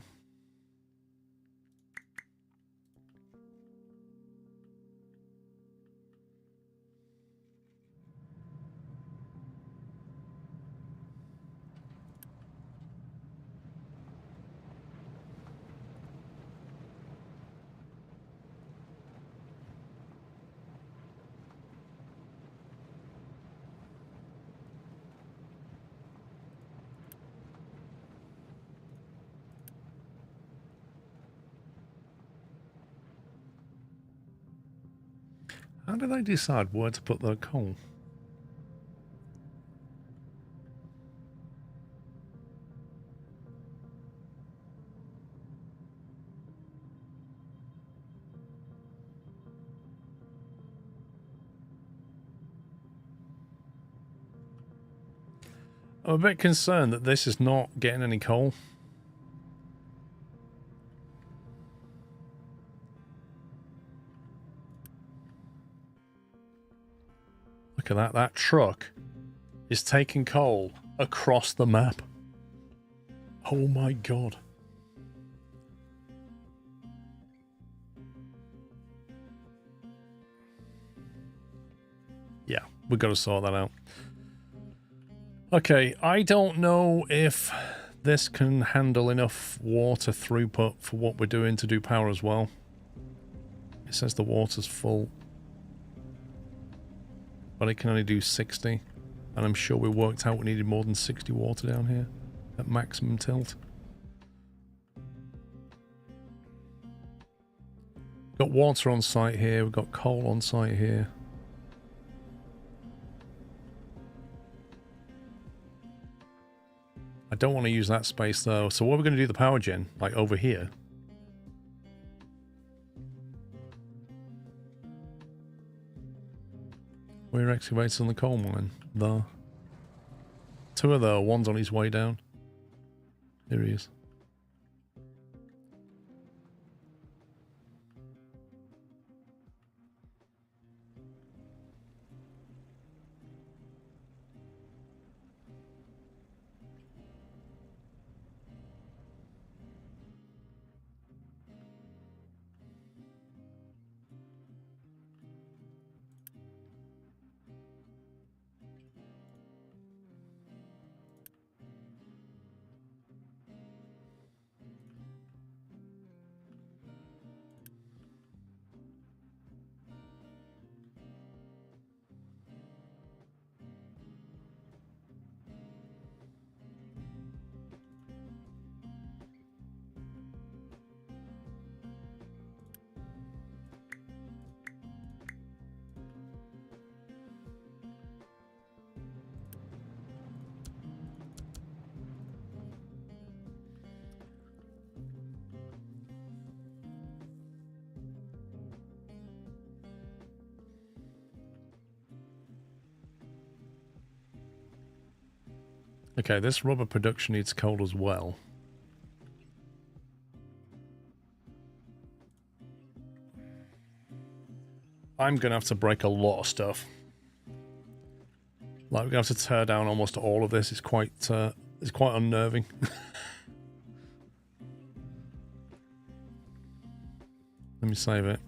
How do they decide where to put their coal? I'm a bit concerned that this is not getting any coal. Look at that. That truck is taking coal across the map. Oh my god. we've got to sort that out. Okay, I don't know if this can handle enough water throughput for what we're doing to do power as well. It says the water's full, but it can only do 60, and I'm sure we worked out we needed more than 60 water down here at maximum tilt. Got water on site here, we've got coal on site here. I don't want to use that space though, so what are we going to do the power gen? Like over here? Where are excavators on the coal mine? There. Two of there, one's on his way down. Here he is. Okay, this rubber production needs coal as well. I'm going to have to break a lot of stuff. Like, we're going to have to tear down almost all of this. It's quite unnerving. Let me save it.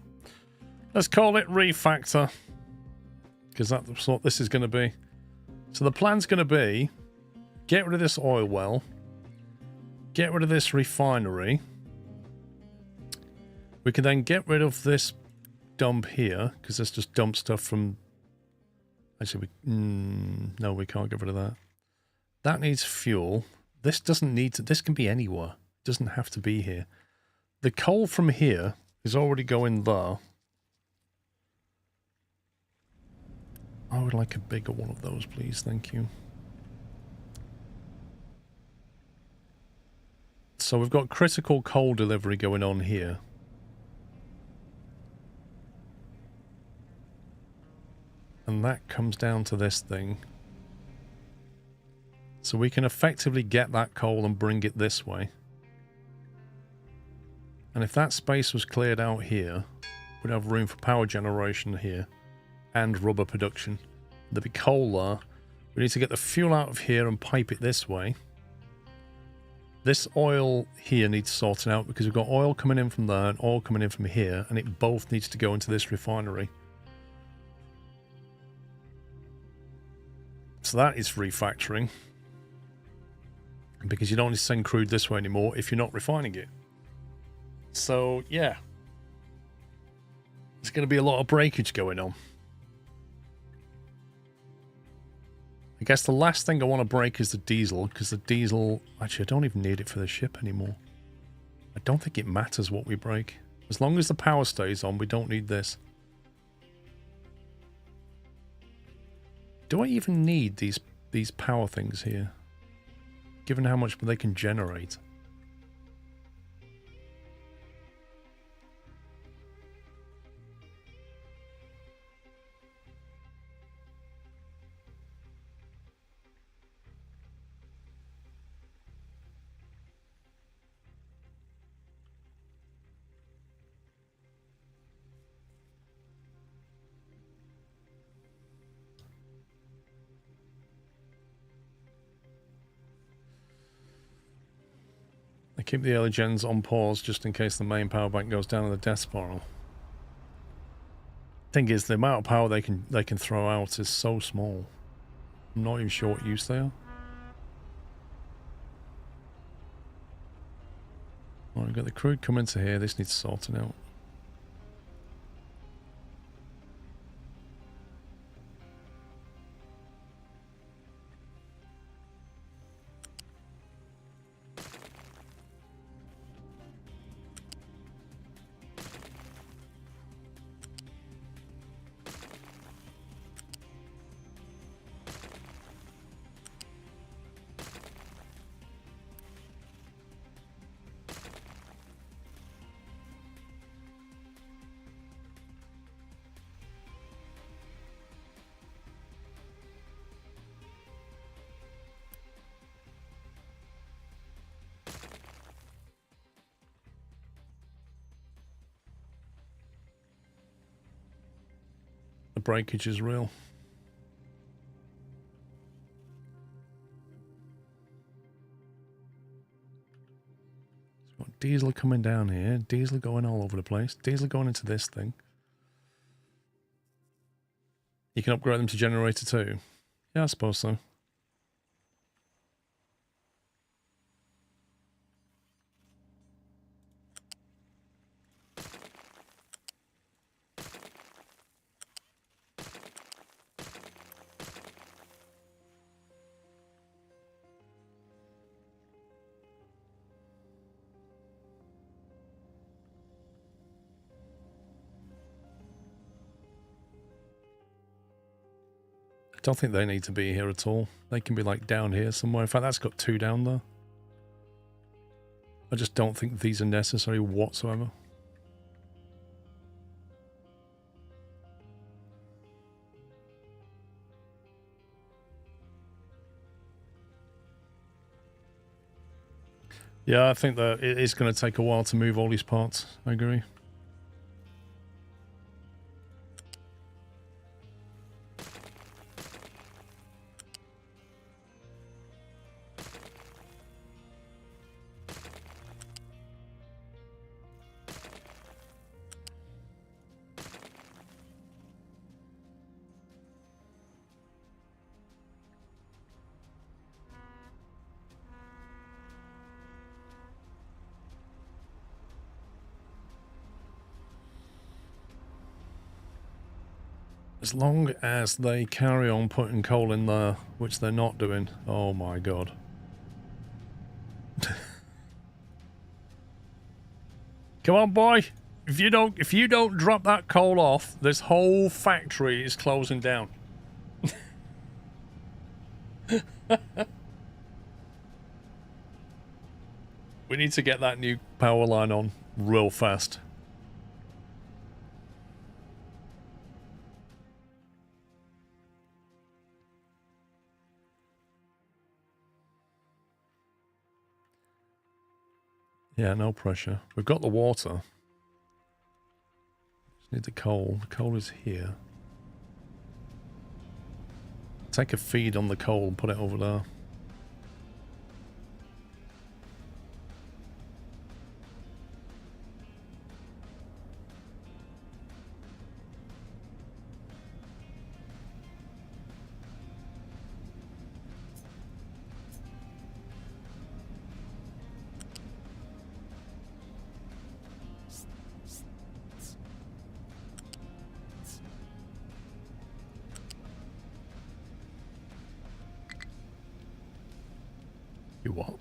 Let's call it refactor, because that's what this is going to be. So the plan's going to be get rid of this oil well, get rid of this refinery. We can then get rid of this dump here, because this just dumps stuff from... Actually, no, we can't get rid of that. That needs fuel. This doesn't need to... This can be anywhere. It doesn't have to be here. The coal from here is already going there. I would like a bigger one of those, please. Thank you. So we've got critical coal delivery going on here. And that comes down to this thing. So we can effectively get that coal and bring it this way. And if that space was cleared out here, we'd have room for power generation here and rubber production. There'd be coal there. We need to get the fuel out of here and pipe it this way. This oil here needs sorting out because we've got oil coming in from there and oil coming in from here, and it both needs to go into this refinery. So that is refactoring, because you don't need to send crude this way anymore if you're not refining it. So yeah, there's going to be a lot of breakage going on. I guess the last thing I want to break is the diesel, because the diesel... Actually, I don't even need it for the ship anymore. I don't think it matters what we break. As long as the power stays on, we don't need this. Do I even need these power things here? Given how much they can generate. Keep the early gens on pause just in case the main power bank goes down in the death spiral. Thing is, the amount of power they can throw out is so small. I'm not even sure what use they are. Right, we've got the crude coming to here. This needs sorting out. The breakage is real. So we've got diesel coming down here, diesel going all over the place, diesel going into this thing. You can upgrade them to generator too. Yeah, I suppose so. I don't think they need to be here at all. They can be like down here somewhere. In fact, that's got 2 down there. I just don't think these are necessary whatsoever. Yeah, I think that it is going to take a while to move all these parts. I agree. As long as they carry on putting coal in there, which they're not doing. Oh my god. Come on, boy. If you don't drop that coal off, this whole factory is closing down. We need to get that new power line on real fast. Yeah, no pressure. We've got the water. Just need the coal. The coal is here. Take a feed on the coal and put it over there. You what?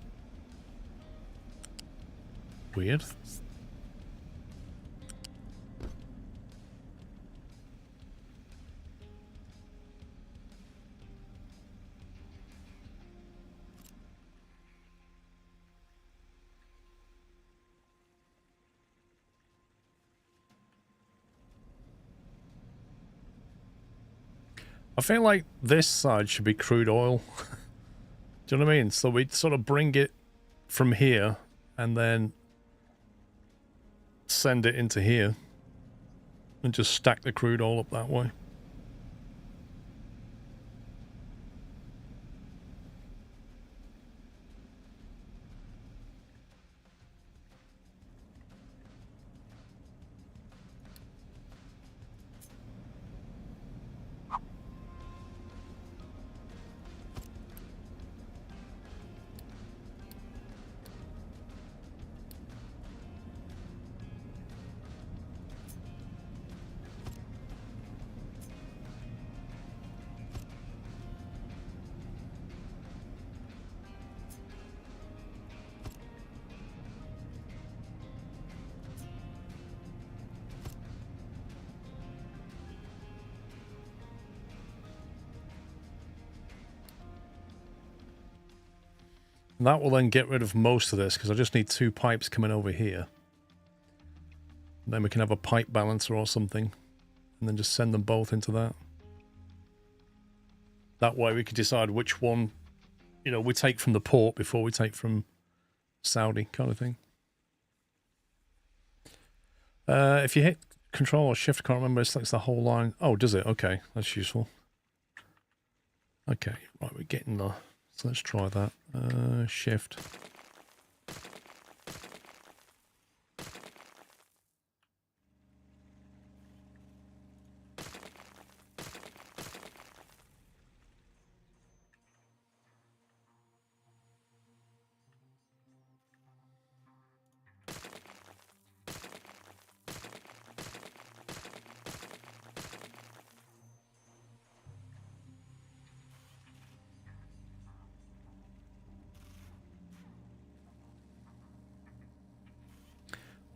Weird. I feel like this side should be crude oil. Do you know what I mean? So we sort of bring it from here and then send it into here and just stack the crude oil up that way. And that will then get rid of most of this, because I just need 2 pipes coming over here. And then we can have a pipe balancer or something. And then just send them both into that. That way we could decide which one, you know, we take from the port before we take from Saudi, kind of thing. If you hit Control or Shift, I can't remember, it selects the whole line. Oh, does it? Okay, that's useful. Okay, right, we're getting there. So let's try that. Shift.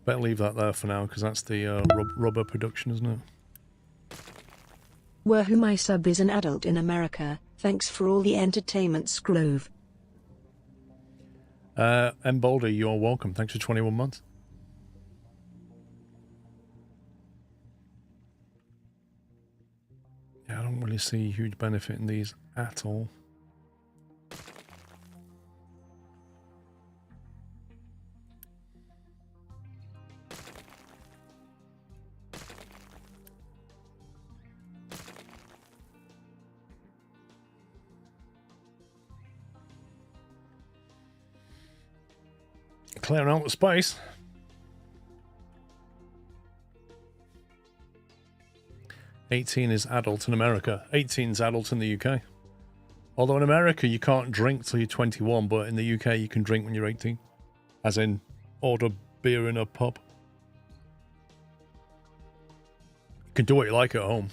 Better leave that there for now, because that's the rubber production, isn't it? Wahoo, my sub is an adult in America. Thanks for all the entertainment, Scrove. M. Boulder, you're welcome. Thanks for 21 months. Yeah, I don't really see a huge benefit in these at all. Clearing out the space. $18 is adult in America. 18 is adult in the UK. Although in America you can't drink till you're 21, but in the UK you can drink when you're 18. As in, order beer in a pub. You can do what you like at home.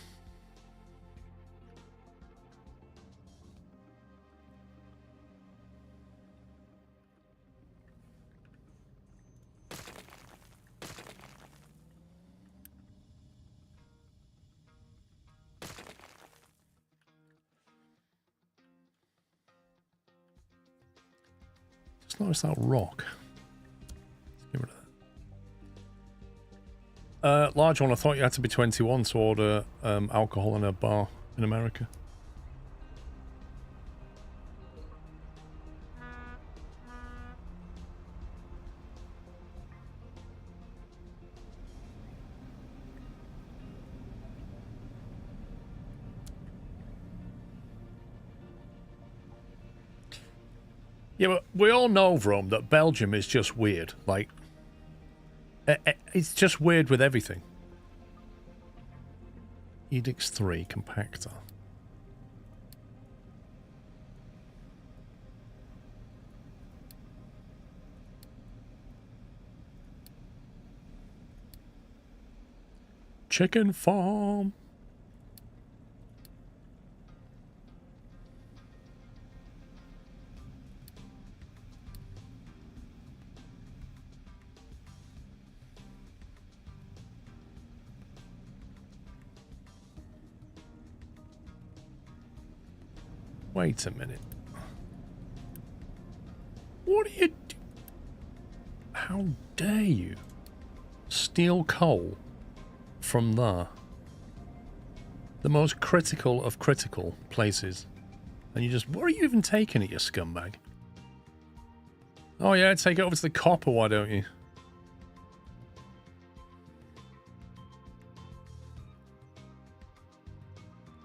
Just notice that rock. Let's get rid of that. Large one, I thought you had to be 21 to order alcohol in a bar in America. Yeah, but we all know, Vrome, that Belgium is just weird. Like, it's just weird with everything. Edix 3 compactor. Chicken farm. Wait a minute. What are you do? How dare you steal coal from there? The most critical of critical places. And you just, what are you even taking it, you scumbag? Oh yeah, take it over to the copper, why don't you?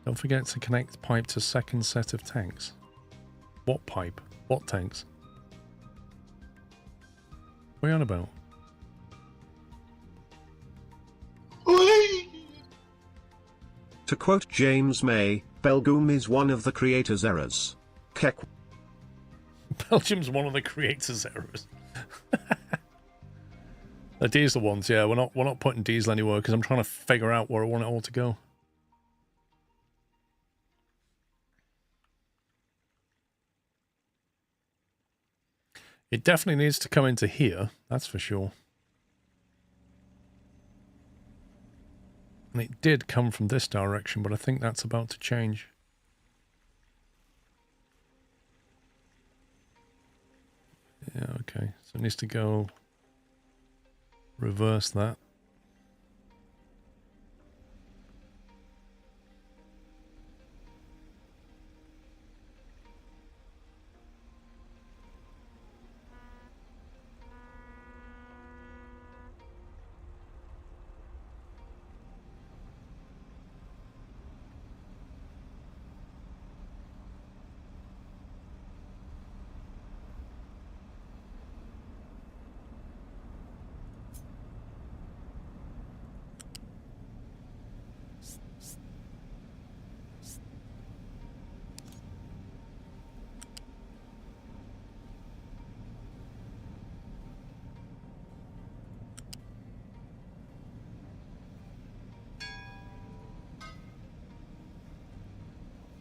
Don't forget to connect pipe to second set of tanks. What pipe? What tanks? What are you on about? To quote James May, Belgium is one of the creator's errors. Kek. Belgium's one of the creator's errors. The diesel ones, yeah. We're not putting diesel anywhere because I'm trying to figure out where I want it all to go. It definitely needs to come into here, that's for sure. And it did come from this direction, but I think that's about to change. Yeah, okay. So it needs to go reverse that.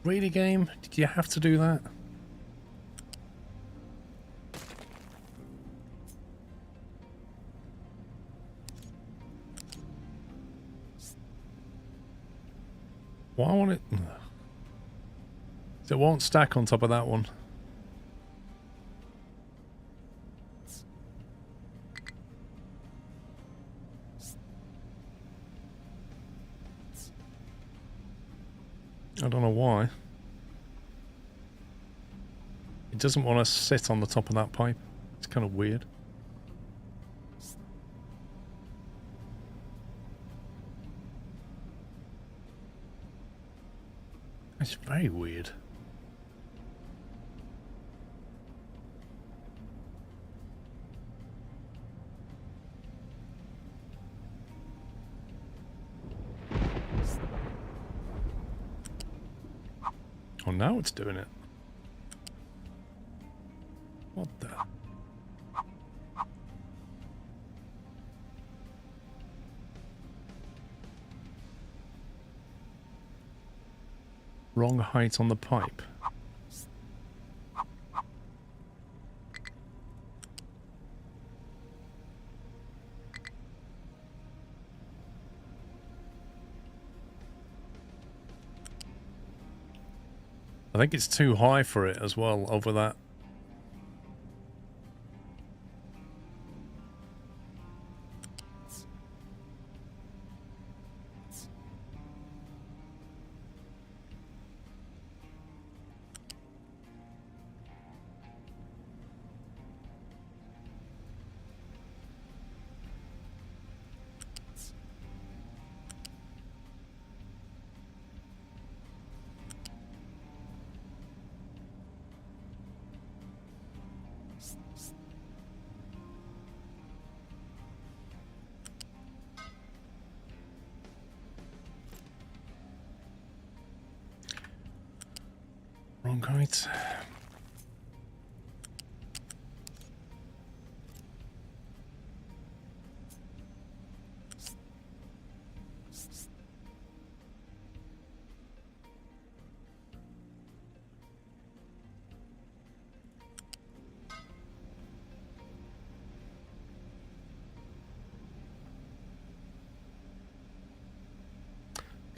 Really, game? Did you have to do that? Why won't it? It won't stack on top of that one. I don't know why. It doesn't want to sit on the top of that pipe. It's kind of weird. It's very weird. Oh, now it's doing it. What the? Wrong height on the pipe. I think it's too high for it as well, over that. Wrong height.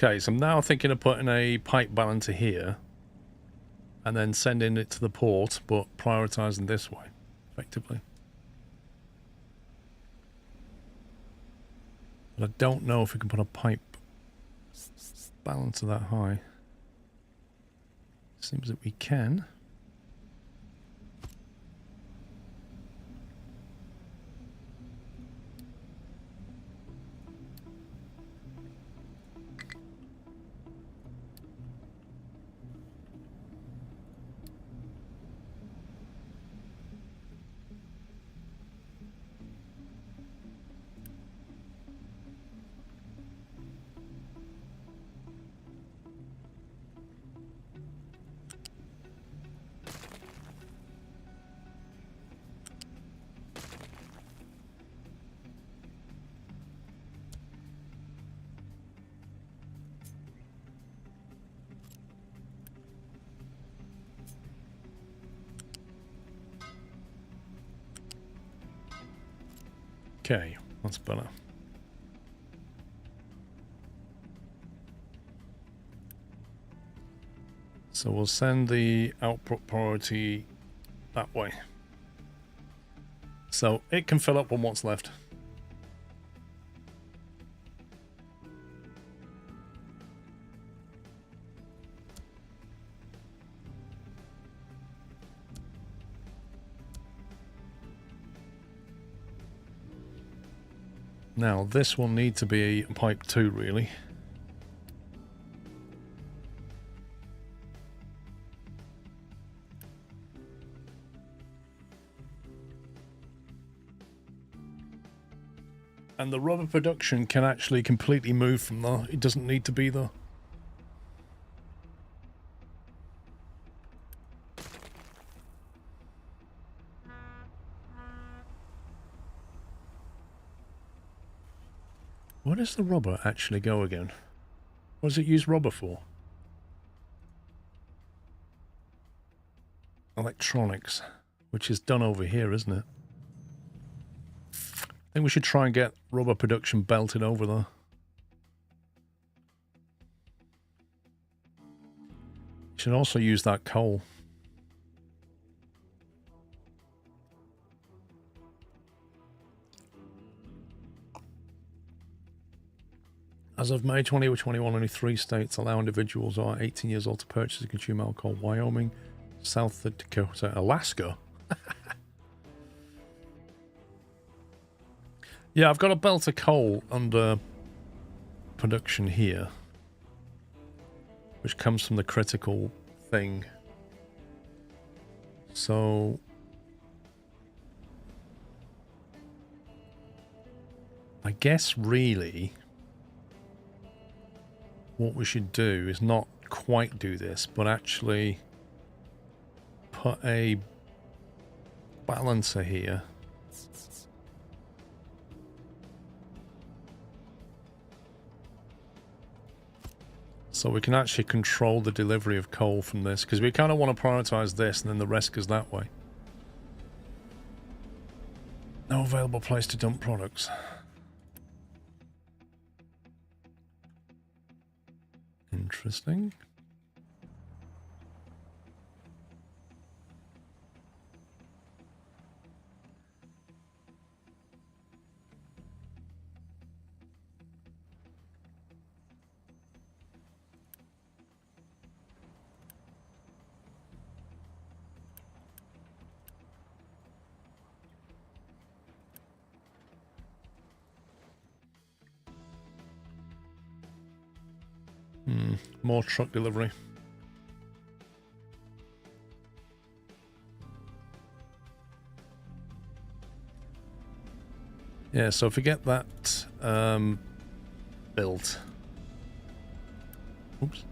Okay, so I'm now thinking of putting a pipe balancer here and then sending it to the port, but prioritizing this way, effectively. But I don't know if we can put a pipe balancer that high. Seems that we can. Okay, that's better. So we'll send the output priority that way. So it can fill up on what's left. Now, this will need to be pipe 2, really. And the rubber production can actually completely move from there. It doesn't need to be there. Where does the rubber actually go again? What does it use rubber for? Electronics, which is done over here, isn't it? I think we should try and get rubber production belted over there. Should also use that coal. As of May 2021, only 3 states allow individuals who are 18 years old to purchase and consume alcohol. Wyoming, South Dakota, Alaska. Yeah, I've got a belt of coal under production here, which comes from the critical thing. So I guess really what we should do is not quite do this, but actually put a balancer here. So we can actually control the delivery of coal from this, because we kind of want to prioritize this and then the rest goes that way. No available place to dump products. Interesting. More truck delivery. Yeah, so if we get that built. Oops.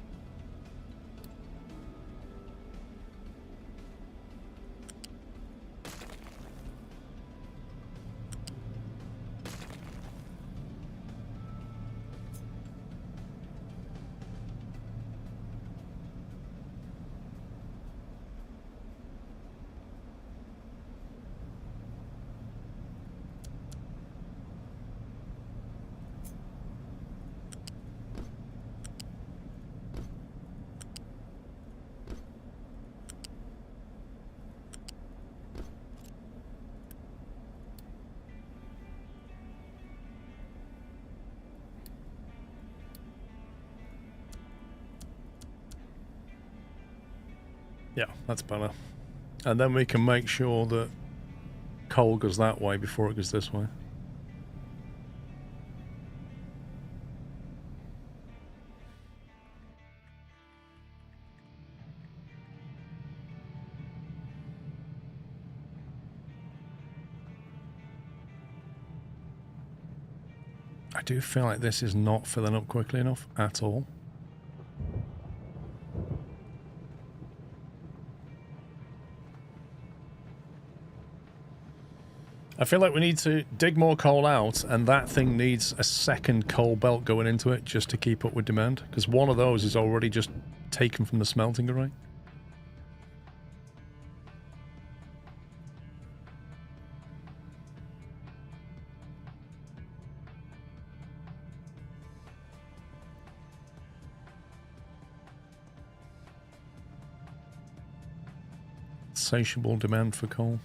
Yeah, that's better. And then we can make sure that coal goes that way before it goes this way. I do feel like this is not filling up quickly enough at all. I feel like we need to dig more coal out, and that thing needs a second coal belt going into it just to keep up with demand, because one of those is already just taken from the smelting array. Insatiable demand for coal.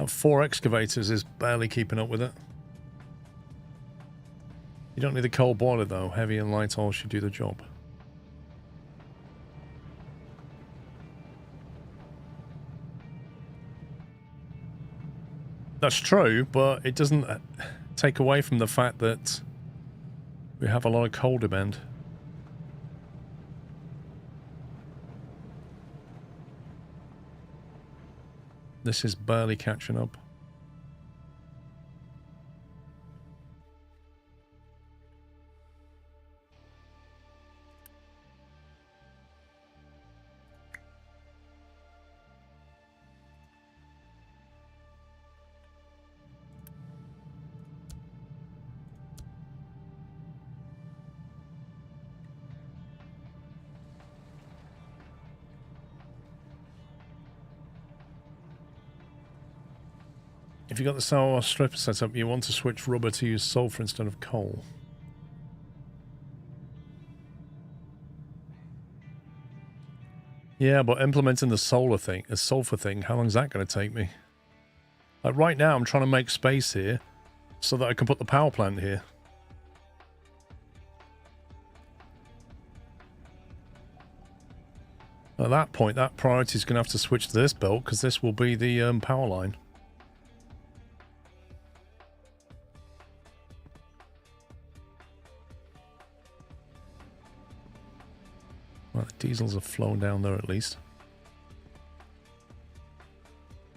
That 4 excavators is barely keeping up with it. You don't need the coal boiler though. Heavy and light oil should do the job. That's true, but it doesn't take away from the fact that we have a lot of coal demand. This is barely catching up. If you got the sour stripper set up, you want to switch rubber to use sulfur instead of coal. Yeah, but implementing the sulfur thing, how long is that going to take me? Like right now, I'm trying to make space here so that I can put the power plant here. At that point, that priority is going to have to switch to this belt because this will be the power line. Well, the diesels have flown down there at least.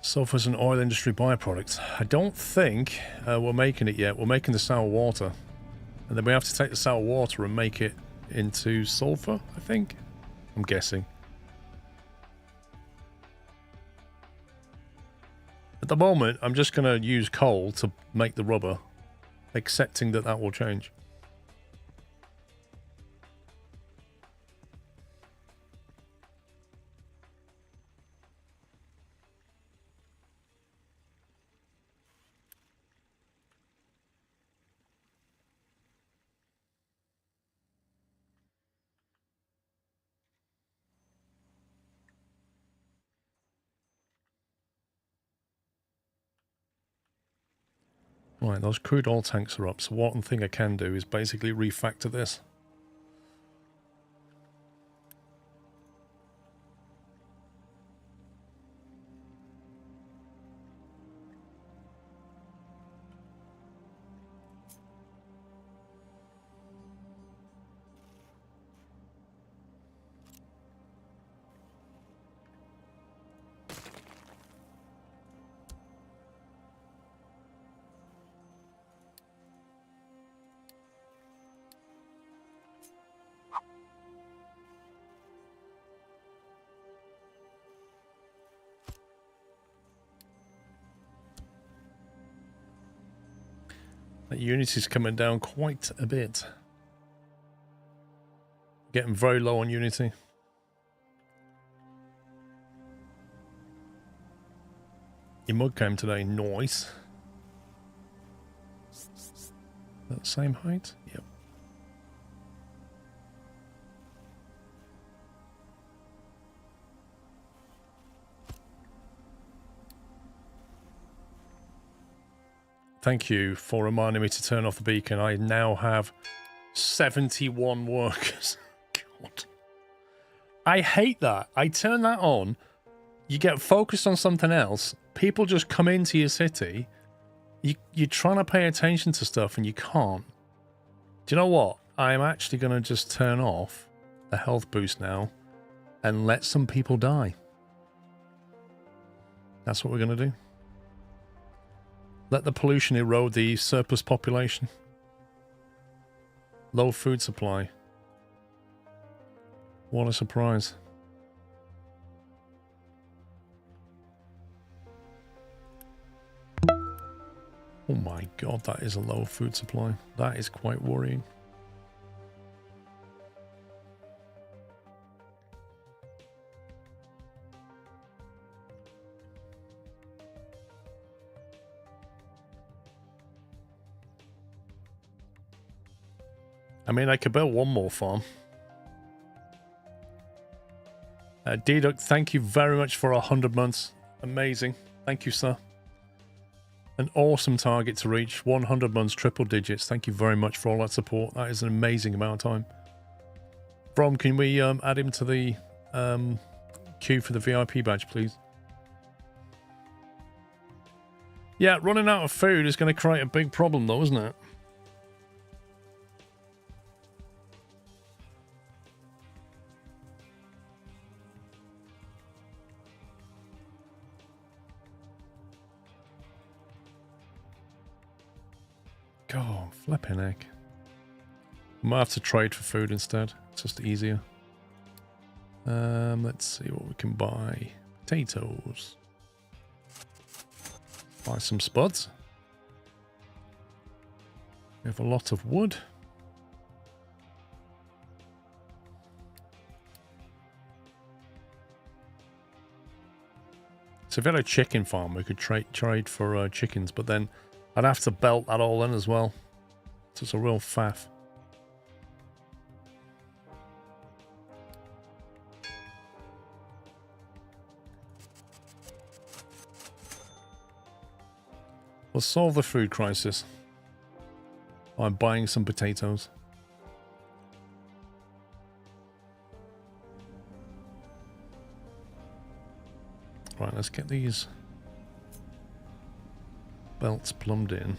Sulfur is an oil industry byproduct. I don't think we're making it yet. We're making the sour water. And then we have to take the sour water and make it into sulfur, I think. I'm guessing. At the moment, I'm just going to use coal to make the rubber, accepting that that will change. Right, those crude oil tanks are up, so one thing I can do is basically refactor this. That Unity's coming down quite a bit. Getting very low on Unity. Your mug came today, nice. That the same height? Yep. Thank you for reminding me to turn off the beacon. I now have 71 workers. God. I hate that. I turn that on. You get focused on something else. People just come into your city. You're trying to pay attention to stuff and you can't. Do you know what? I'm actually going to just turn off the health boost now and let some people die. That's what we're going to do. Let the pollution erode the surplus population. Low food supply. What a surprise. Oh my god, that is a low food supply. That is quite worrying. I mean, I could build one more farm. D-Duck, thank you very much for 100 months. Amazing. Thank you, sir. An awesome target to reach. 100 months, triple digits. Thank you very much for all that support. That is an amazing amount of time. Brom, can we add him to the queue for the VIP badge, please? Yeah, running out of food is going to create a big problem, though, isn't it? God, flipping heck. Might have to trade for food instead. It's just easier. Let's see what we can buy. Potatoes. Buy some spuds. We have a lot of wood. So if we had a chicken farm, we could trade for chickens, but then I'd have to belt that all in as well. So it's a real faff. We'll solve the food crisis by buying some potatoes. Right, let's get these belts plumbed in.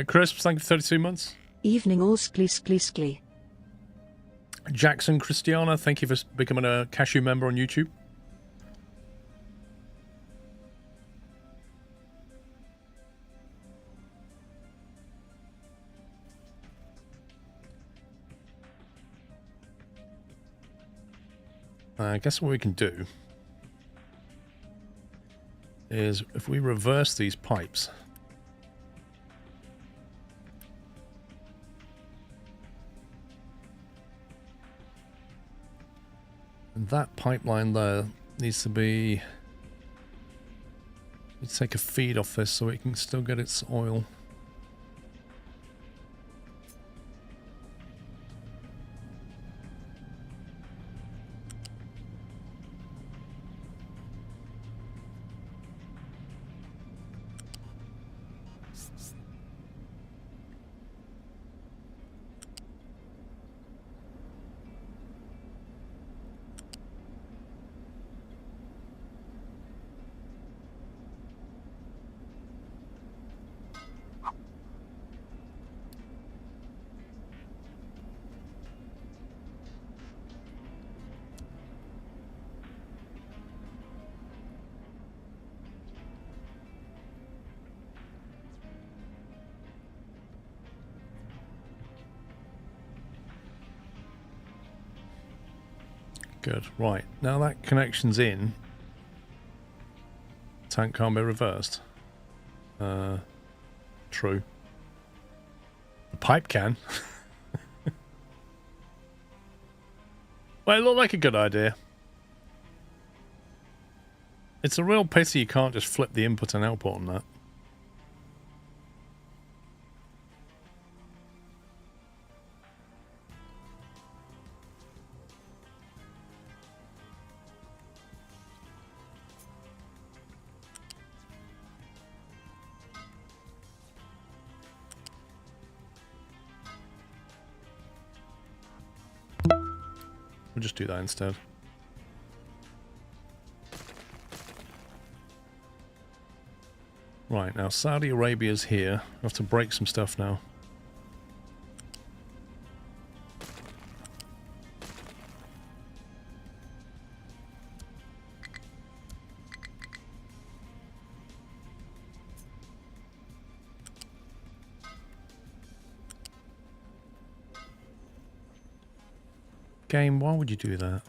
Crisps, thank you for 32 months. Evening all sklee. Jackson Christiana, thank you for becoming a cashew member on YouTube. I guess what we can do is if we reverse these pipes. And that pipeline there needs to be... Let's take a feed off this so it can still get its oil. Good. Right. Now that connection's in. Tank can't be reversed. True. The pipe can. Well, it looked like a good idea. It's a real pity you can't just flip the input and output on that. We'll just do that instead. Right, now Saudi Arabia's here. I have to break some stuff now. Game, why would you do that?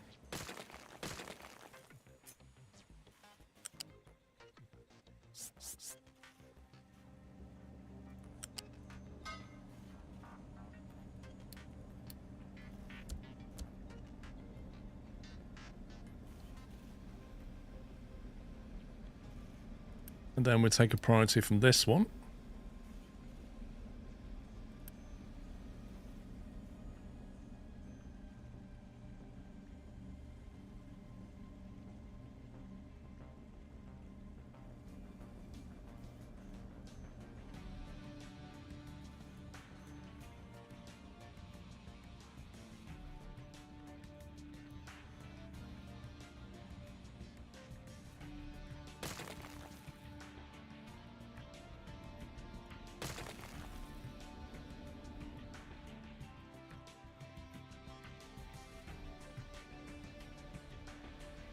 And then we take a priority from this one.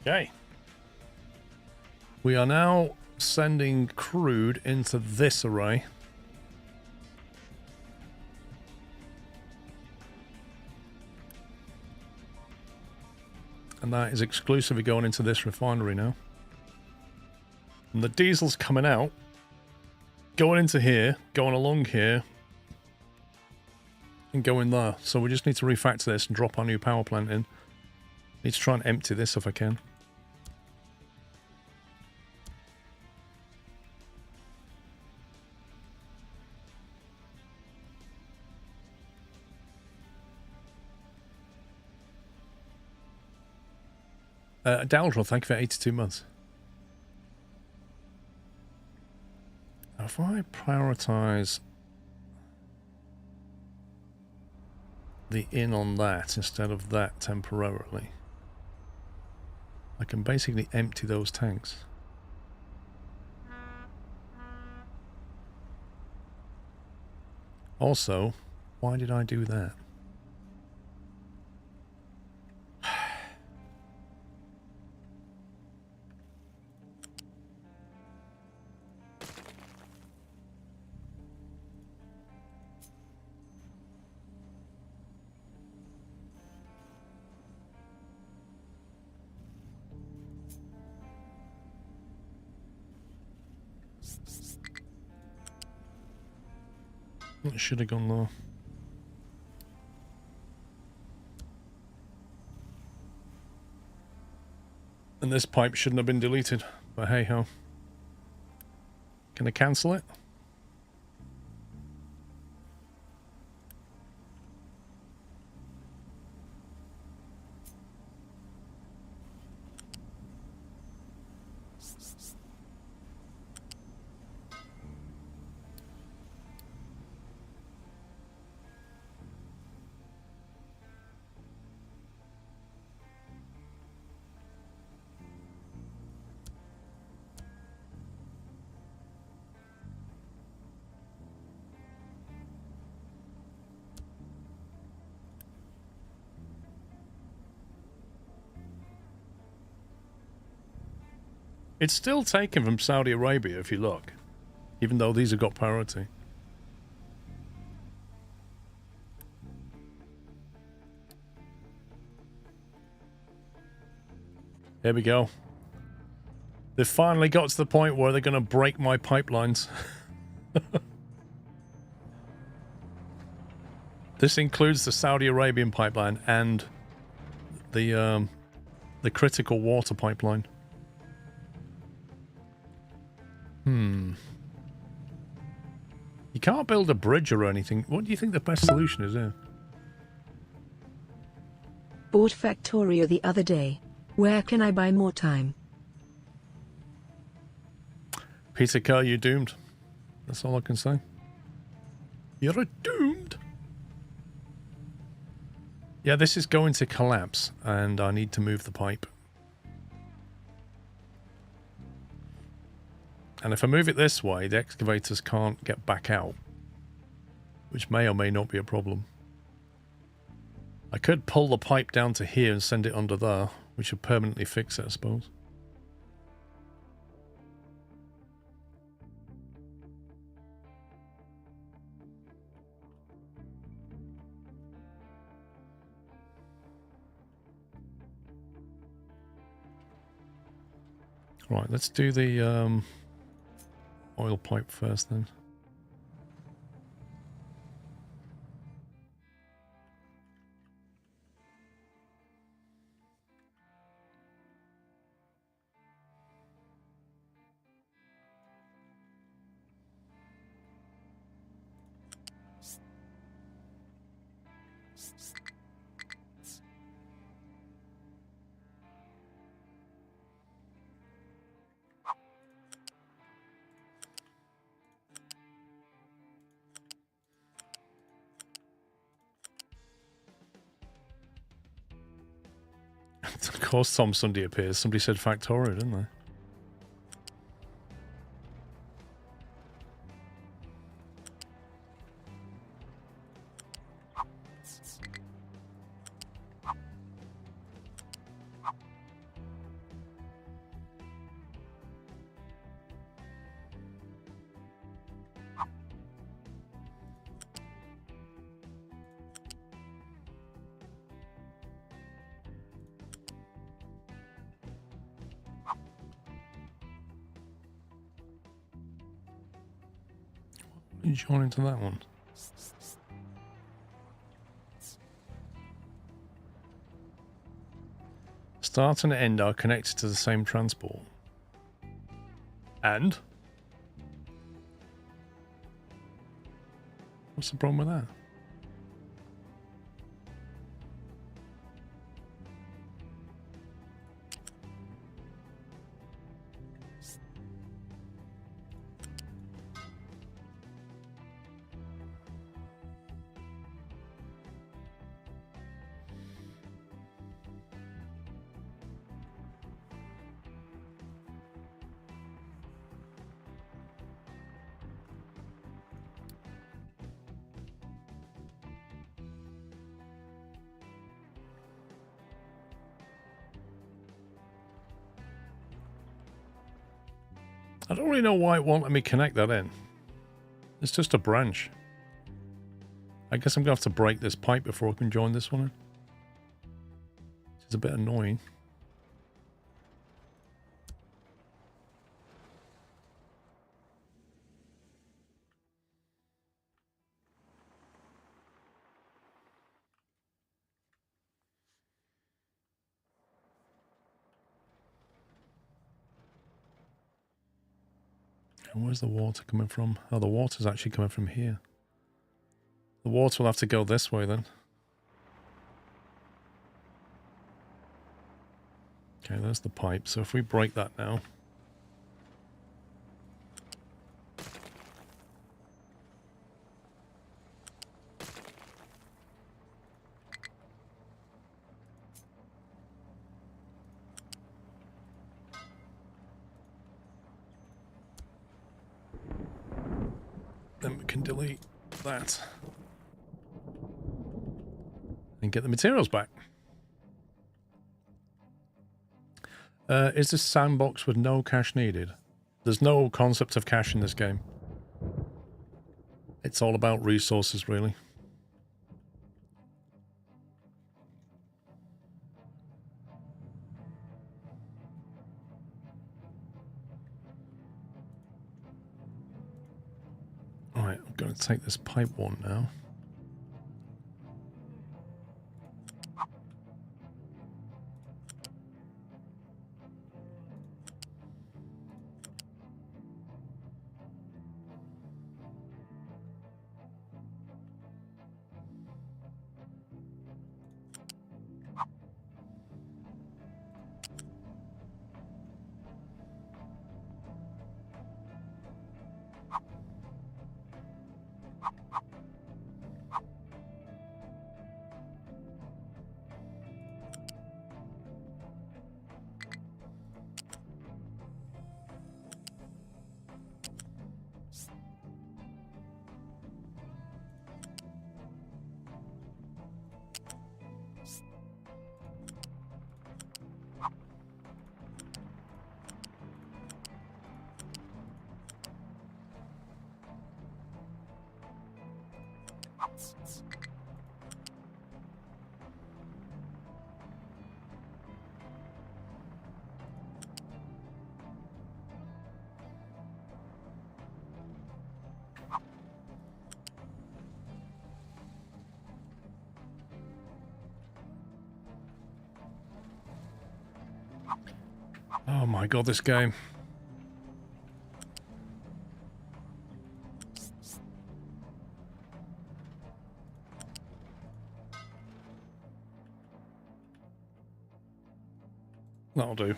Okay. We are now sending crude into this array. And that is exclusively going into this refinery now. And the diesel's coming out, going into here, going along here, and going there. So we just need to refactor this and drop our new power plant in. Need to try and empty this if I can. Daldril, thank you for 82 months. Now, if I prioritize the in on that instead of that temporarily, I can basically empty those tanks. Also, why did I do that? It should have gone low. And this pipe shouldn't have been deleted, but hey ho. Can I cancel it? It's still taken from Saudi Arabia if you look, even though these have got priority. Here we go. They've finally got to the point where they're going to break my pipelines. This includes the Saudi Arabian pipeline and the critical water pipeline. You can't build a bridge or anything. What do you think the best solution is here? Bought Factorio the other day. Where can I buy more time? Peter Kerr, you're doomed. That's all I can say. You're doomed. Yeah, this is going to collapse, and I need to move the pipe. And if I move it this way, the excavators can't get back out, which may or may not be a problem. I could pull the pipe down to here and send it under there, which would permanently fix it, I suppose. Right, let's do the oil pipe first then. Of course Tom Sunday appears. Somebody said Factorio, didn't they? Join into that one. Start and end are connected to the same transport. And? What's the problem with that? I don't really know why it won't let me connect that in. It's just a branch. I guess I'm going to have to break this pipe before I can join this one in. It's a bit annoying. And where's the water coming from? Oh, the water's actually coming from here. The water will have to go this way then. Okay, there's the pipe. So if we break that now. Then we can delete that. And get the materials back. Is this sandbox with no cash needed? There's no concept of cash in this game. It's all about resources, really. Alright, I'm going to take this pipe one now. Oh my god, this game. That'll do.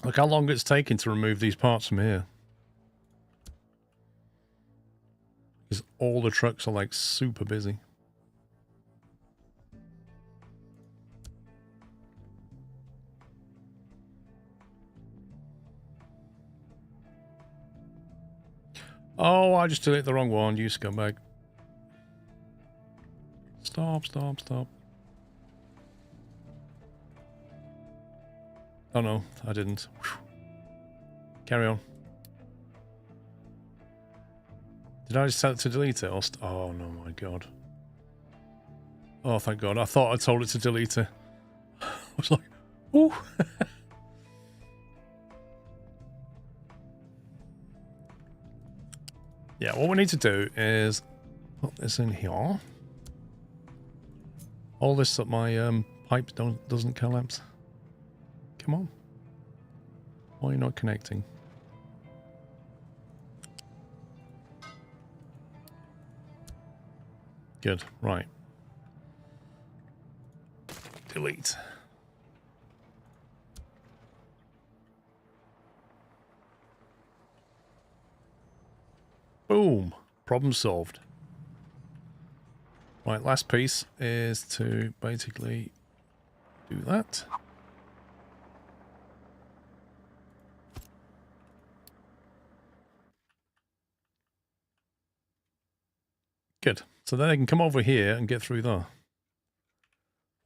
Look how long it's taken to remove these parts from here. Because all the trucks are like super busy. Oh, I just deleted the wrong one. You scumbag. Stop, stop, stop. Oh no, I didn't. Whew. Carry on. Did I just tell it to delete it? Or oh no, my god. Oh, thank god. I thought I told it to delete it. I was like, ooh. Yeah, what we need to do is put this in here. All this so my pipe doesn't collapse. Come on. Why are you not connecting? Good, right. Delete. Boom. Problem solved. Right, last piece is to basically do that. Good. So then they can come over here and get through there.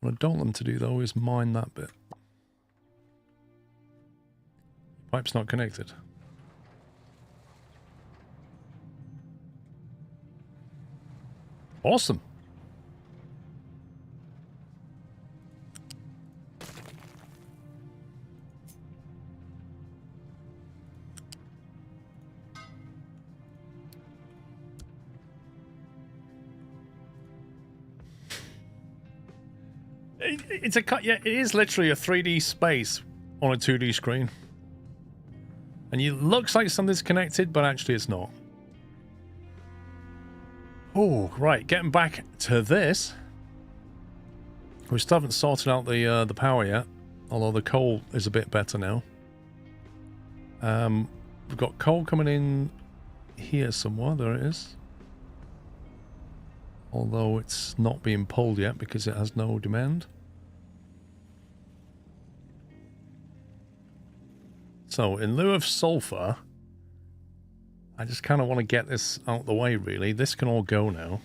What I don't want them to do, though, is mine that bit. Pipe's not connected. Awesome. It's a cut. Yeah, it is literally a 3D space on a 2D screen, and it looks like something's connected, but actually it's not. Oh, right. Getting back to this, we still haven't sorted out the power yet, although the coal is a bit better now. We've got coal coming in here somewhere. There it is. Although it's not being pulled yet because it has no demand. So, in lieu of sulfur, I just kind of want to get this out the way, really. This can all go now.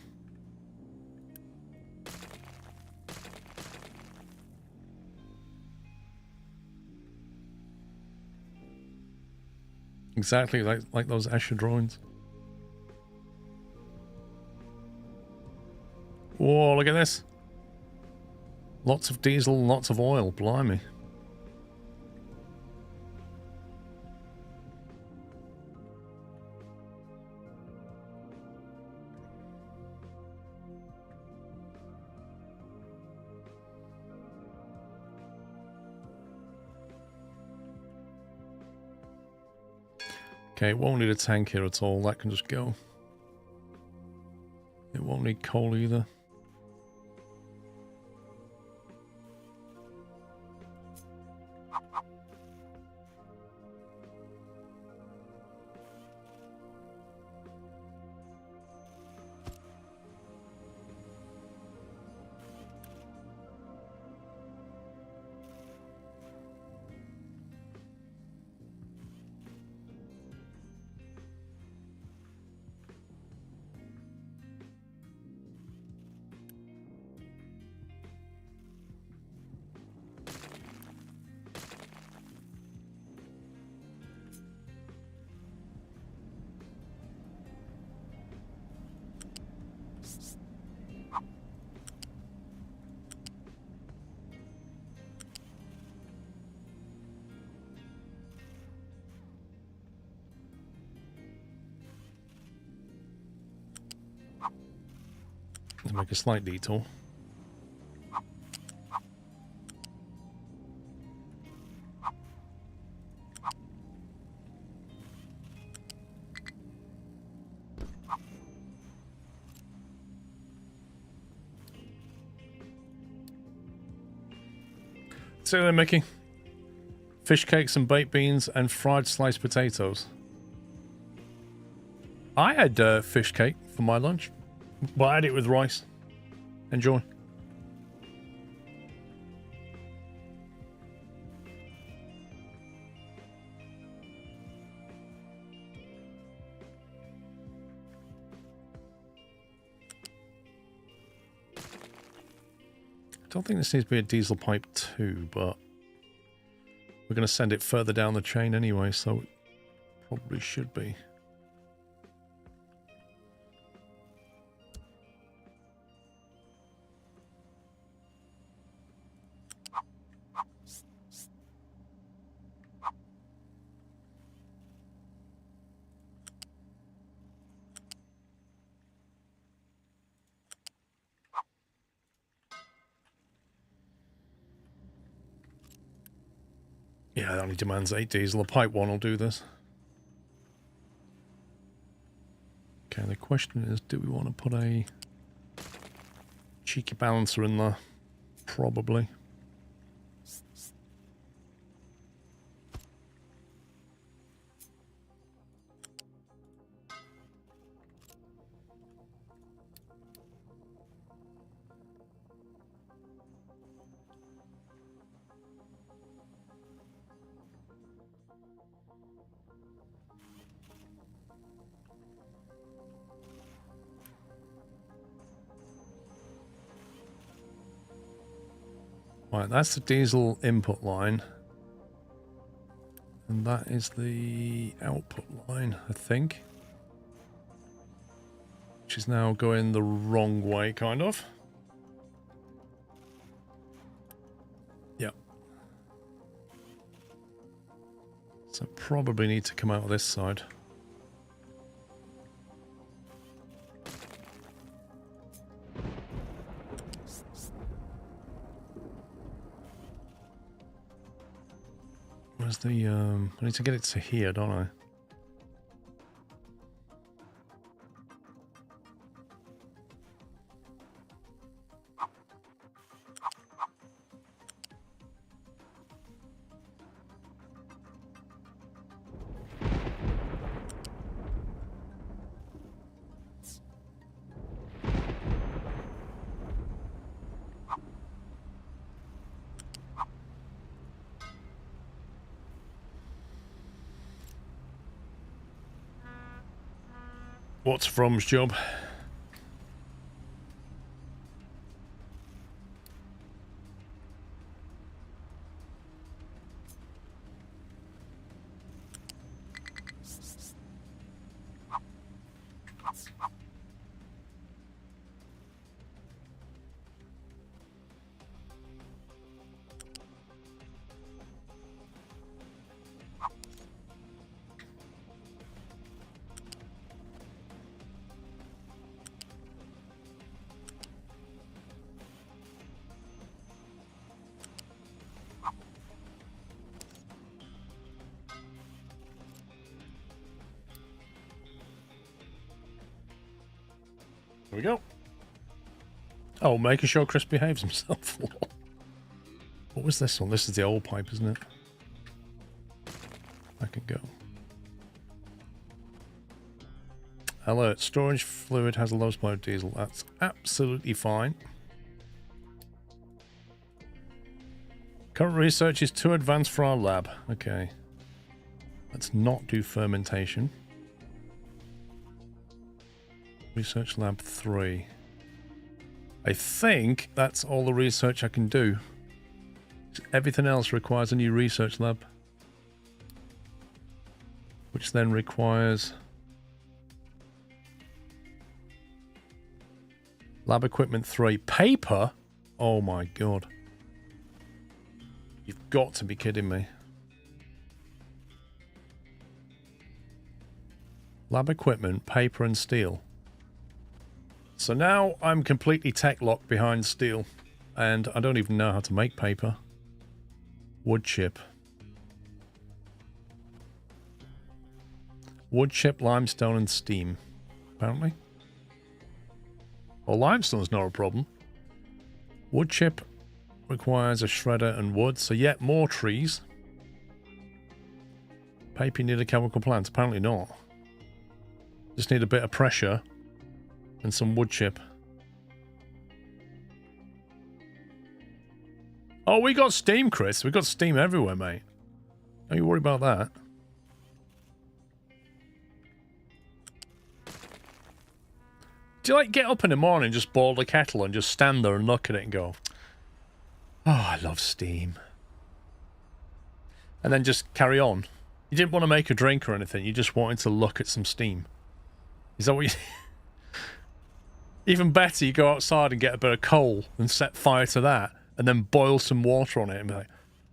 Exactly like those Escher drawings. Whoa, look at this. Lots of diesel, lots of oil, blimey. Okay, it won't need a tank here at all. That can just go. It won't need coal either. Let's make a slight detour. See you there, Mickey. Fish cakes and baked beans and fried sliced potatoes. I had fish cake for for my lunch. But I had it with rice. Enjoy. I don't think this needs to be a diesel pipe 2, but we're going to send it further down the chain anyway, so it probably should be. Yeah, it only demands 8 diesel. A pipe 1 will do this. Okay, the question is, do we want to put a cheeky balancer in there? Probably. Right, that's the diesel input line. And that is the output line, I think. Which is now going the wrong way, kind of. Yep. So probably need to come out of this side. Where's the, I need to get it to here, don't I? What's From's job? There we go. Oh, making sure Chris behaves himself. What was this one? This is the old pipe, isn't it? I can go. Alert. Storage fluid has a low supply of diesel. That's absolutely fine. Current research is too advanced for our lab. Okay. Let's not do fermentation. Research lab 3. I think that's all the research I can do. Everything else requires a new research lab. Which then requires lab equipment 3. Paper? Oh my god. You've got to be kidding me. Lab equipment, paper and steel. So now I'm completely tech locked behind steel. And I don't even know how to make paper. Wood chip. Wood chip, limestone and steam. Apparently. Well, limestone's not a problem. Wood chip requires a shredder and wood. So yet more trees. Paper, you need a chemical plant. Apparently not. Just need a bit of pressure. And some wood chip. Oh, we got steam, Chris. We got steam everywhere, mate. Don't you worry about that. Do you like get up in the morning, just boil the kettle and just stand there and look at it and go, oh, I love steam. And then just carry on. You didn't want to make a drink or anything. You just wanted to look at some steam. Is that what you... Even better, you go outside and get a bit of coal and set fire to that and then boil some water on it and be like,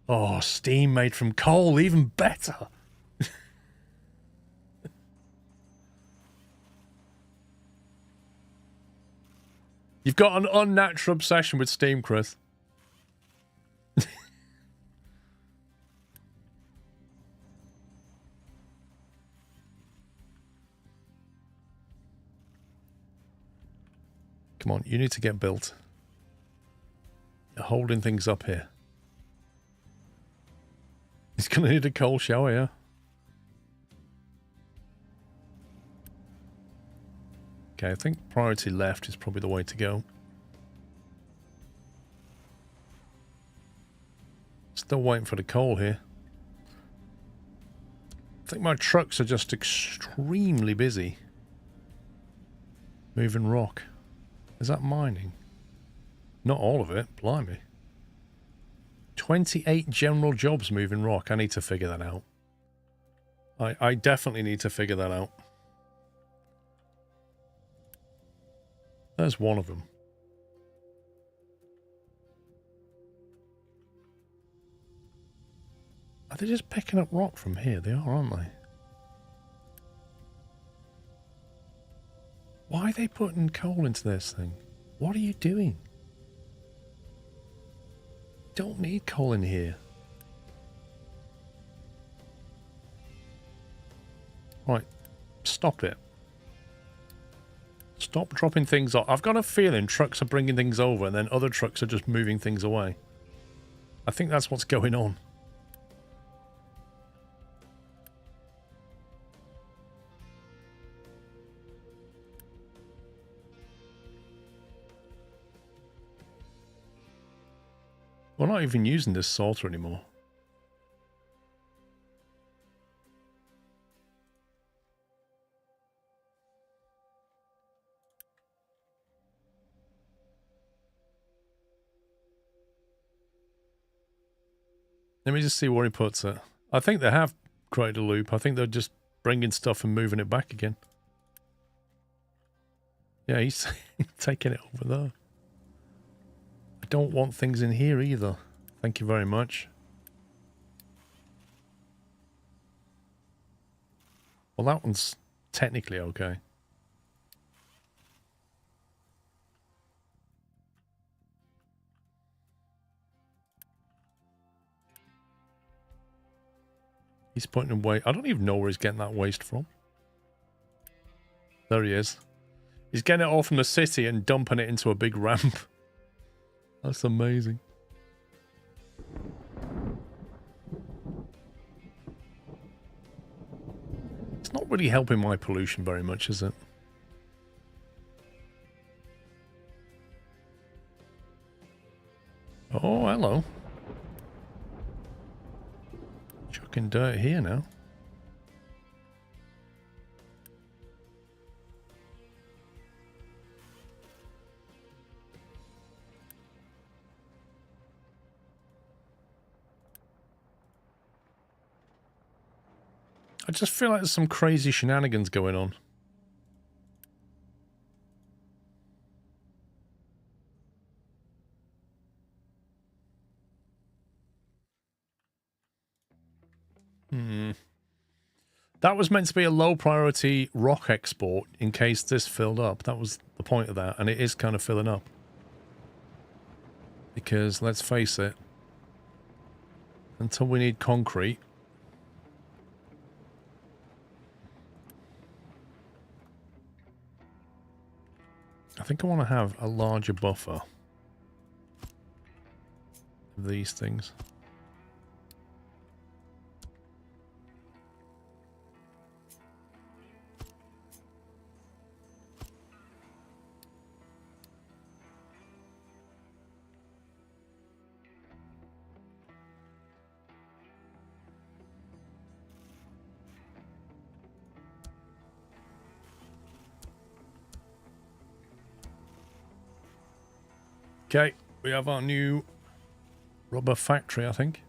oh, steam made from coal, even better. You've got an unnatural obsession with steam, Chris. Come on, you need to get built. You're holding things up here. He's gonna need a cold shower, yeah? Okay, I think priority left is probably the way to go. Still waiting for the coal here. I think my trucks are just extremely busy. Moving rock. Is that mining? Not all of it, blimey. 28 general jobs moving rock. I need to figure that out. I definitely need to figure that out. There's one of them. Are they just picking up rock from here? They are, aren't they? Why are they putting coal into this thing? What are you doing? Don't need coal in here. Right, stop it. Stop dropping things off. I've got a feeling trucks are bringing things over and then other trucks are just moving things away. I think that's what's going on. We're not even using this sorter anymore. Let me just see where he puts it. I think they have created a loop. I think they're just bringing stuff and moving it back again. Yeah, he's taking it over there. I don't want things in here either. Thank you very much. Well, that one's technically okay. He's putting away. I don't even know where he's getting that waste from. There he is. He's getting it all from the city and dumping it into a big ramp. That's amazing. It's not really helping my pollution very much, is it? Oh, hello. Chucking dirt here now. I just feel like there's some crazy shenanigans going on. That was meant to be a low priority rock export in case this filled up. That was the point of that, and it is kind of filling up. Because, let's face it, until we need concrete, I think I want to have a larger buffer of these things. Okay, we have our new rubber factory, I think.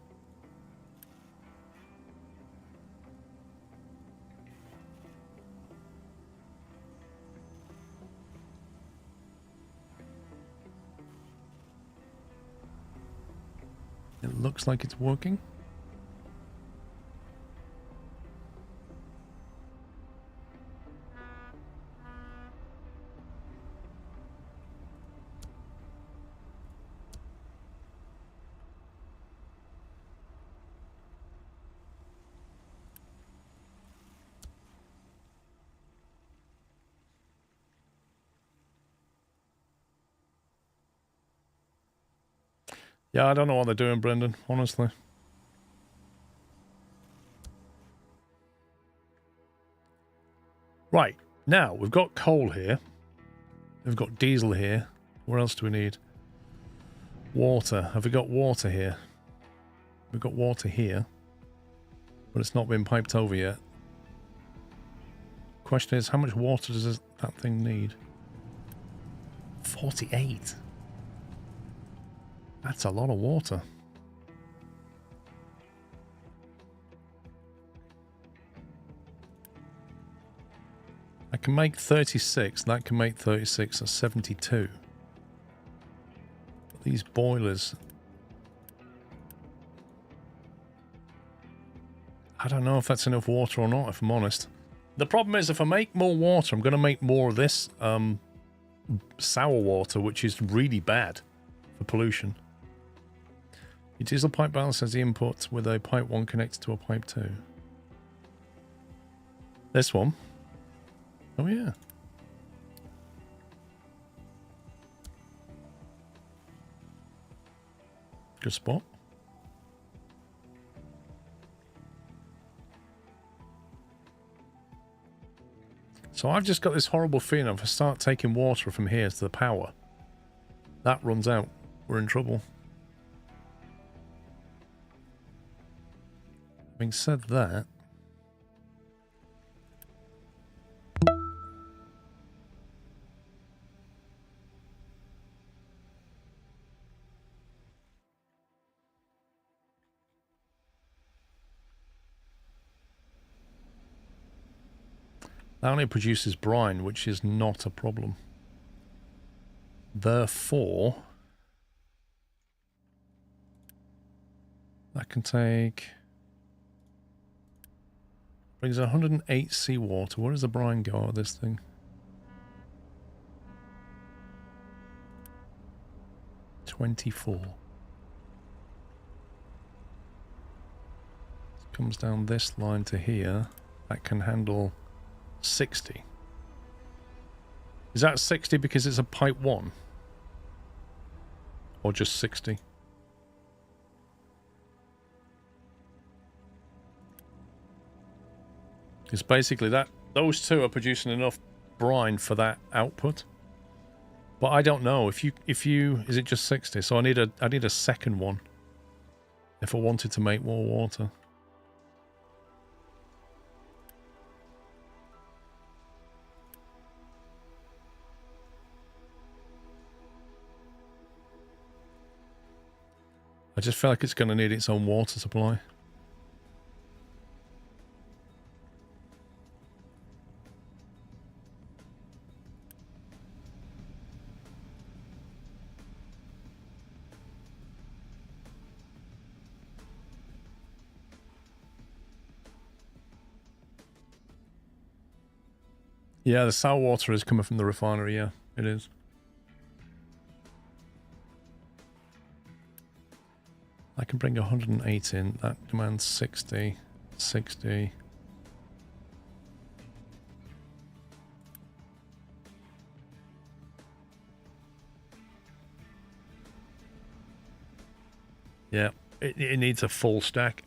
It looks like it's working. Yeah, I don't know what they're doing, Brendan, honestly. Right, now we've got coal here. We've got diesel here. What else do we need? Water. Have we got water here? We've got water here. But it's not been piped over yet. Question is, how much water does that thing need? 48. That's a lot of water. I can make 36. That can make 36 or 72. But these boilers... I don't know if that's enough water or not, if I'm honest. The problem is, if I make more water, I'm going to make more of this sour water, which is really bad for pollution. Your diesel pipe balance has the input with a pipe 1 connected to a pipe 2. This one. Oh yeah. Good spot. So I've just got this horrible feeling if I start taking water from here to the power, that runs out. We're in trouble. Having said that, that only produces brine, which is not a problem. Therefore, that can take... brings 108 seawater. Where does the brine go out of this thing? 24. Comes down this line to here. That can handle 60. Is that 60 because it's a pipe 1? Or just 60? It's basically that those two are producing enough brine for that output. But I don't know if you is it just 60? So I need a second one if I wanted to make more water. I just feel like it's going to need its own water supply. Yeah, the sour water is coming from the refinery, yeah, it is. I can bring 108 in, that demands 60, 60. Yeah, it needs a full stack.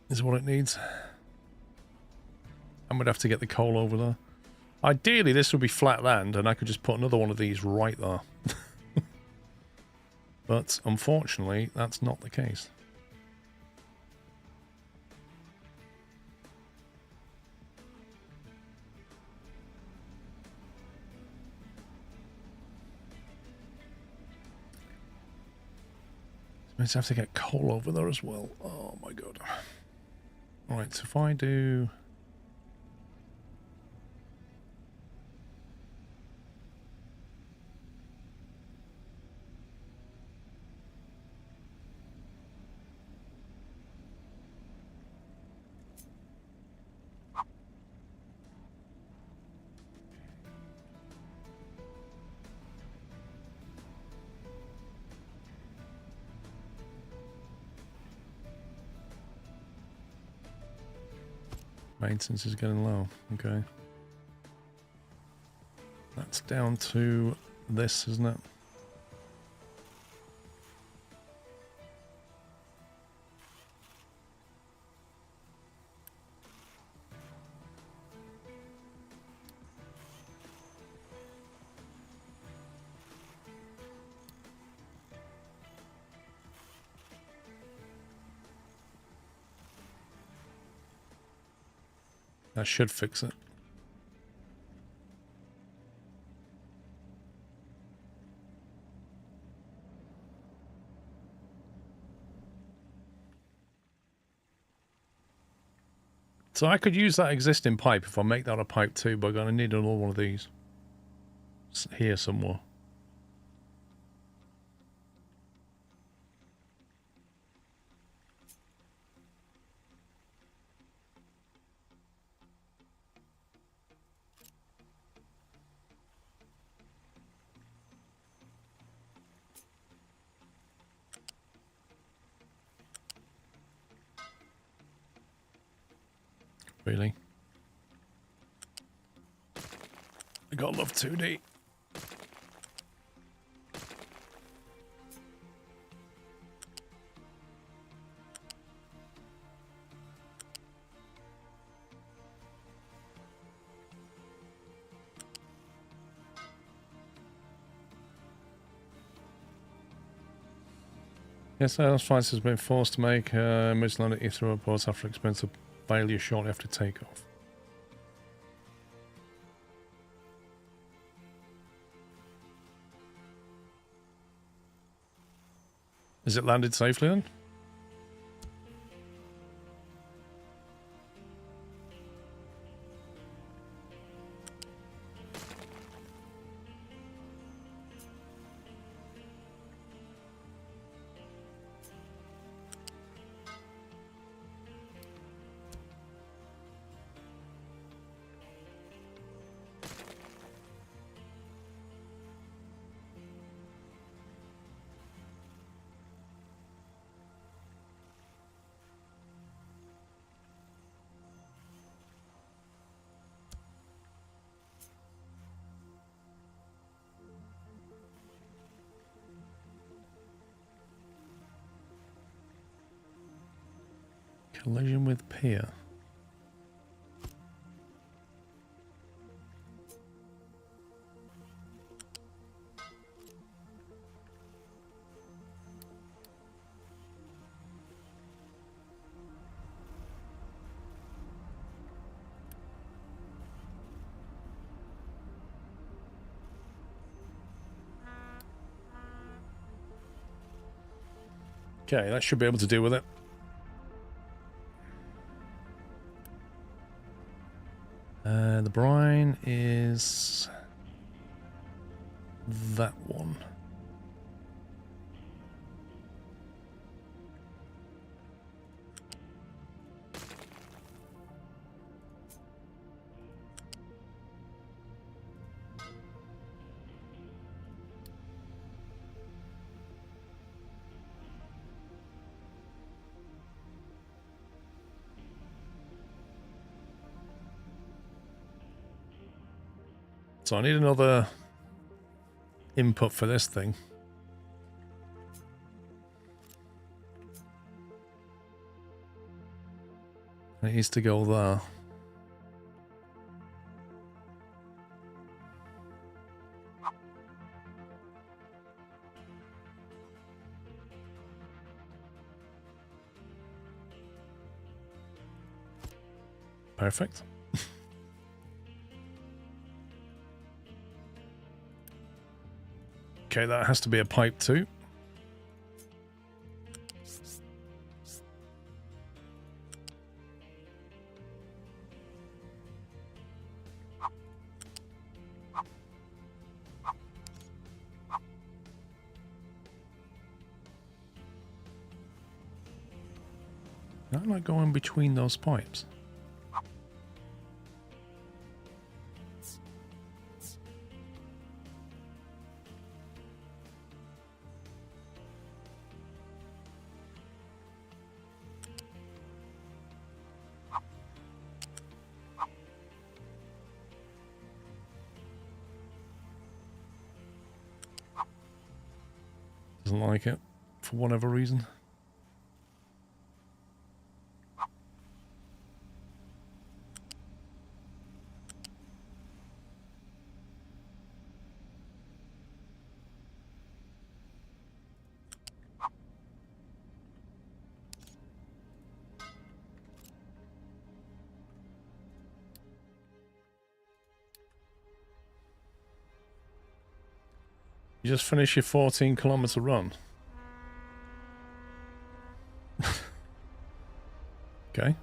Is what it needs. I'm going to have to get the coal over there. Ideally, this would be flat land, and I could just put another one of these right there. But, unfortunately, that's not the case. I just have to get coal over there as well. Oh my god. Alright, so if I do... Maintenance is getting low. Okay. That's down to this, isn't it? That should fix it. So I could use that existing pipe if I make that a pipe too, but I'm going to need another one of these. It's here somewhere. Really? I gotta love 2D. Yes, sales finance has been forced to make emergency ether reports after expensive failure shortly after takeoff. Is it landed safely then? Collision with pier. Okay, that should be able to deal with it. The brine is that one. So I need another input for this thing. It needs to go there. Perfect. Okay, that has to be a pipe too. Can I not go in between those pipes? Doesn't like it for whatever reason. You just finished your 14-kilometer run. Okay.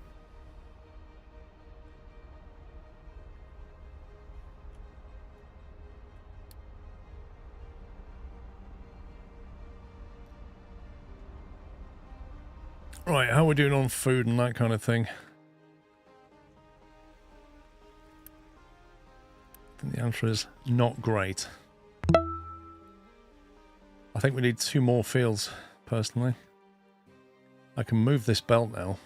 Right, how are we doing on food and that kind of thing? I think the answer is not great. I think we need 2 more fields, personally. I can move this belt now.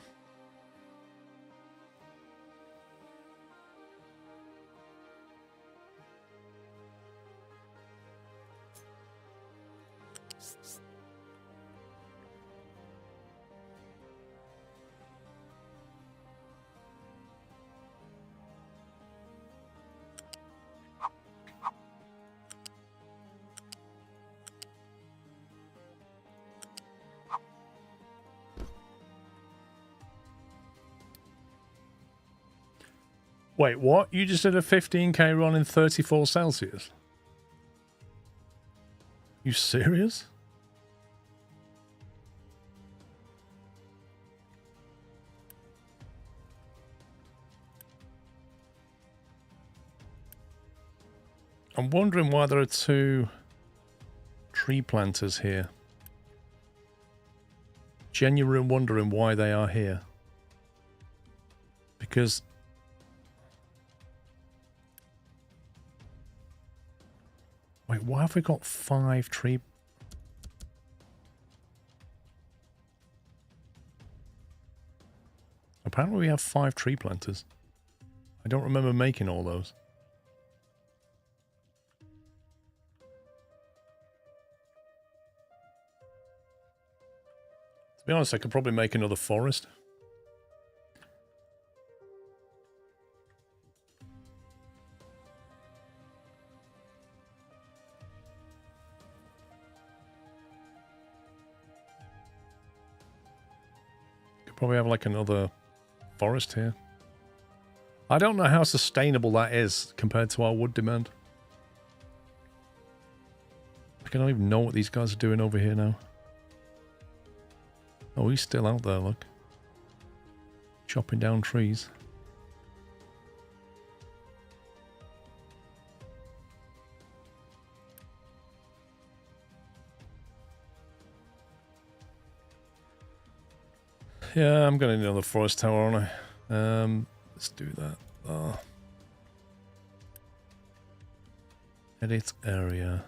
Wait, what? You just did a 15k run in 34 Celsius? You serious? I'm wondering why there are 2 tree planters here. Genuine wondering why they are here. Because... Wait, why have we got 5 tree... Apparently we have 5 tree planters. I don't remember making all those. To be honest, I could probably make another forest. Probably have like another forest here. I don't know how sustainable that is compared to our wood demand. I don't even know what these guys are doing over here now. Oh, he's still out there, look. Chopping down trees. Yeah, I'm gonna need another forest tower, aren't I? Let's do that. Edit area.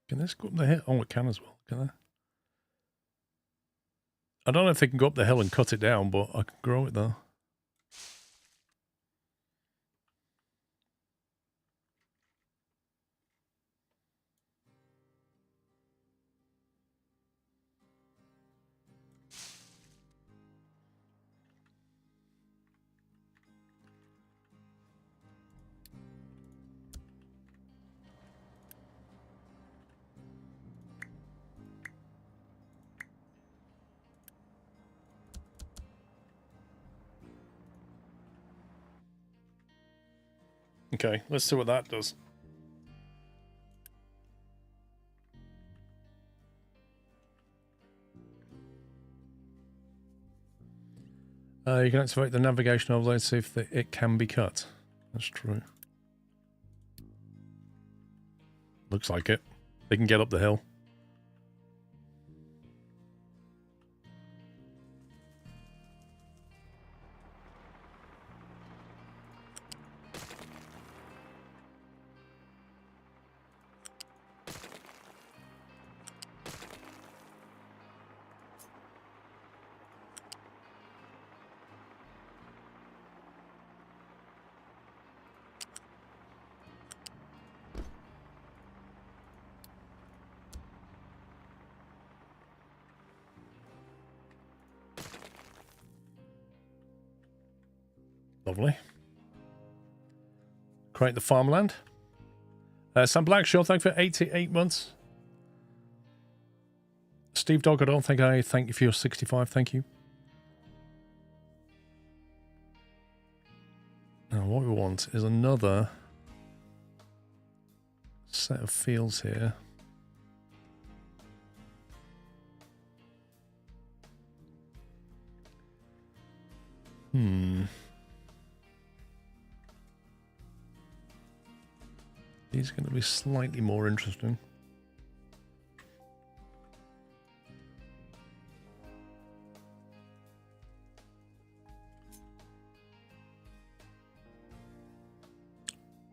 Can this go up the hill? Oh, it can as well. Can I? I don't know if they can go up the hill and cut it down, but I can grow it though. Okay, let's see what that does. You can activate the navigation overlay to see if it can be cut. That's true. Looks like it. They can get up the hill. Lovely. Create the farmland. Sam Blackshaw, thank you for 88 months. Steve Dog, I don't think I thank you for your 65. Thank you. Now, what we want is another set of fields here. These are going to be slightly more interesting.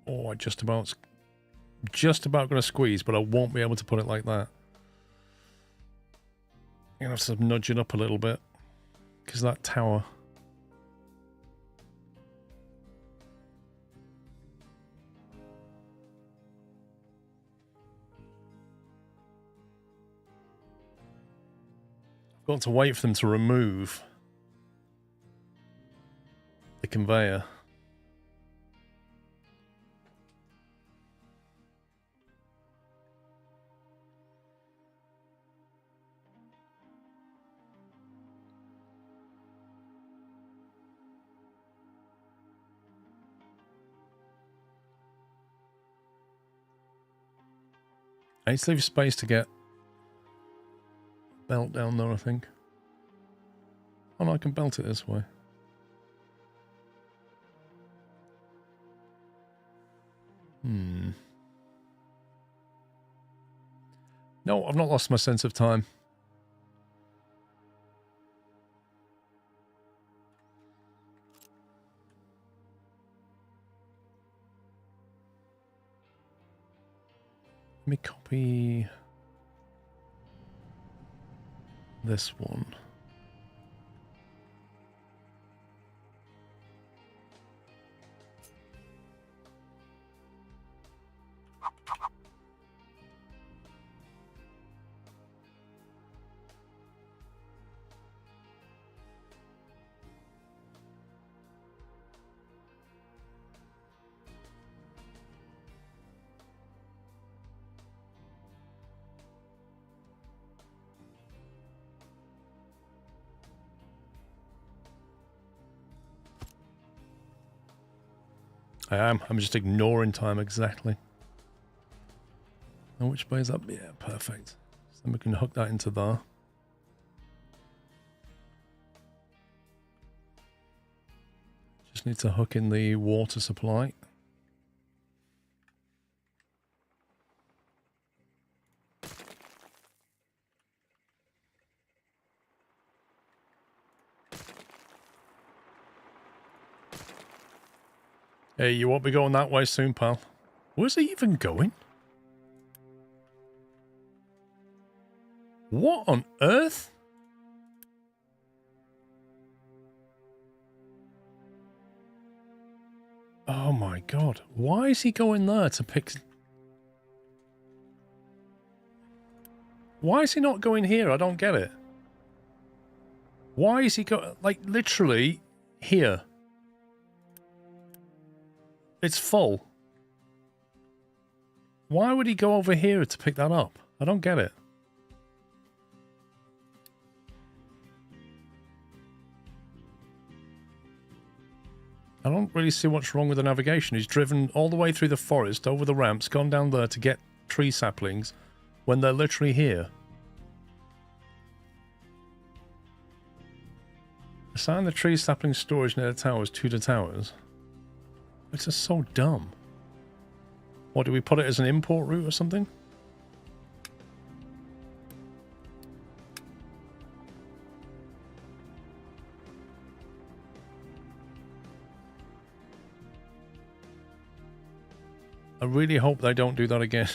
Oh, I just about going to squeeze, but I won't be able to put it like that. I'm going to have to nudge it up a little bit because that tower. I've got to wait for them to remove the conveyor. I need to leave space to get belt down there, I think. Oh no, I can belt it this way. No, I've not lost my sense of time. Let me copy this one. I am. I'm just ignoring time exactly. And which way is up? Yeah, perfect. So then we can hook that into there. Just need to hook in the water supply. Hey, you won't be going that way soon, pal. Where's he even going? What on earth? Oh my god. Why is he going there to pick... Why is he not going here? I don't get it. Why is he going... Like, literally here. It's full. Why would he go over here to pick that up? I don't get it. I don't really see what's wrong with the navigation. He's driven all the way through the forest, over the ramps, gone down there to get tree saplings when they're literally here. Assign the tree sapling storage near the towers to the towers. It's just so dumb. What, do we put it as an import route or something? I really hope they don't do that again.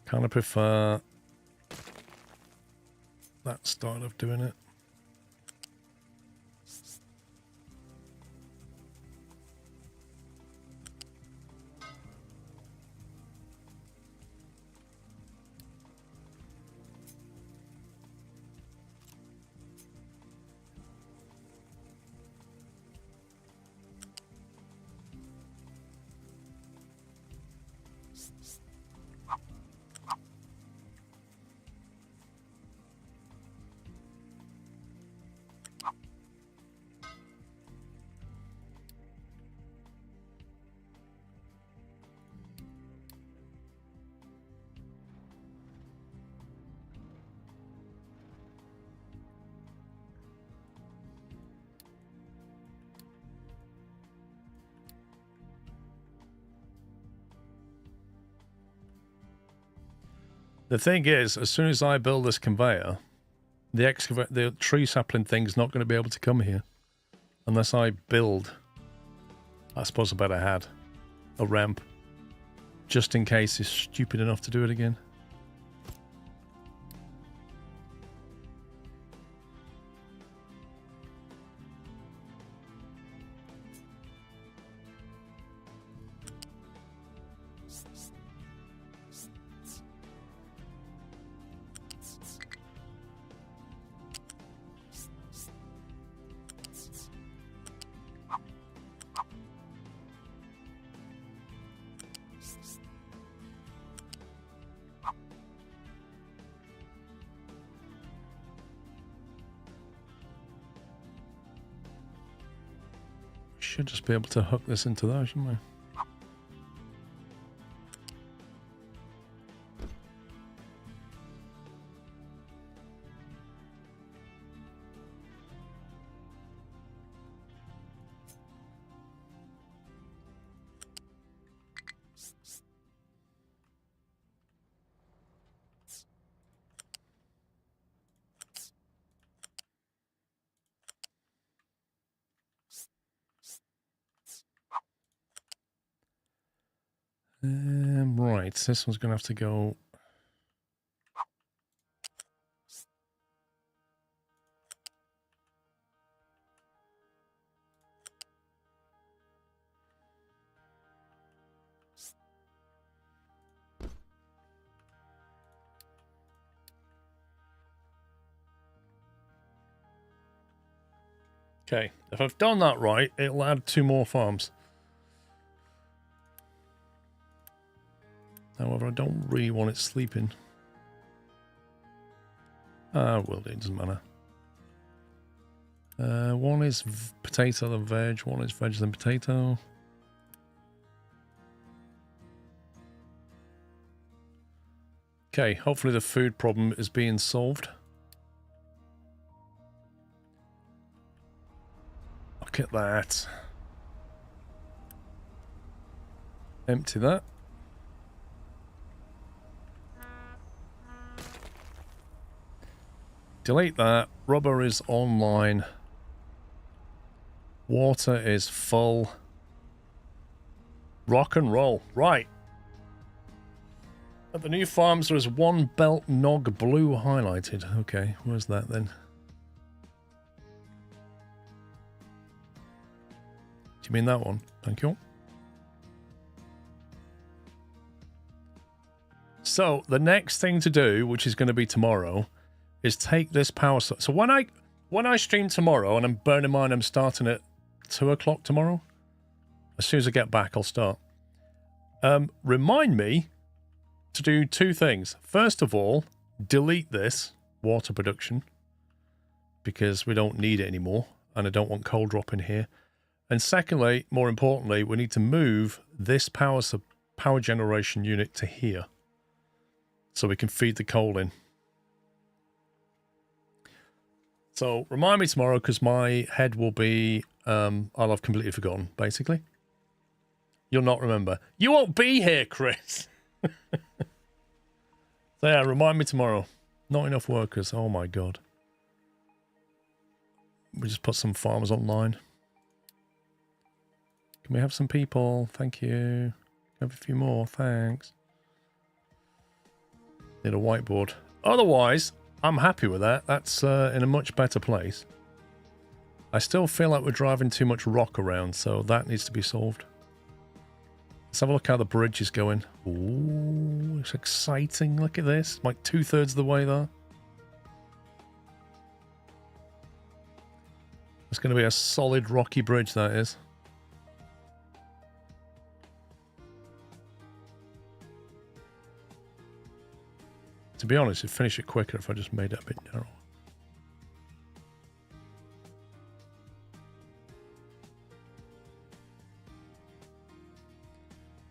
Kind of prefer that style of doing it. The thing is, as soon as I build this conveyor, the tree sapling thing's not going to be able to come here. Unless I build, I suppose I better add a ramp. Just in case he's stupid enough to do it again. Should just be able to hook this into there, shouldn't we? Right, this one's going to have to go. Okay, if I've done that right, it'll add 2 more farms. However, I don't really want it sleeping. Well, it doesn't matter. One is potato then veg, one is veg then potato. Okay, hopefully the food problem is being solved. Look at that. Empty that. Delete that. Rubber is online. Water is full. Rock and roll. Right. At the new farms, there is 1 belt nog blue highlighted. Okay, where's that then? Do you mean that one? Thank you. So, the next thing to do, which is going to be tomorrow, is take this power. So when I stream tomorrow, and I'm bearing in mind I'm starting at 2 o'clock tomorrow. As soon as I get back, I'll start. Remind me to do two things. First of all, delete this water production because we don't need it anymore, and I don't want coal drop in here. And secondly, more importantly, we need to move this power generation unit to here so we can feed the coal in. So remind me tomorrow because my head will be, I'll have completely forgotten, basically. You'll not remember. You won't be here, Chris. So yeah, remind me tomorrow. Not enough workers. Oh my God. We just put some farmers online. Can we have some people? Thank you. Have a few more. Thanks. Need a whiteboard. Otherwise, I'm happy with that. That's in a much better place. I still feel like we're driving too much rock around, so that needs to be solved. Let's have a look how the bridge is going. Ooh, it's exciting. Look at this. Like 2/3 of the way there. It's going to be a solid rocky bridge, that is. To be honest, it'd finish it quicker if I just made it a bit narrow.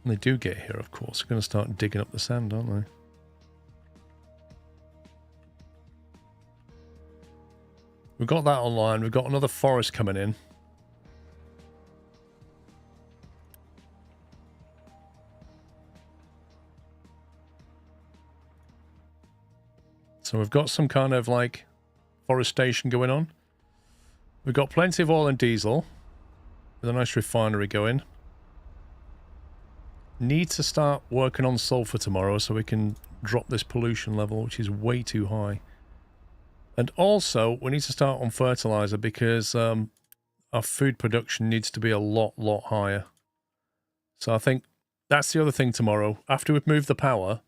When they do get here, of course, they're going to start digging up the sand, aren't they? We've got that online. We've got another forest coming in. So we've got some kind of like forestation going on. We've got plenty of oil and diesel with a nice refinery going. Need to start working on sulfur tomorrow so we can drop this pollution level, which is way too high. And also, we need to start on fertilizer because our food production needs to be a lot higher. So I think that's the other thing tomorrow. After we've moved the power,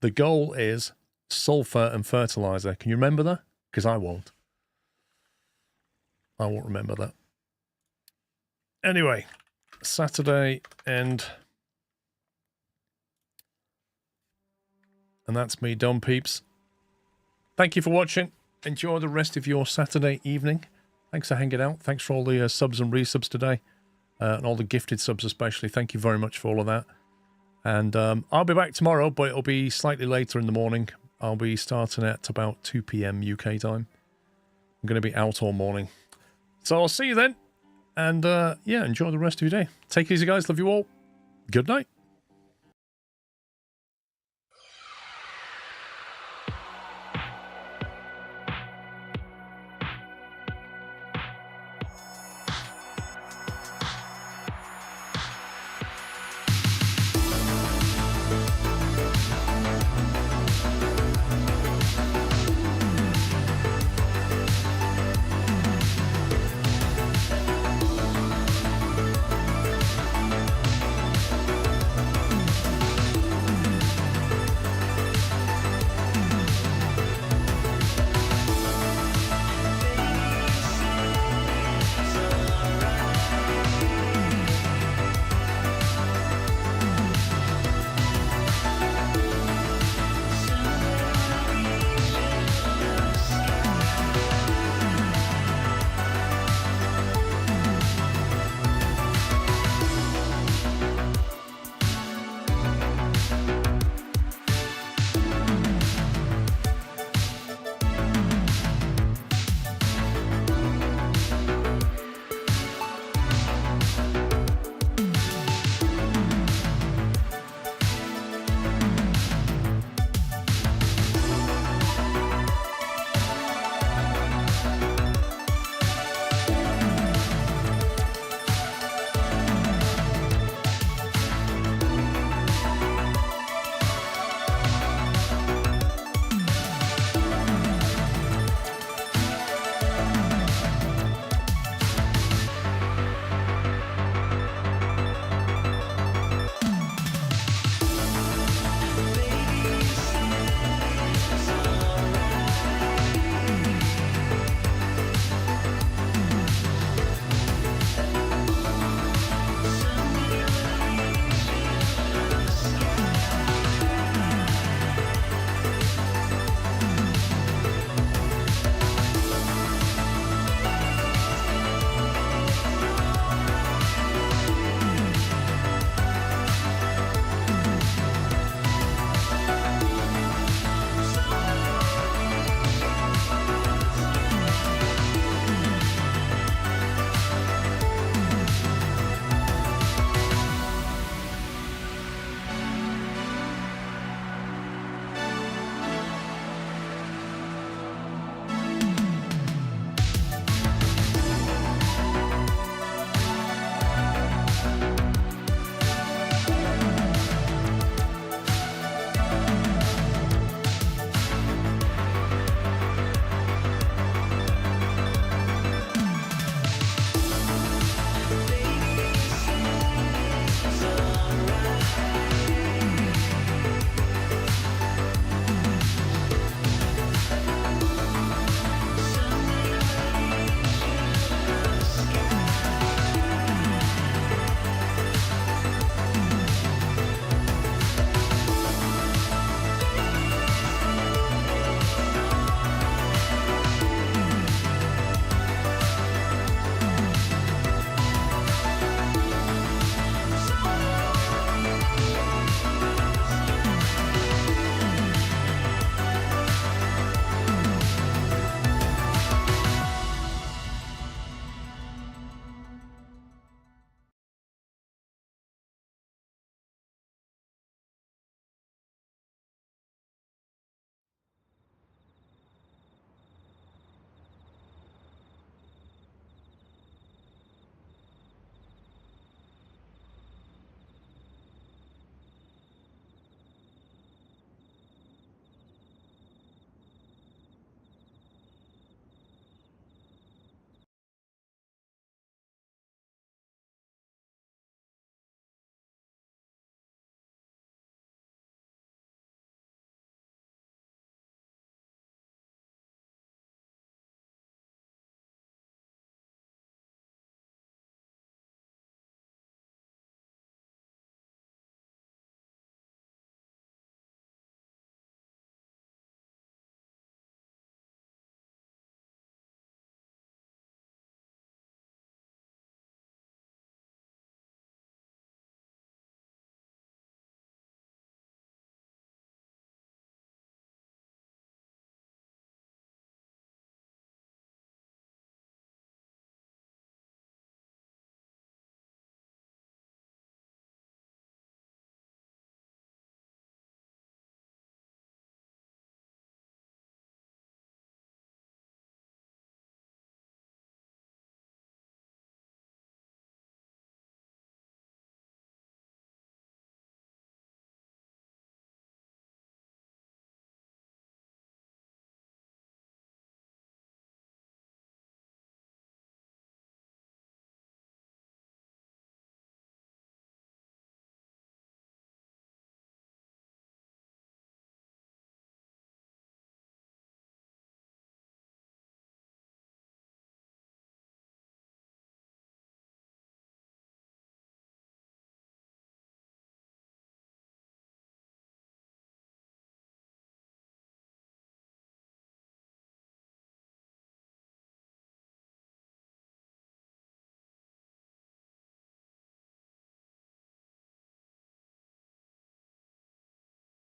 the goal is sulfur and fertilizer. Can you remember that? Because I won't. I won't remember that. Anyway, Saturday and that's me done, peeps. Thank you for watching. Enjoy the rest of your Saturday evening. Thanks for hanging out. Thanks for all the subs and resubs today. And all the gifted subs especially. Thank you very much for all of that. And I'll be back tomorrow, but it'll be slightly later in the morning. I'll be starting at about 2 PM UK time. I'm going to be out all morning. So I'll see you then. And yeah, enjoy the rest of your day. Take it easy, guys. Love you all. Good night.